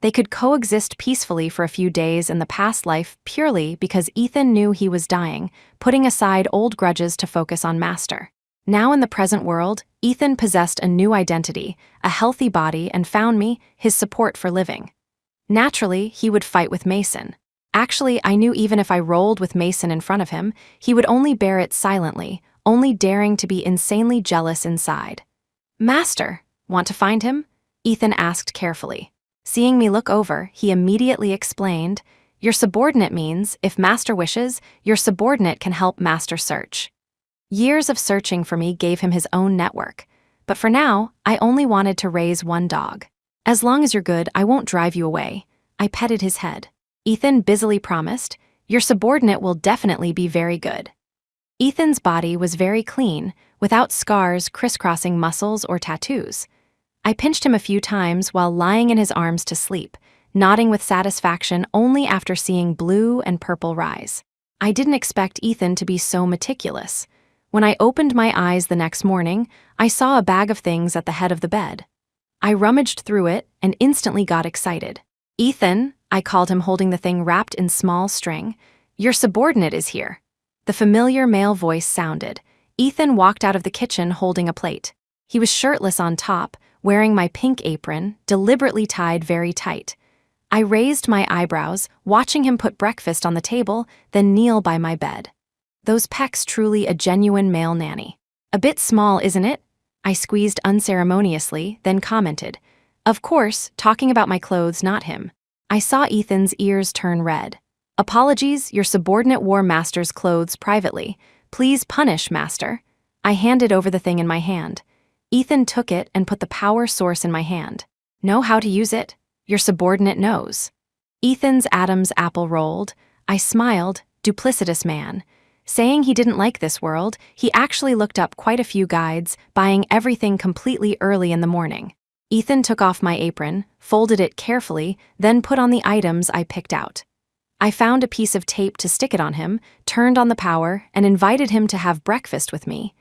They could coexist peacefully for a few days in the past life purely because Ethan knew he was dying, putting aside old grudges to focus on Master. Now in the present world, Ethan possessed a new identity, a healthy body, and found me, his support for living. Naturally, he would fight with Mason. Actually, I knew even if I rolled with Mason in front of him, he would only bear it silently, only daring to be insanely jealous inside. "Master, want to find him?" Ethan asked carefully. Seeing me look over, he immediately explained, "Your subordinate means, if Master wishes, your subordinate can help Master search." Years of searching for me gave him his own network. But for now, I only wanted to raise one dog. "As long as you're good, I won't drive you away." I petted his head. Ethan busily promised, "Your subordinate will definitely be very good." Ethan's body was very clean, without scars crisscrossing muscles or tattoos. I pinched him a few times while lying in his arms to sleep, nodding with satisfaction only after seeing blue and purple rise. I didn't expect Ethan to be so meticulous. When I opened my eyes the next morning, I saw a bag of things at the head of the bed. I rummaged through it and instantly got excited. "Ethan," I called him holding the thing wrapped in small string, "your subordinate is here." The familiar male voice sounded. Ethan walked out of the kitchen holding a plate. He was shirtless on top, wearing my pink apron, deliberately tied very tight. I raised my eyebrows, watching him put breakfast on the table, then kneel by my bed. Those pecs truly a genuine male nanny. "A bit small, isn't it?" I squeezed unceremoniously, then commented. Of course, talking about my clothes, not him. I saw Ethan's ears turn red. "Apologies, your subordinate wore Master's clothes privately. Please punish Master." I handed over the thing in my hand. Ethan took it and put the power source in my hand. "Know how to use it? Your subordinate knows." Ethan's Adam's apple rolled. I smiled, duplicitous man. Saying he didn't like this world, he actually looked up quite a few guides, buying everything completely early in the morning. Ethan took off my apron, folded it carefully, then put on the items I picked out. I found a piece of tape to stick it on him, turned on the power, and invited him to have breakfast with me.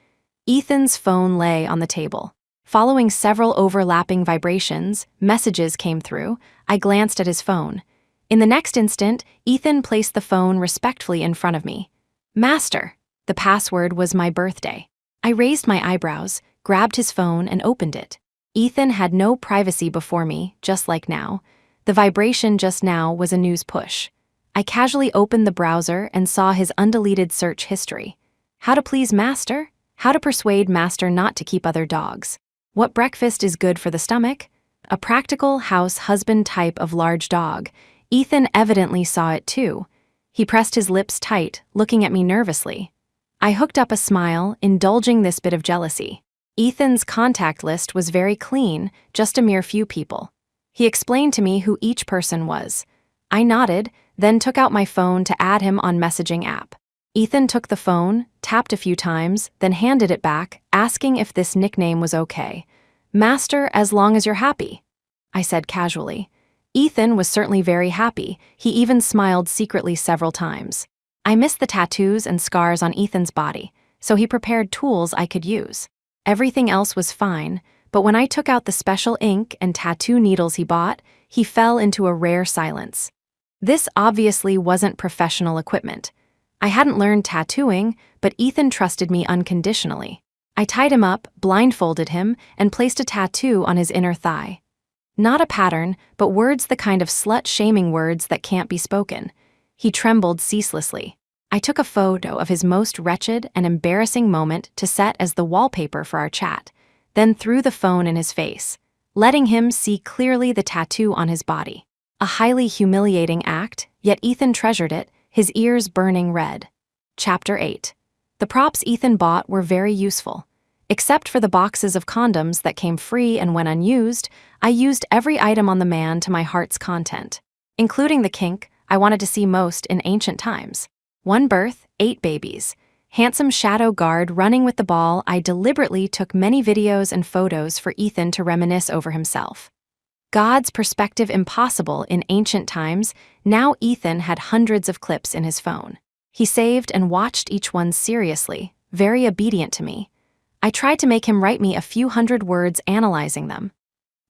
Ethan's phone lay on the table. Following several overlapping vibrations, messages came through. I glanced at his phone. In the next instant, Ethan placed the phone respectfully in front of me. "Master." The password was my birthday. I raised my eyebrows, grabbed his phone, and opened it. Ethan had no privacy before me, just like now. The vibration just now was a news push. I casually opened the browser and saw his undeleted search history. How to please Master? How to persuade Master not to keep other dogs? What breakfast is good for the stomach? A practical house husband type of large dog. Ethan evidently saw it too. He pressed his lips tight, looking at me nervously. I hooked up a smile, indulging this bit of jealousy. Ethan's contact list was very clean, just a mere few people. He explained to me who each person was. I nodded, then took out my phone to add him on messaging app. Ethan took the phone, tapped a few times, then handed it back, asking if this nickname was okay. "Master, as long as you're happy," I said casually. Ethan was certainly very happy. He even smiled secretly several times. I missed the tattoos and scars on Ethan's body, so he prepared tools I could use. Everything else was fine, but when I took out the special ink and tattoo needles he bought, he fell into a rare silence. This obviously wasn't professional equipment. I hadn't learned tattooing, but Ethan trusted me unconditionally. I tied him up, blindfolded him, and placed a tattoo on his inner thigh. Not a pattern, but words, the kind of slut-shaming words that can't be spoken. He trembled ceaselessly. I took a photo of his most wretched and embarrassing moment to set as the wallpaper for our chat, then threw the phone in his face, letting him see clearly the tattoo on his body. A highly humiliating act, yet Ethan treasured it, his ears burning red. Chapter 8. The props Ethan bought were very useful. Except for the boxes of condoms that came free and when unused, I used every item on the man to my heart's content, including the kink I wanted to see most in ancient times. 1 birth, 8 babies. Handsome shadow guard running with the ball. I deliberately took many videos and photos for Ethan to reminisce over himself. God's perspective impossible in ancient times. Now Ethan had hundreds of clips in his phone. He saved and watched each one seriously, very obedient to me. I tried to make him write me a few hundred words analyzing them.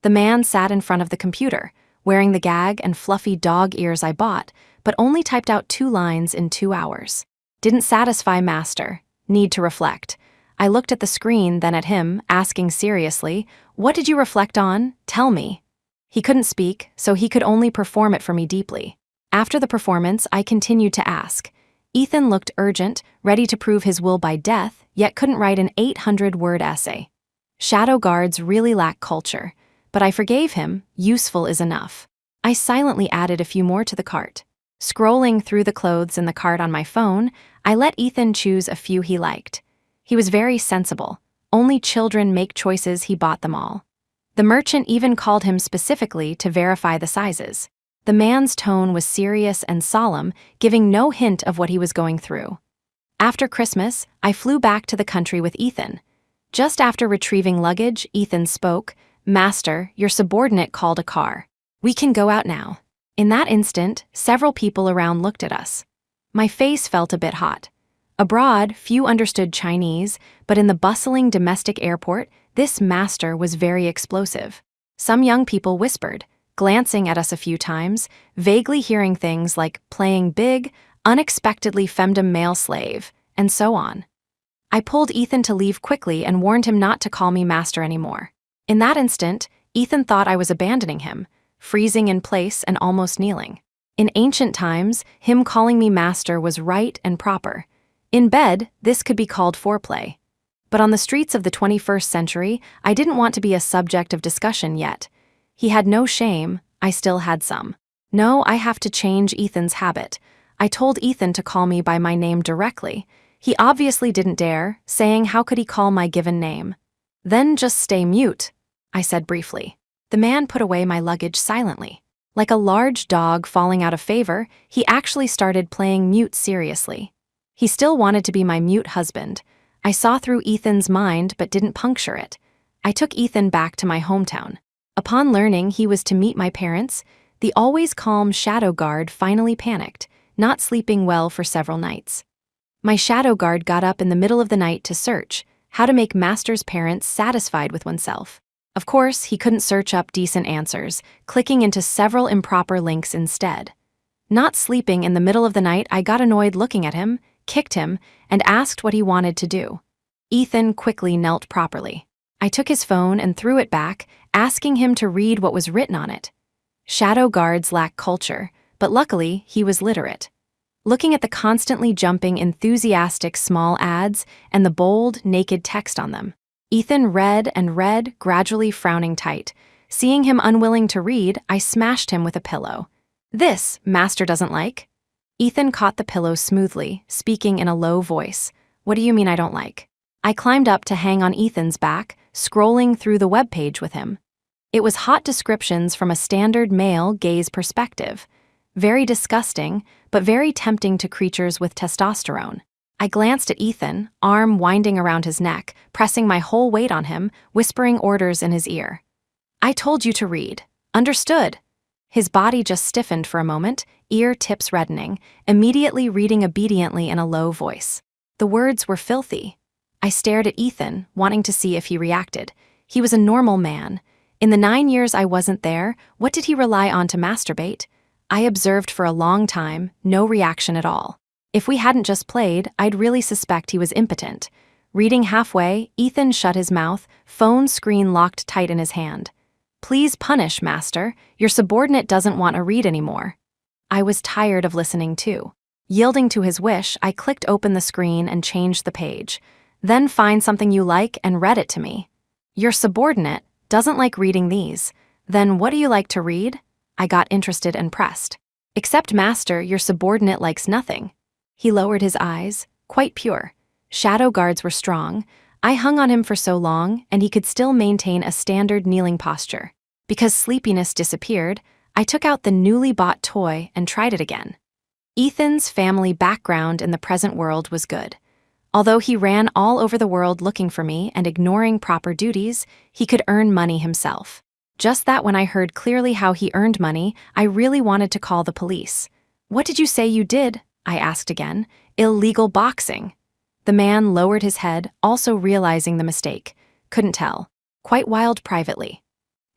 The man sat in front of the computer, wearing the gag and fluffy dog ears I bought, but only typed out 2 lines in 2 hours. Didn't satisfy master. Need to reflect. I looked at the screen, then at him, asking seriously, "What did you reflect on? Tell me." He couldn't speak, so he could only perform it for me deeply. After the performance, I continued to ask. Ethan looked urgent, ready to prove his will by death, yet couldn't write an 800-word essay. Shadow guards really lack culture, but I forgave him. Useful is enough. I silently added a few more to the cart. Scrolling through the clothes in the cart on my phone, I let Ethan choose a few he liked. He was very sensible. Only children make choices. He bought them all. The merchant even called him specifically to verify the sizes. The man's tone was serious and solemn, giving no hint of what he was going through. After Christmas, I flew back to the country with Ethan. Just after retrieving luggage, Ethan spoke. "Master, your subordinate called a car. We can go out now." In that instant, several people around looked at us. My face felt a bit hot. Abroad, few understood Chinese, but in the bustling domestic airport, this master was very explosive. Some young people whispered, glancing at us a few times, vaguely hearing things like playing big, unexpectedly femdom male slave, and so on. I pulled Ethan to leave quickly and warned him not to call me master anymore. In that instant, Ethan thought I was abandoning him, freezing in place and almost kneeling. In ancient times, him calling me master was right and proper. In bed, this could be called foreplay. But on the streets of the 21st century, I didn't want to be a subject of discussion yet. He had no shame, I still had some. No, I have to change Ethan's habit. I told Ethan to call me by my name directly. He obviously didn't dare, saying how could he call my given name? "Then just stay mute," I said briefly. The man put away my luggage silently. Like a large dog falling out of favor, he actually started playing mute seriously. He still wanted to be my mute husband. I saw through Ethan's mind but didn't puncture it. I took Ethan back to my hometown. Upon learning he was to meet my parents, the always calm shadow guard finally panicked, not sleeping well for several nights. My shadow guard got up in the middle of the night to search how to make master's parents satisfied with oneself. Of course, he couldn't search up decent answers, clicking into several improper links instead. Not sleeping in the middle of the night, I got annoyed looking at him, kicked him, and asked what he wanted to do. Ethan quickly knelt properly. I took his phone and threw it back, asking him to read what was written on it. Shadow guards lack culture, but luckily he was literate. Looking at the constantly jumping, enthusiastic small ads and the bold, naked text on them, Ethan read and read, gradually frowning tight. Seeing him unwilling to read, I smashed him with a pillow. "This, master doesn't like?" Ethan caught the pillow smoothly, speaking in a low voice. "What do you mean I don't like?" I climbed up to hang on Ethan's back, scrolling through the webpage with him. It was hot descriptions from a standard male gaze perspective. Very disgusting, but very tempting to creatures with testosterone. I glanced at Ethan, arm winding around his neck, pressing my whole weight on him, whispering orders in his ear. "I told you to read. Understood." His body just stiffened for a moment, ear tips reddening, immediately reading obediently in a low voice. The words were filthy. I stared at Ethan, wanting to see if he reacted. He was a normal man. In the 9 years I wasn't there, what did he rely on to masturbate? I observed for a long time, no reaction at all. If we hadn't just played, I'd really suspect he was impotent. Reading halfway, Ethan shut his mouth, phone screen locked tight in his hand. "Please punish, master. Your subordinate doesn't want to read anymore." I was tired of listening too. Yielding to his wish, I clicked open the screen and changed the page. "Then find something you like and read it to me." "Your subordinate doesn't like reading these. Then what do you like to read?" I got interested and pressed. "Except master, your subordinate likes nothing." He lowered his eyes, quite pure. Shadow guards were strong. I hung on him for so long, and he could still maintain a standard kneeling posture. Because sleepiness disappeared, I took out the newly bought toy and tried it again. Ethan's family background in the present world was good. Although he ran all over the world looking for me and ignoring proper duties, he could earn money himself. Just that when I heard clearly how he earned money, I really wanted to call the police. "What did you say you did?" I asked again. "Illegal boxing." The man lowered his head, also realizing the mistake. Couldn't tell. Quite wild privately.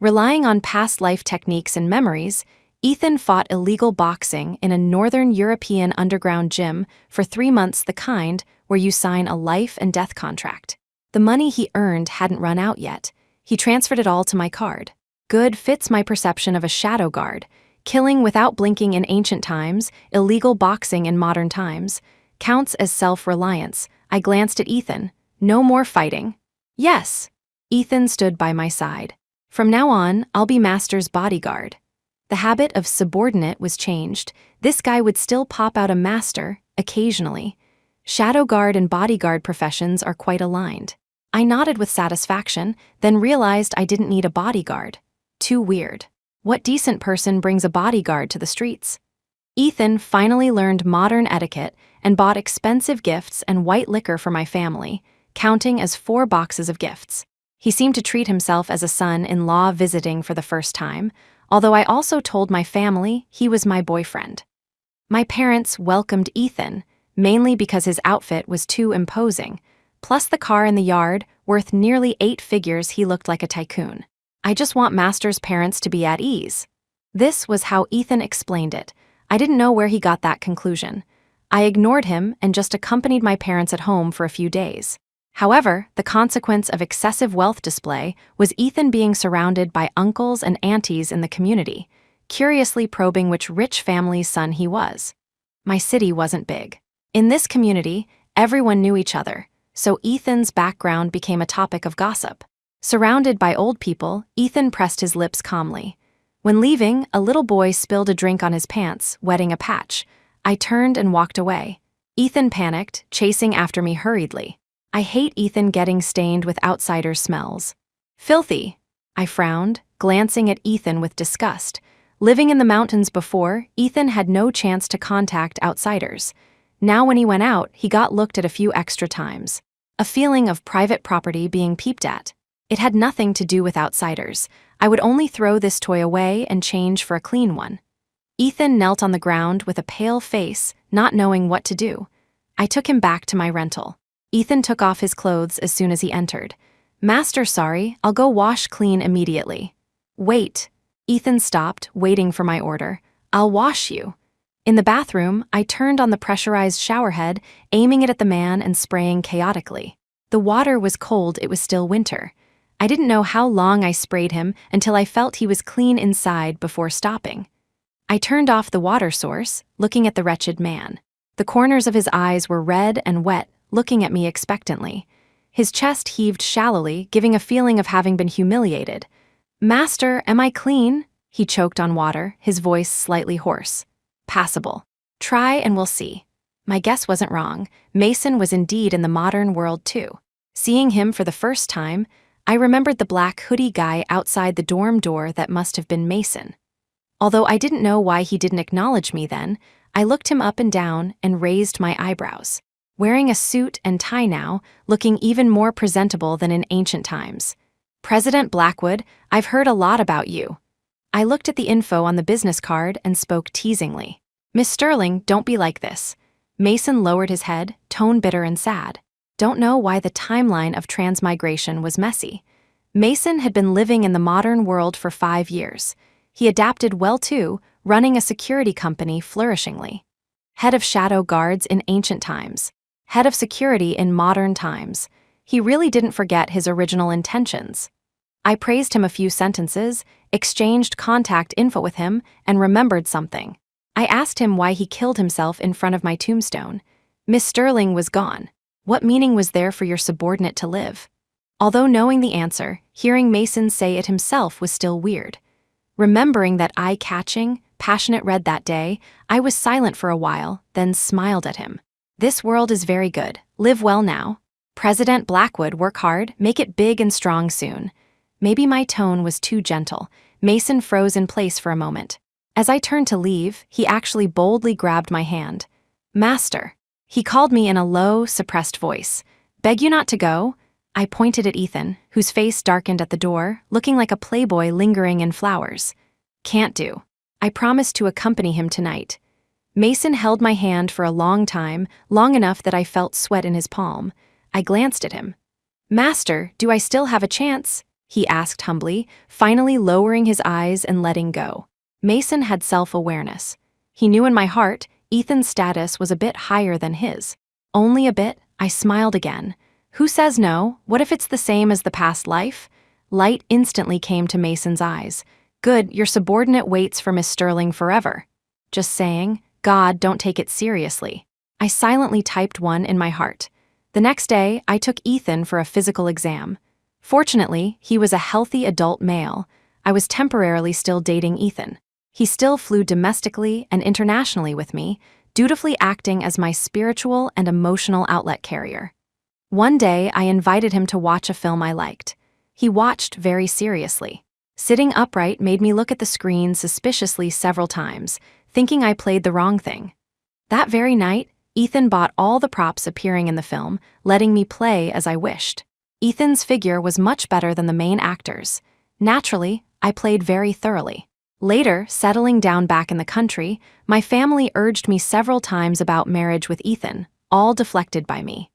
Relying on past life techniques and memories, Ethan fought illegal boxing in a Northern European underground gym for 3 months, the kind where you sign a life and death contract. The money he earned hadn't run out yet. He transferred it all to my card. Good fits my perception of a shadow guard. Killing without blinking in ancient times, illegal boxing in modern times. Counts as self-reliance. I glanced at Ethan. "No more fighting." "Yes." Ethan stood by my side. "From now on, I'll be master's bodyguard." The habit of subordinate was changed. This guy would still pop out a master, occasionally. Shadow guard and bodyguard professions are quite aligned. I nodded with satisfaction, then realized I didn't need a bodyguard. Too weird. What decent person brings a bodyguard to the streets? Ethan finally learned modern etiquette and bought expensive gifts and white liquor for my family, counting as 4 boxes of gifts. He seemed to treat himself as a son-in-law visiting for the first time, although I also told my family he was my boyfriend. My parents welcomed Ethan, mainly because his outfit was too imposing, plus the car in the yard, worth nearly 8 figures. He looked like a tycoon. "I just want master's parents to be at ease." This was how Ethan explained it. I didn't know where he got that conclusion. I ignored him and just accompanied my parents at home for a few days. However, the consequence of excessive wealth display was Ethan being surrounded by uncles and aunties in the community, curiously probing which rich family's son he was. My city wasn't big. In this community, everyone knew each other, so Ethan's background became a topic of gossip. Surrounded by old people, Ethan pressed his lips calmly. When leaving, a little boy spilled a drink on his pants, wetting a patch. I turned and walked away. Ethan panicked, chasing after me hurriedly. I hate Ethan getting stained with outsiders' smells. "Filthy." I frowned, glancing at Ethan with disgust. Living in the mountains before, Ethan had no chance to contact outsiders. Now when he went out, he got looked at a few extra times. A feeling of private property being peeped at. It had nothing to do with outsiders. I would only throw this toy away and change for a clean one. Ethan knelt on the ground with a pale face, not knowing what to do. I took him back to my rental. Ethan took off his clothes as soon as he entered. "Master, sorry, I'll go wash clean immediately." "Wait." Ethan stopped, waiting for my order. "I'll wash you." In the bathroom, I turned on the pressurized shower head, aiming it at the man and spraying chaotically. The water was cold, it was still winter. I didn't know how long I sprayed him until I felt he was clean inside before stopping. I turned off the water source, looking at the wretched man. The corners of his eyes were red and wet, looking at me expectantly. His chest heaved shallowly, giving a feeling of having been humiliated. "Master, am I clean?" He choked on water, his voice slightly hoarse. "Passable. Try and we'll see." My guess wasn't wrong. Mason was indeed in the modern world too. Seeing him for the first time, I remembered the black hoodie guy outside the dorm door. That must have been Mason. Although I didn't know why he didn't acknowledge me then, I looked him up and down and raised my eyebrows. Wearing a suit and tie now, looking even more presentable than in ancient times. "President Blackwood, I've heard a lot about you." I looked at the info on the business card and spoke teasingly. "Miss Sterling, don't be like this." Mason lowered his head, tone bitter and sad. Don't know why the timeline of transmigration was messy. Mason had been living in the modern world for 5 years. He adapted well too, running a security company flourishingly. head of shadow guards in ancient times, head of security in modern times. He really didn't forget his original intentions. I praised him a few sentences, exchanged contact info with him, and remembered something. I asked him why he killed himself in front of my tombstone. Miss Sterling was gone. What meaning was there for your subordinate to live? Although knowing the answer, hearing Mason say it himself was still weird. Remembering that eye-catching, passionate read that day, I was silent for a while, then smiled at him. This world is very good. Live well now. President Blackwood, work hard, make it big and strong soon. Maybe my tone was too gentle. Mason froze in place for a moment. As I turned to leave, he actually boldly grabbed my hand. Master. He called me in a low, suppressed voice. Beg you not to go? I pointed at Ethan, whose face darkened at the door, looking like a playboy lingering in flowers. Can't do. I promised to accompany him tonight. Mason held my hand for a long time, long enough that I felt sweat in his palm. I glanced at him. Master, do I still have a chance? He asked humbly, finally lowering his eyes and letting go. Mason had self-awareness. He knew in my heart, Ethan's status was a bit higher than his. Only a bit. I smiled again. Who says no? What if it's the same as the past life? Light instantly came to Mason's eyes. Good, your subordinate waits for Miss Sterling forever. Just saying, God, don't take it seriously. I silently typed one in my heart. The next day, I took Ethan for a physical exam. Fortunately, he was a healthy adult male. I was temporarily still dating Ethan. He still flew domestically and internationally with me, dutifully acting as my spiritual and emotional outlet carrier. One day, I invited him to watch a film I liked. He watched very seriously. Sitting upright made me look at the screen suspiciously several times, thinking I played the wrong thing. That very night, Ethan bought all the props appearing in the film, letting me play as I wished. Ethan's figure was much better than the main actors. Naturally, I played very thoroughly. Later, settling down back in the country, my family urged me several times about marriage with Ethan, all deflected by me.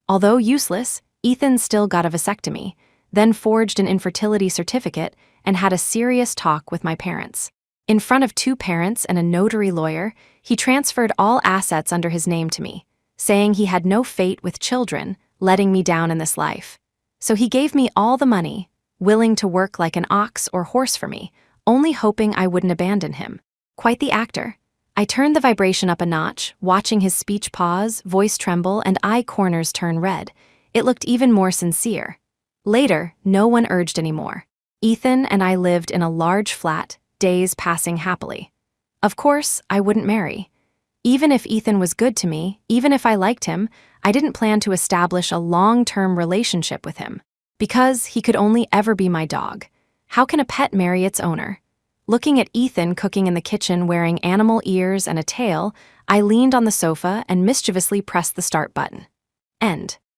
Although useless, Ethan still got a vasectomy, then forged an infertility certificate and had a serious talk with my parents. In front of 2 parents and a notary lawyer, he transferred all assets under his name to me, saying he had no fate with children, letting me down in this life. So he gave me all the money, willing to work like an ox or horse for me, only hoping I wouldn't abandon him. Quite the actor. I turned the vibration up a notch, watching his speech pause, voice tremble, and eye corners turn red. It looked even more sincere. Later, no one urged anymore. Ethan and I lived in a large flat, days passing happily. Of course, I wouldn't marry. Even if Ethan was good to me, even if I liked him, I didn't plan to establish a long-term relationship with him. Because he could only ever be my dog. How can a pet marry its owner? Looking at Ethan cooking in the kitchen wearing animal ears and a tail, I leaned on the sofa and mischievously pressed the start button. End.